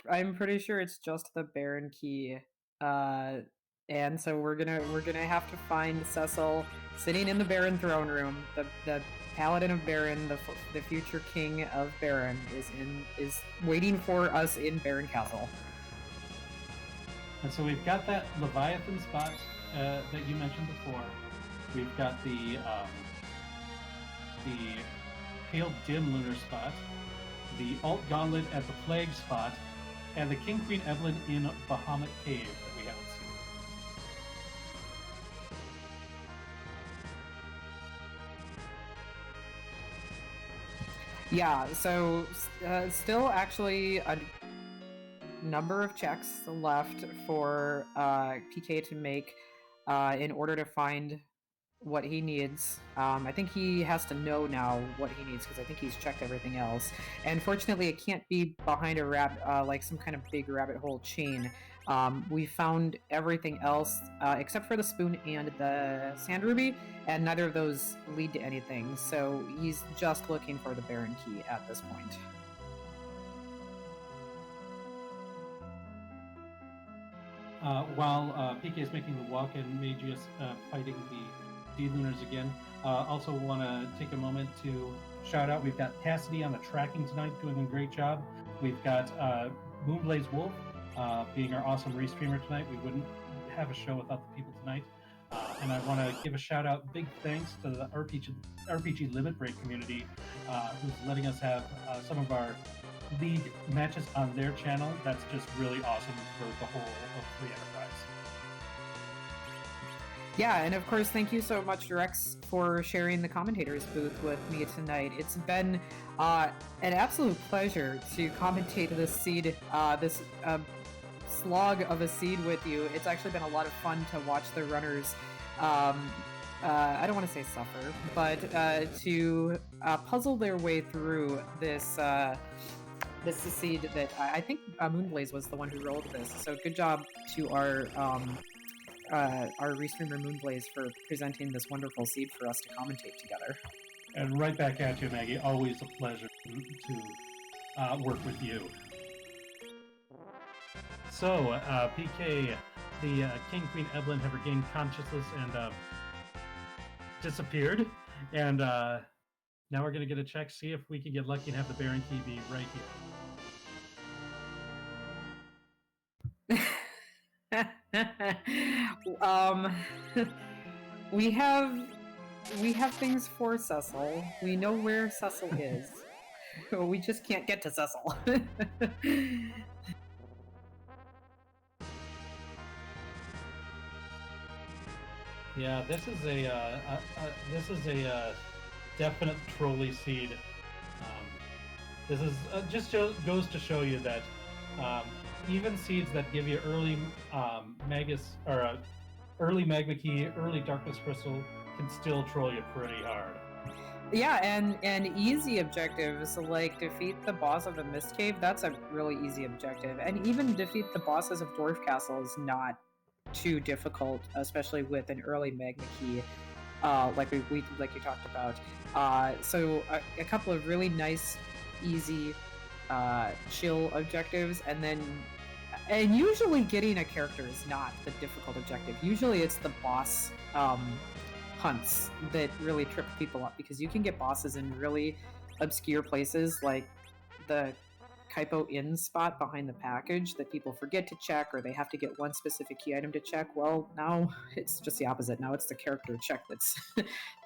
I'm pretty sure it's just the Baron key. And so we're gonna have to find Cecil sitting in the Baron throne room. The Paladin of Baron, the future king of Baron, is waiting for us in Baron Castle. And so we've got that Leviathan spot that you mentioned before. We've got the Pale Dim Lunar spot, the Alt Gauntlet at the Plague spot, and the King Queen Evelyn in Bahamut Cave that we haven't seen. Yeah, so still actually a number of checks left for PK to make in order to find what he needs. I think he has to know now what he needs because I think he's checked everything else. And fortunately, it can't be behind a like some kind of big rabbit hole chain. We found everything else except for the spoon and the sand ruby, and neither of those lead to anything. So he's just looking for the Baron key at this point. While PK is making the walk and Mageius fighting the D-Lunars again, also want to take a moment to shout out, we've got Cassidy on the tracking tonight, doing a great job. We've got Moonblaze Wolf being our awesome restreamer tonight. We wouldn't have a show without the people tonight. And I want to give a shout out, big thanks to the RPG Limit Break community who's letting us have some of our League matches on their channel. That's just really awesome for the whole of Free Enterprise. Yeah, and of course, thank you so much, Rex, for sharing the commentators booth with me tonight. It's been an absolute pleasure to commentate this seed, this slog of a seed with you. It's actually been a lot of fun to watch the runners. I don't want to say suffer, but to puzzle their way through this. This is seed that I think Moonblaze was the one who rolled this. So good job to our restreamer Moonblaze for presenting this wonderful seed for us to commentate together. And right back at you, Maggie. Always a pleasure to work with you. So, PK, the King Queen Evelyn have regained consciousness and disappeared. And now we're going to get a check, see if we can get lucky and have the Baron key be right here. We have things for Cecil. We know where Cecil is. We just can't get to Cecil. Yeah, this is a definite trolley seed. This is just goes to show you that even seeds that give you early Magus or early Magma Key, early Darkness Crystal, can still troll you pretty hard. Yeah, and easy objectives like defeat the boss of the Mist Cave, that's a really easy objective. And even defeat the bosses of Dwarf Castle is not too difficult, especially with an early Magma Key, like we like you talked about. So a couple of really nice, easy, chill objectives, and usually getting a character is not the difficult objective. Usually it's the boss hunts that really trip people up, because you can get bosses in really obscure places, like the Kaipo Inn spot behind the package that people forget to check, or they have to get one specific key item to check. Well, now it's just the opposite. Now it's the character check that's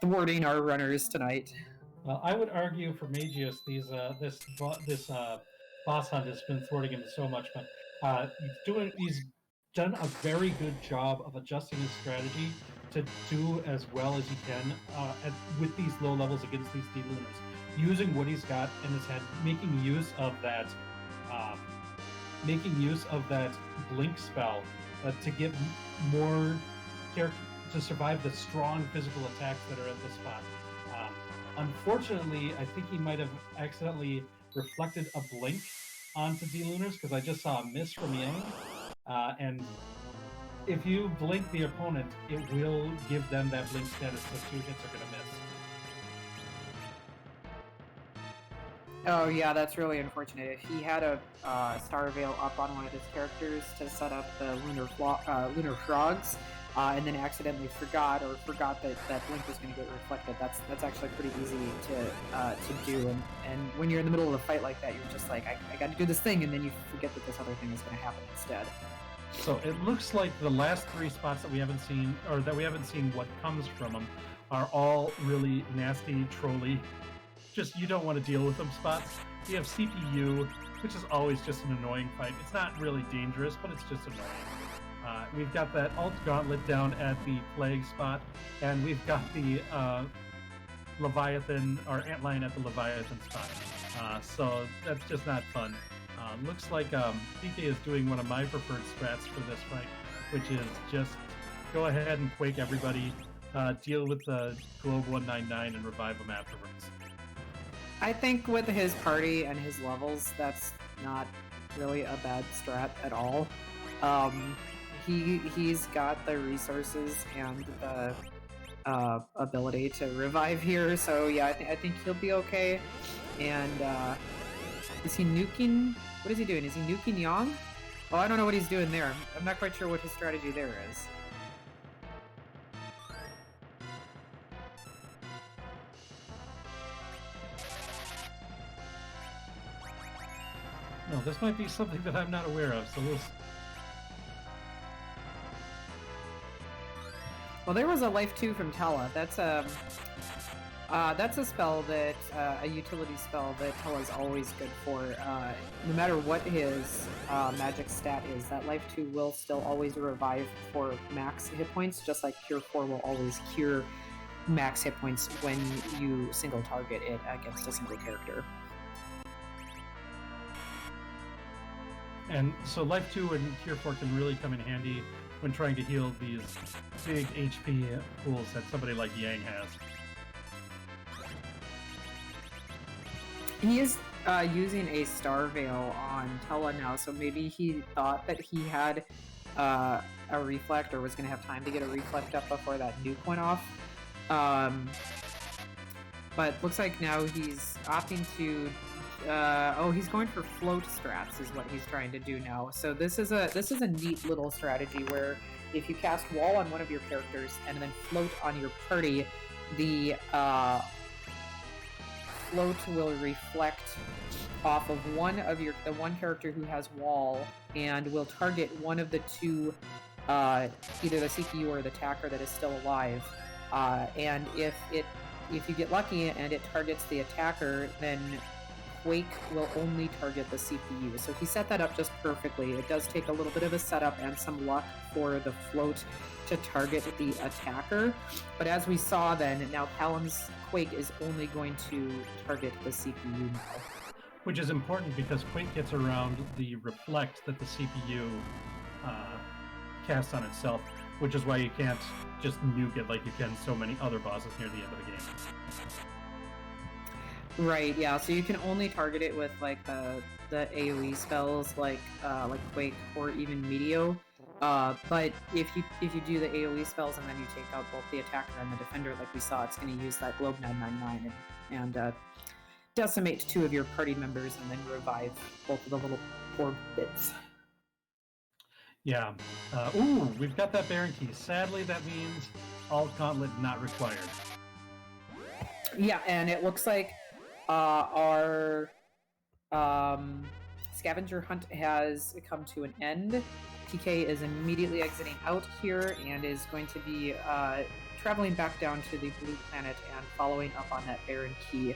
thwarting our runners tonight. Well, I would argue for Mageius, this boss hunt has been thwarting him so much, but he's done a very good job of adjusting his strategy to do as well as he can with these low levels against these D-Lunars, using what he's got in his head, making use of that blink spell to get more character to survive the strong physical attacks that are at the spot. Unfortunately, I think he might have accidentally reflected a blink onto D-Lunars, because I just saw a miss from Yang, and if you blink the opponent, it will give them that blink status, so 2 hits are going to miss. Oh yeah, that's really unfortunate. If he had a Star Veil up on one of his characters to set up the lunar frogs, and then accidentally forgot that that blink was going to get reflected, that's actually pretty easy to do. And when you're in the middle of a fight like that, you're just like, I got to do this thing, and then you forget that this other thing is going to happen instead. So it looks like the last 3 spots that we haven't seen, or that we haven't seen what comes from them, are all really nasty, trolly, just you don't want to deal with them spots. We have CPU, which is always just an annoying fight. It's not really dangerous, but it's just annoying. We've got that alt gauntlet down at the plague spot, and we've got the Leviathan, or Antlion at the Leviathan spot. So that's just not fun. Looks like PK is doing one of my preferred strats for this fight, which is just go ahead and quake everybody, deal with the Globe 199, and revive them afterwards. I think with his party and his levels, that's not really a bad strat at all. He's got the resources and the ability to revive here, so yeah, I think he'll be okay. And is he nuking? What is he doing? Is he nuking Yang? Oh, I don't know what he's doing there. I'm not quite sure what his strategy there is. No, this might be something that I'm not aware of, so we'll... Well, there was a Life 2 from Tella. That's a spell that, a utility spell that Tella's always good for. No matter what his magic stat is, that Life 2 will still always revive for max hit points, just like Cure 4 will always cure max hit points when you single target it against a single character. And so Life 2 and Cure 4 can really come in handy when trying to heal these big HP pools that somebody like Yang has. He is using a Star Veil on Tella now, so maybe he thought that he had a Reflect, or was going to have time to get a Reflect up before that nuke went off. But looks like now he's opting to... he's going for float strats is what he's trying to do now. So this is a neat little strategy where if you cast Wall on one of your characters and then float on your party, the float will reflect off of the one character who has Wall, and will target one of the two, either the CPU or the attacker that is still alive. And if you get lucky and it targets the attacker, then Quake will only target the CPU. So he set that up just perfectly. It does take a little bit of a setup and some luck for the float to target the attacker. But as we saw then, now Callum's Quake is only going to target the CPU now. Which is important because Quake gets around the reflect that the CPU casts on itself. which is why you can't just nuke it like you can so many other bosses near the end of the game. Right, yeah, so you can only target it with like the AoE spells like Quake or even Meteo. But if you do the AoE spells and then you take out both the attacker and the defender, like we saw, it's going to use that Globe 999 and decimate 2 of your party members and then revive both of the little orb bits. Yeah. Ooh, we've got that Baron Key. Sadly, that means alt Gauntlet not required. Yeah, and it looks like our scavenger hunt has come to an end. PK is immediately exiting out here and is going to be traveling back down to the blue planet and following up on that Baron Key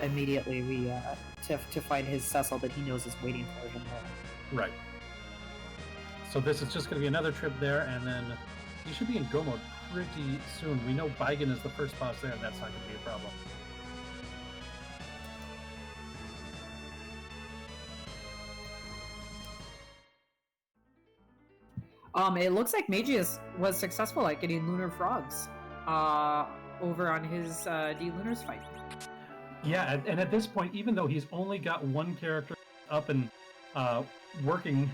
immediately to find his Cecil that he knows is waiting for him there. Right. So this is just going to be another trip there, and then you should be in Go mode pretty soon. We know Baigen is the first boss there, and that's not going to be a problem. It looks like Mageius was successful at getting lunar frogs over on his D-Lunars fight. Yeah, and at this point, even though he's only got one character up and working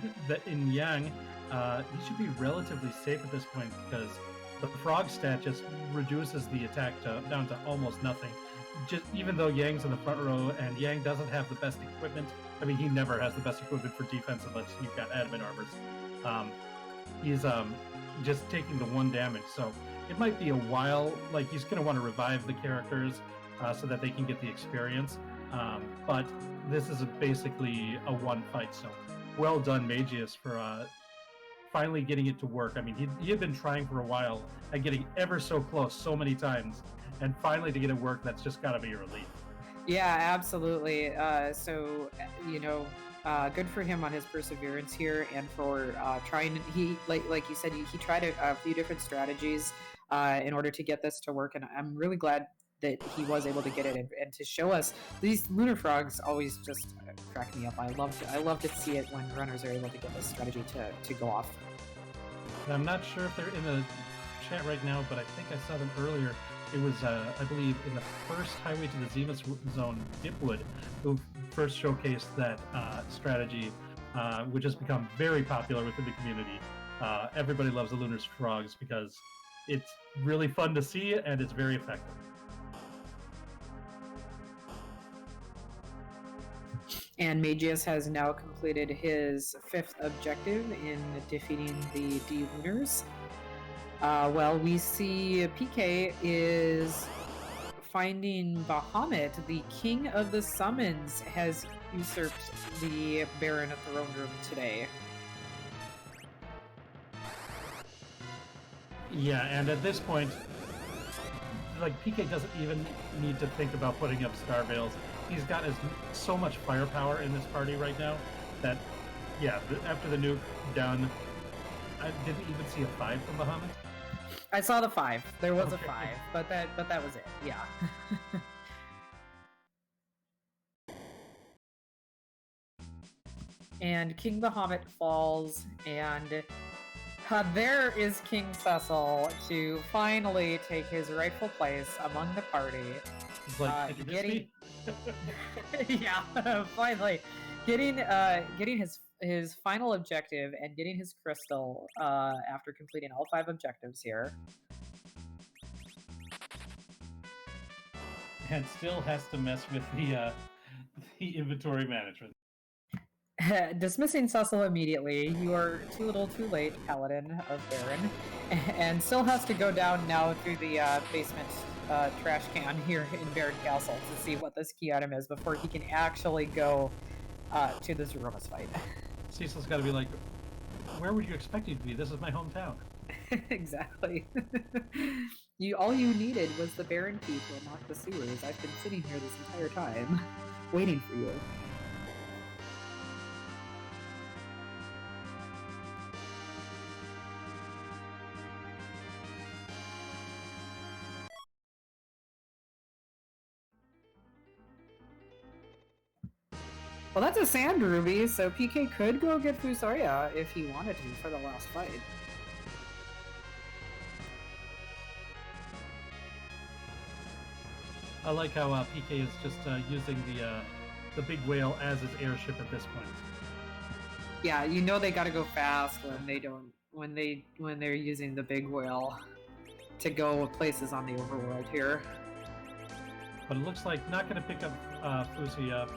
in Yang, he should be relatively safe at this point because the frog stat just reduces the attack down to almost nothing. Just even though Yang's in the front row and Yang doesn't have the best equipment, I mean, he never has the best equipment for defense unless you've got adamant armors. He's just taking the 1 damage, so it might be a while. Like, he's going to want to revive the characters so that they can get the experience. But this is basically a 1 fight, so well done, Mageius, for finally getting it to work. I mean, he had been trying for a while and getting ever so close so many times, and finally to get it work, that's just got to be a relief. Yeah, absolutely. So, good for him on his perseverance here and for trying. He, like you said, he tried a few different strategies in order to get this to work, and I'm really glad that he was able to get it and to show us. These lunar frogs always just crack me up. I love to see it when runners are able to get this strategy to go off. And I'm not sure if they're in the chat right now, but I think I saw them earlier. It was, I believe, in the first Highway to the Zenith Zone, Dipwood, who first showcased that strategy, which has become very popular within the community. Everybody loves the lunar frogs because it's really fun to see and it's very effective. And Mageius has now completed his 5th objective in defeating the D-Lunars. Well, we see PK is finding Bahamut, the king of the summons, has usurped the Baron Throne Room today. Yeah, and at this point, like, PK doesn't even need to think about putting up Star Veils. He's got so much firepower in this party right now that, yeah, after the nuke down, I didn't even see a 5 from Bahamut. I saw the 5. There was a 5, but that was it. Yeah. And King Bahamut falls, and there is King Cecil to finally take his rightful place among the party. It's like, getting yeah, finally getting his final objective and getting his crystal after completing all 5 objectives here. And still has to mess with the inventory management. Dismissing Cecil immediately, you are too little too late, Paladin of Baron, and still has to go down now through the basement trash can here in Baron Castle to see what this key item is before he can actually go to the Zeromus fight. Cecil's got to be like, where would you expect me to be? This is my hometown. Exactly. All you needed was the Baron key to unlock the sewers. I've been sitting here this entire time, waiting for you. Well, that's a sand ruby, so PK could go get Fusoria if he wanted to for the last fight. I like how PK is just using the big whale as his airship at this point. Yeah, you know they gotta go fast when they don't when they're using the big whale to go places on the overworld here. But it looks like not going to pick up Fusi up.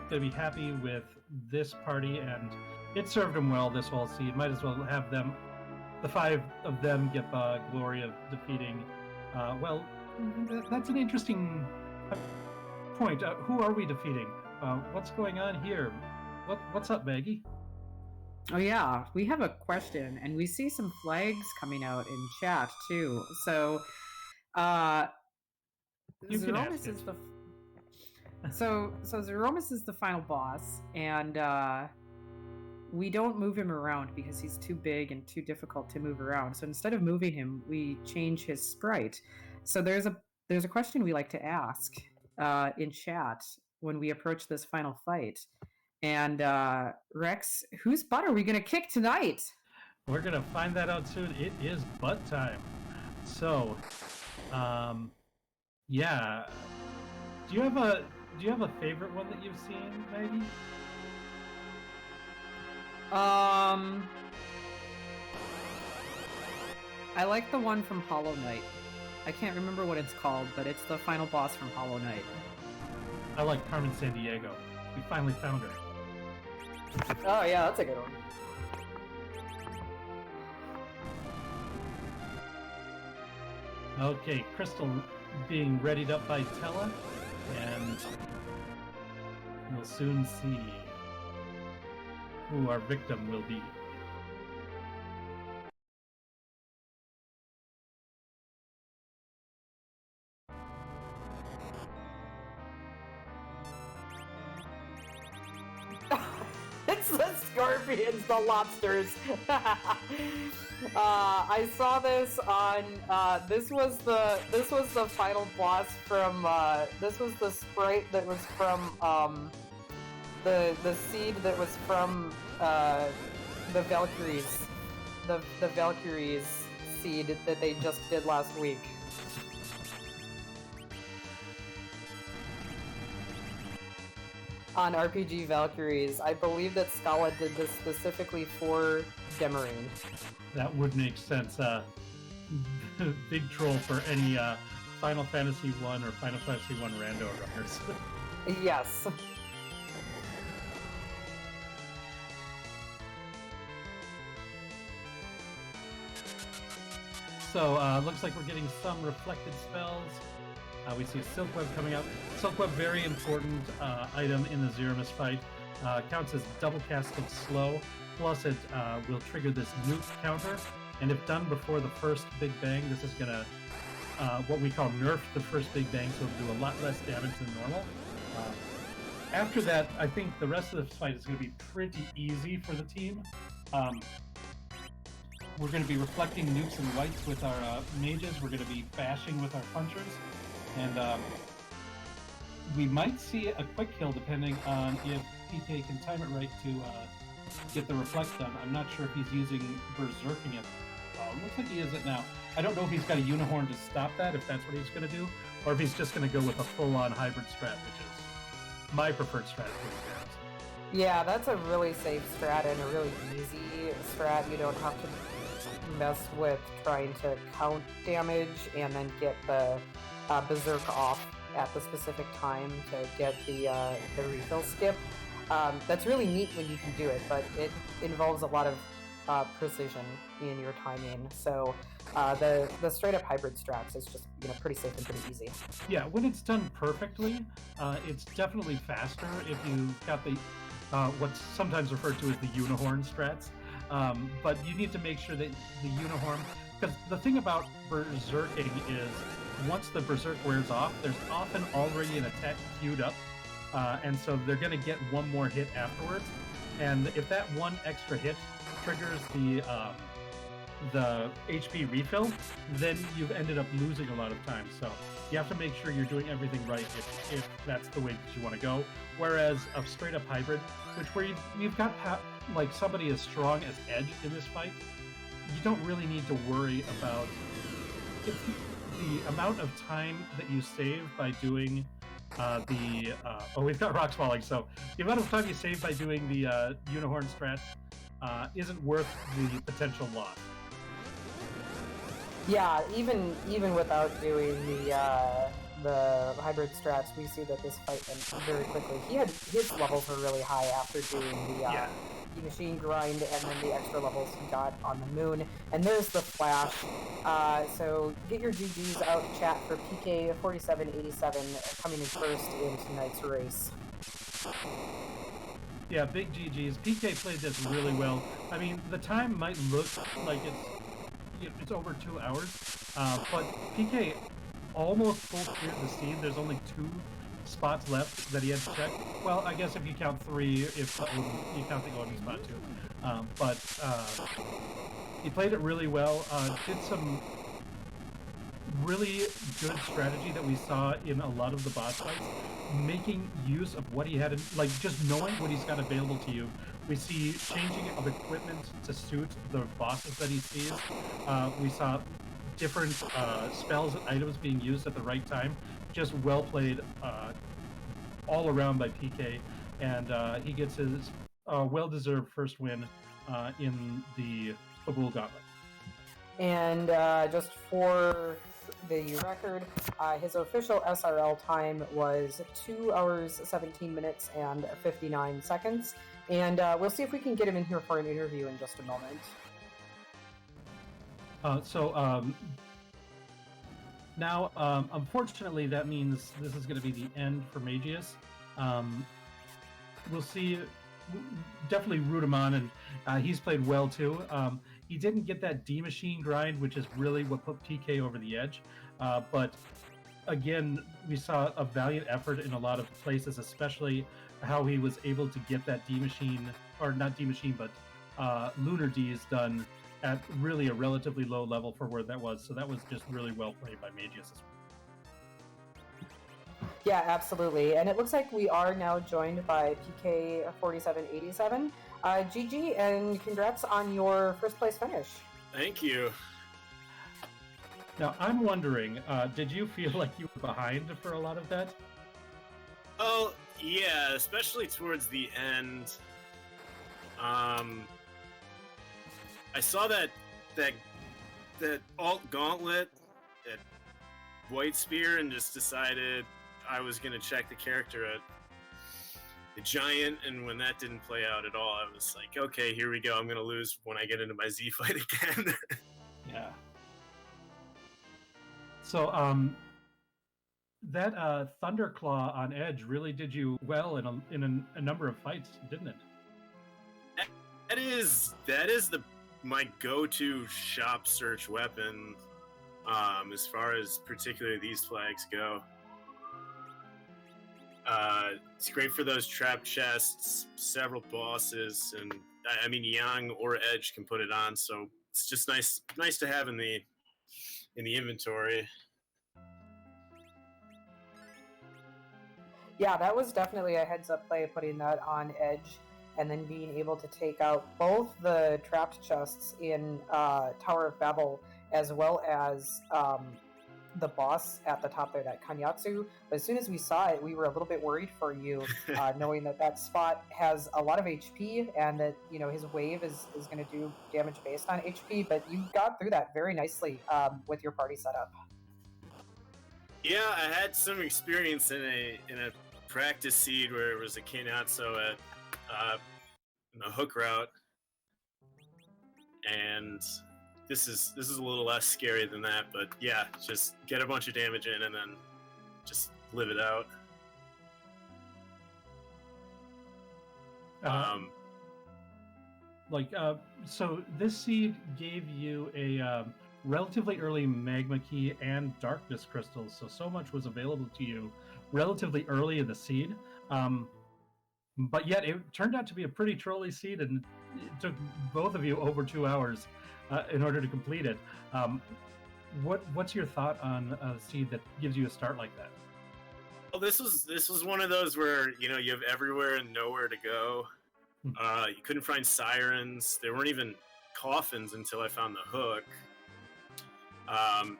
Going to be happy with this party, and it served him well this whole seed. Might as well have them, the 5 of them, get the glory of defeating. Well, that's an interesting point. Who are we defeating? What's going on here? What's up, Maggie? Oh yeah, we have a question, and we see some flags coming out in chat too. So, Zeromus is the so Zeromus is the final boss, and we don't move him around because he's too big and too difficult to move around. So instead of moving him, we change his sprite. So there's a question we like to ask in chat when we approach this final fight. And Rex, whose butt are we gonna kick tonight? We're gonna find that out soon. It is butt time. So, yeah. Do you have a favorite one that you've seen, Maggie? I like the one from Hollow Knight. I can't remember what it's called, but it's the final boss from Hollow Knight. I like Carmen Sandiego. We finally found her. Oh yeah, that's a good one. Okay, Crystal being readied up by Tella, and we'll soon see who our victim will be. It's the scorpions, the lobsters. I saw this on. This was the final boss from. This was the sprite that was from the seed that was from the Valkyries, the Valkyries seed that they just did last week. On RPG Valkyries. I believe that Scala did this specifically for Demarine. That would make sense. Big troll for any Final Fantasy 1 or Final Fantasy 1 rando runners. Yes. So, looks like we're getting some reflected spells. We see a Silk Web coming out. Silk Web, very important item in the Zeromus fight. Counts as double casted slow, plus it will trigger this nuke counter. And if done before the first Big Bang, this is going to, what we call nerf the first Big Bang, so it'll do a lot less damage than normal. After that, I think the rest of the fight is going to be pretty easy for the team. We're going to be reflecting nukes and whites with our mages. We're going to be bashing with our punchers. And we might see a quick kill depending on if PK can time it right to get the reflect done. I'm not sure if he's using berserking it. Looks like he is it now. I don't know if he's got a unicorn to stop that, if that's what he's going to do, or if he's just going to go with a full-on hybrid strat, which is my preferred strat. Yeah, that's a really safe strat and a really easy strat. You don't have to mess with trying to count damage and then get the berserk off at the specific time to get the refill skip. That's really neat when you can do it, but it involves a lot of precision in your timing. So the straight up hybrid strats is just pretty safe and pretty easy. Yeah, when it's done perfectly, it's definitely faster if you got the what's sometimes referred to as the unicorn strats. But you need to make sure that the unicorn, because the thing about berserking is, once the berserk wears off, there's often already an attack queued up, and so they're going to get one more hit afterwards. And if that one extra hit triggers the HP refill, then you've ended up losing a lot of time. So you have to make sure you're doing everything right if that's the way that you want to go. Whereas a straight up hybrid, where you've got like somebody as strong as Edge in this fight, you don't really need to worry about the amount of time that you save by doing we've got rocks falling. So the amount of time you save by doing the Unihorn strat isn't worth the potential loss. Yeah, even without doing the hybrid strats, we see that this fight went very quickly. His levels were really high after doing the machine grind and then the extra levels he got on the moon. And there's the flash. So get your GGs out in chat for pk4787 coming in first in tonight's race. Yeah, big GGs. PK played this really well. I mean, the time might look like it's over 2 hours, but PK almost pulled through the seed. There's only 2 spots left that he had to check. Well, I guess if you count 3, if you count the Odin spot too. But he played it really well. Did some really good strategy that we saw in a lot of the boss fights, making use of what he had, like just knowing what he's got available to you. We see changing of equipment to suit the bosses that he sees. We saw different spells and items being used at the right time. Just well played all around by PK, and he gets his well-deserved first win in the Fabul Gauntlet. And just for the record, his official SRL time was 2 hours, 17 minutes, and 59 seconds. And we'll see if we can get him in here for an interview in just a moment. Now, unfortunately, that means this is going to be the end for Mageius. We'll see. Definitely root him on, and he's played well too. He didn't get that D machine grind, which is really what put PK over the edge. But again, we saw a valiant effort in a lot of places, especially how he was able to get that D machine, or not D machine, but lunar Ds done at really a relatively low level for where that was. So that was just really well played by Mageius. Yeah, absolutely. And it looks like we are now joined by pk4787. GG, and congrats on your first place finish. Thank you. Now, I'm wondering, did you feel like you were behind for a lot of that? Oh, yeah, especially towards the end. I saw that alt gauntlet at White Spear and just decided I was going to check the character at the Giant, and when that didn't play out at all, I was like, okay, here we go. I'm going to lose when I get into my Z fight again. Yeah. So, that Thunderclaw on Edge really did you well in a number of fights, didn't it? That is my go-to shop search weapon, as far as particularly these flags go. It's great for those trap chests, several bosses, and I mean Yang or Edge can put it on, so it's just nice to have in the inventory. Yeah, that was definitely a heads-up play, putting that on Edge, and then being able to take out both the trapped chests in Tower of Babel, as well as the boss at the top there, that Kanyatsu. But as soon as we saw it, we were a little bit worried for you, knowing that spot has a lot of HP, and that, you know, his wave is going to do damage based on HP, but you got through that very nicely with your party setup. Yeah, I had some experience in a practice seed where it was a Kanyatsu at in the hook route, and this is a little less scary than that, but yeah, just get a bunch of damage in and then just live it out. So this seed gave you a relatively early magma key and darkness crystals, so much was available to you relatively early in the seed, but yet it turned out to be a pretty trolly seed, and it took both of you over 2 hours in order to complete it. What's your thought on a seed that gives you a start like that? Well, this was one of those where, you know, you have everywhere and nowhere to go. You couldn't find sirens. There weren't even coffins until I found the hook.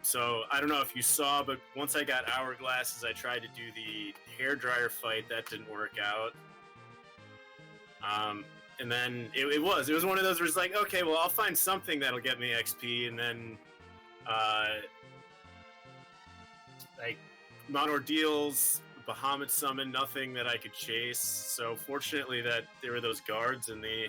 So I don't know if you saw, but once I got hourglasses, I tried to do the hairdryer fight. That didn't work out. And then it was one of those where it's like, okay, well, I'll find something that'll get me XP, and then like Mount Ordeals, Bahamut summon, nothing that I could chase. So fortunately that there were those guards in the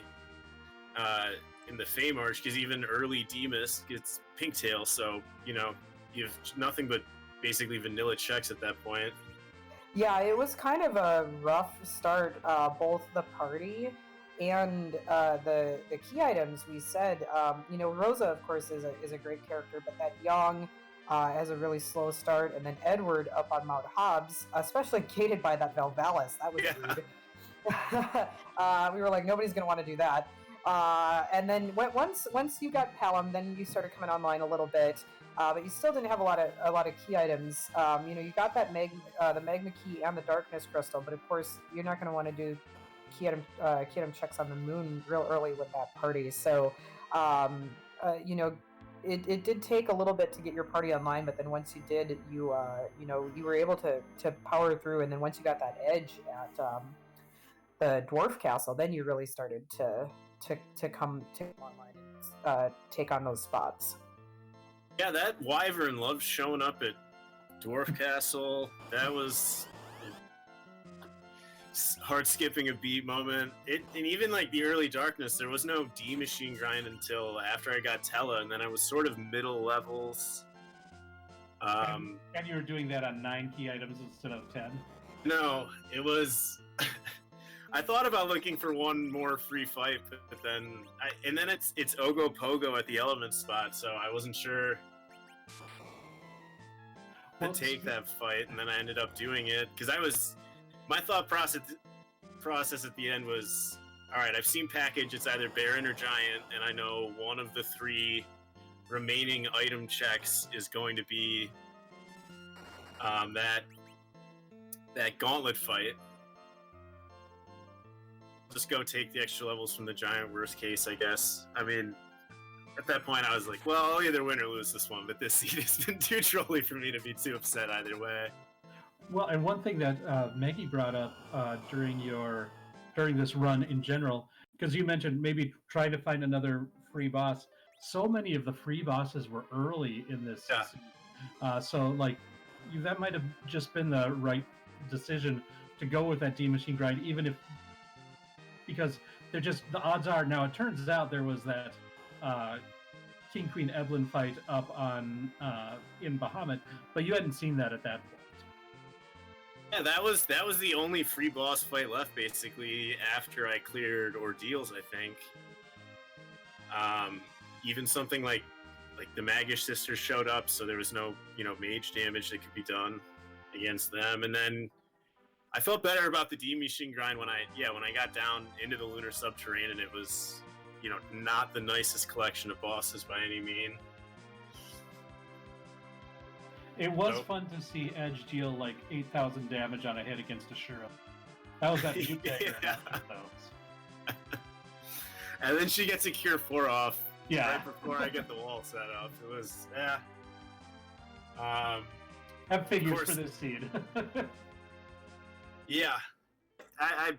Fame Arch, because even early Demas gets Pinktail, so you know you have nothing but basically vanilla checks at that point. Yeah, it was kind of a rough start. Both the party and the key items. We said, you know, Rosa, of course, is a great character, but that Young has a really slow start, and then Edward up on Mount Hobbs, especially gated by that Valvalis. That was rude. We were like, nobody's going to want to do that. And then once you got Pelham, then you started coming online a little bit, but you still didn't have a lot of key items. You know, you got that the Magma Key and the Darkness Crystal, but of course you're not going to want to do key item checks on the moon real early with that party. So, you know, it did take a little bit to get your party online, but then once you did, you know, you were able to power through, and then once you got that edge at the Dwarf Castle, then you really started to come online and take on those spots. Yeah, that Wyvern loved showing up at Dwarf Castle. That was hard skipping a beat moment. And even like the early darkness, there was no D machine grind until after I got Tella, and then I was sort of middle levels. And you were doing that on 9 key items instead of 10? No, it was. I thought about looking for one more free fight, but then it's Ogo Pogo at the element spot, so I wasn't sure to take that fight, and then I ended up doing it because my thought process at the end was, all right, I've seen package, it's either Baron or Giant, and I know one of the 3 remaining item checks is going to be that Gauntlet fight. Just go take the extra levels from the Giant, worst case, I guess. I mean, at that point I was like, well, I'll either win or lose this one, but this seed has been too trolly for me to be too upset either way. Well, and one thing that Maggie brought up during this run in general, because you mentioned maybe try to find another free boss. So many of the free bosses were early in this season. So like that might have just been the right decision to go with that D machine grind, even if, because they're just, the odds are, now it turns out there was that King Queen Evelyn fight up on in Bahamut, but you hadn't seen that at that point. Yeah, that was the only free boss fight left basically after I cleared Ordeals, I think. Even something like the Mageius sisters showed up, so there was no, you know, mage damage that could be done against them. And then I felt better about the D machine grind when I got down into the lunar subterranean, and it was, you know, not the nicest collection of bosses by any mean. It was fun to see Edge deal like 8,000 damage on a hit against Ashura. That was that new dagger. And then she gets a Cure 4 off right before I get the wall set up. It was, have figures for this seed. Yeah. I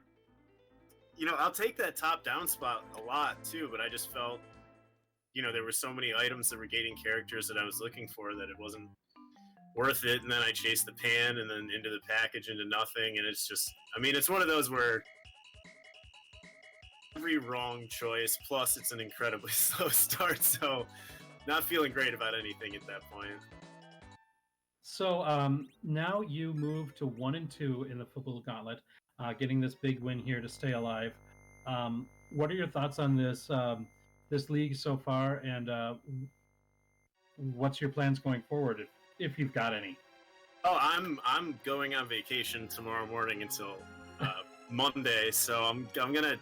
you know, I'll take that top-down spot a lot, too, but I just felt, you know, there were so many items that were gating characters that I was looking for that it wasn't worth it, and then I chased the pan, and then into the package, into nothing, and it's just, I mean, it's one of those where every wrong choice, plus it's an incredibly slow start, so not feeling great about anything at that point. So now you move to 1 and 2 in the Fabul Gauntlet, getting this big win here to stay alive. What are your thoughts on this this league so far, and what's your plans going forward, if you've got any? Oh, I'm going on vacation tomorrow morning until Monday, so I'm gonna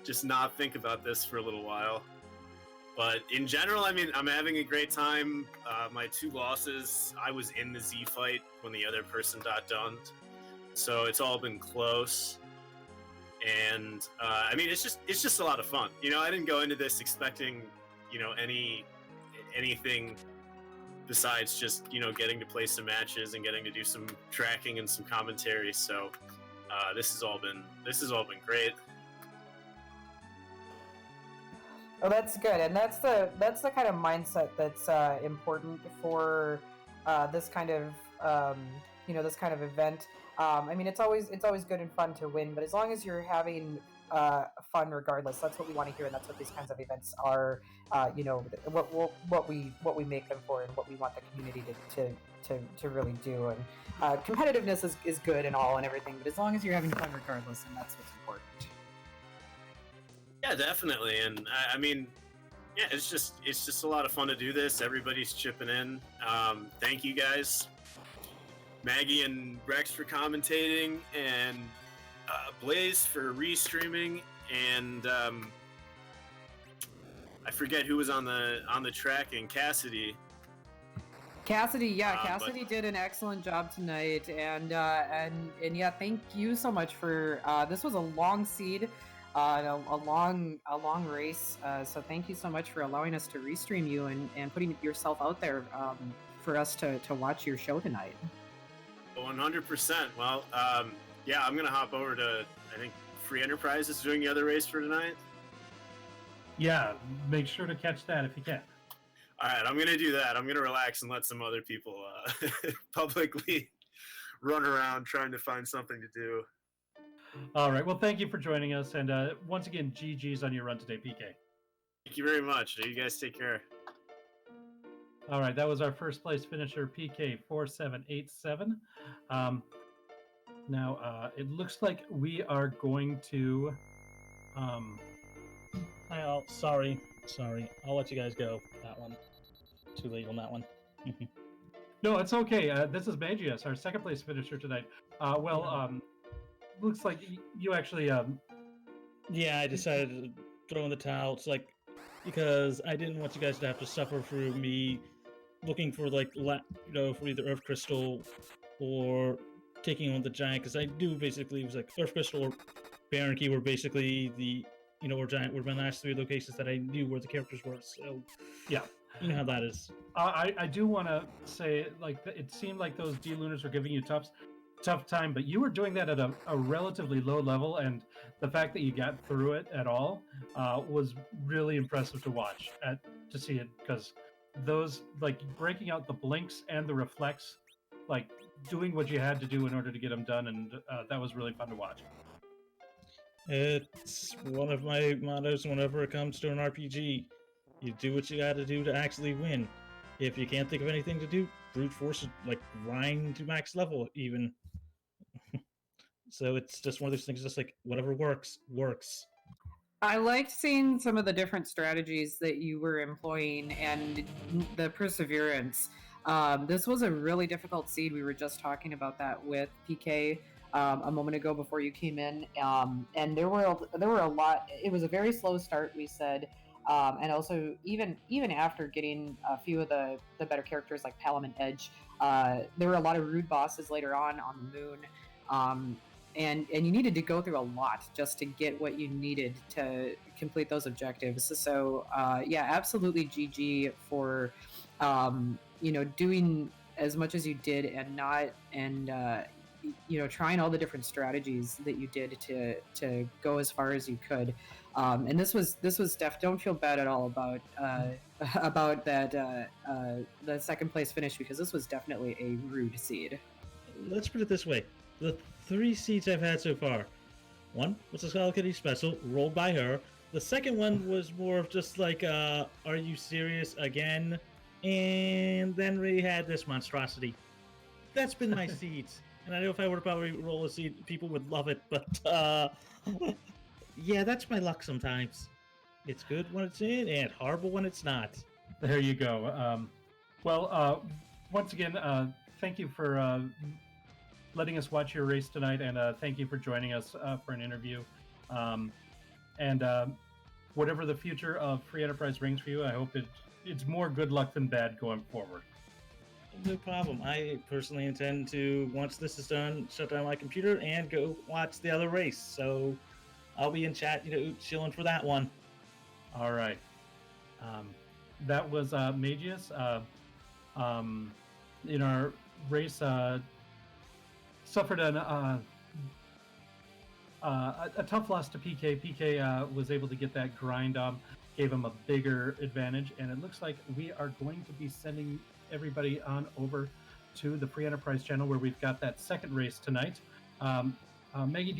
just not think about this for a little while. But in general, I mean, I'm having a great time. My 2 losses, I was in the Z fight when the other person got done, so it's all been close. And I mean, it's just a lot of fun. You know, I didn't go into this expecting, you know, anything besides just getting to play some matches and getting to do some tracking and some commentary. So this has all been great. Oh, that's good, and that's the kind of mindset that's important for this kind of this kind of event. I mean, it's always good and fun to win, but as long as you're having fun, regardless, that's what we want to hear, and that's what these kinds of events are. What we make them for, and what we want the community to really do. And competitiveness is good and all and everything, but as long as you're having fun, regardless, and that's what's important. Yeah, definitely, and I mean, yeah, it's just a lot of fun to do this. Everybody's chipping in. Thank you guys, Maggie and Rex for commentating, and Blaze for restreaming, and I forget who was on the tracking. Cassidy, yeah, Cassidy did an excellent job tonight, and yeah, thank you so much for this was a long seed. A long race, so thank you so much for allowing us to restream you and putting yourself out there for us to watch your show tonight. 100%. Well, yeah, I'm gonna hop over to, I think Free Enterprise is doing the other race for tonight. Yeah, make sure to catch that if you can. All right, I'm gonna do that. I'm gonna relax and let some other people publicly run around trying to find something to do. All right. Well, thank you for joining us, and once again, GG's on your run today, PK. Thank you very much. You guys take care. All right, that was our first place finisher, pk4787. Now, it looks like we are going to. Sorry. I'll let you guys go. That one. Too late on that one. No, it's okay. This is Mageius, our second place finisher tonight. Looks like you actually. Yeah, I decided to throw in the towel. It's like because I didn't want you guys to have to suffer through me looking for for either Earth Crystal or taking on the Giant. Because I knew basically it was like Earth Crystal or Baron Key were basically the or Giant were my last three locations that I knew where the characters were. So yeah, you know how that is. I do want to say it seemed like those D-Lunars were giving you tough time, but you were doing that at a relatively low level, and the fact that you got through it at all was really impressive to watch, to see it, because those breaking out the blinks and the reflects, doing what you had to do in order to get them done, and that was really fun to watch. It's one of my mottos whenever it comes to an RPG. You do what you got to do to actually win. If you can't think of anything to do, brute force it, grind to max level even. So it's just one of those things, just whatever works. I liked seeing some of the different strategies that you were employing and the perseverance. This was a really difficult seed. We were just talking about that with PK a moment ago before you came in, and there were a lot. It was a very slow start, we said, and also even after getting a few of the better characters like Palom and Edge, there were a lot of rude bosses later on the moon. And you needed to go through a lot just to get what you needed to complete those objectives. So yeah, absolutely GG for doing as much as you did and trying all the different strategies that you did to go as far as you could. And this was don't feel bad at all about that the second place finish, because this was definitely a rude seed. Let's put it this way. The 3 seeds I've had so far. One was a Skull Kitty special, rolled by her. The second one was more of just are you serious again? And then we had this monstrosity. That's been my seeds. And I know if I were to probably roll a seed, people would love it, but yeah, that's my luck sometimes. It's good when it's in, and horrible when it's not. There you go. Once again, thank you for letting us watch your race tonight, and thank you for joining us for an interview. And whatever the future of Free Enterprise brings for you, I hope it's more good luck than bad going forward. No problem. I personally intend to, once this is done, shut down my computer and go watch the other race. So I'll be in chat, chilling for that one. All right. That was Mageius. in our race suffered a tough loss to PK. PK was able to get that grind gave him a bigger advantage, and it looks like we are going to be sending everybody on over to the Free Enterprise channel where we've got that second race tonight. Maggie, do you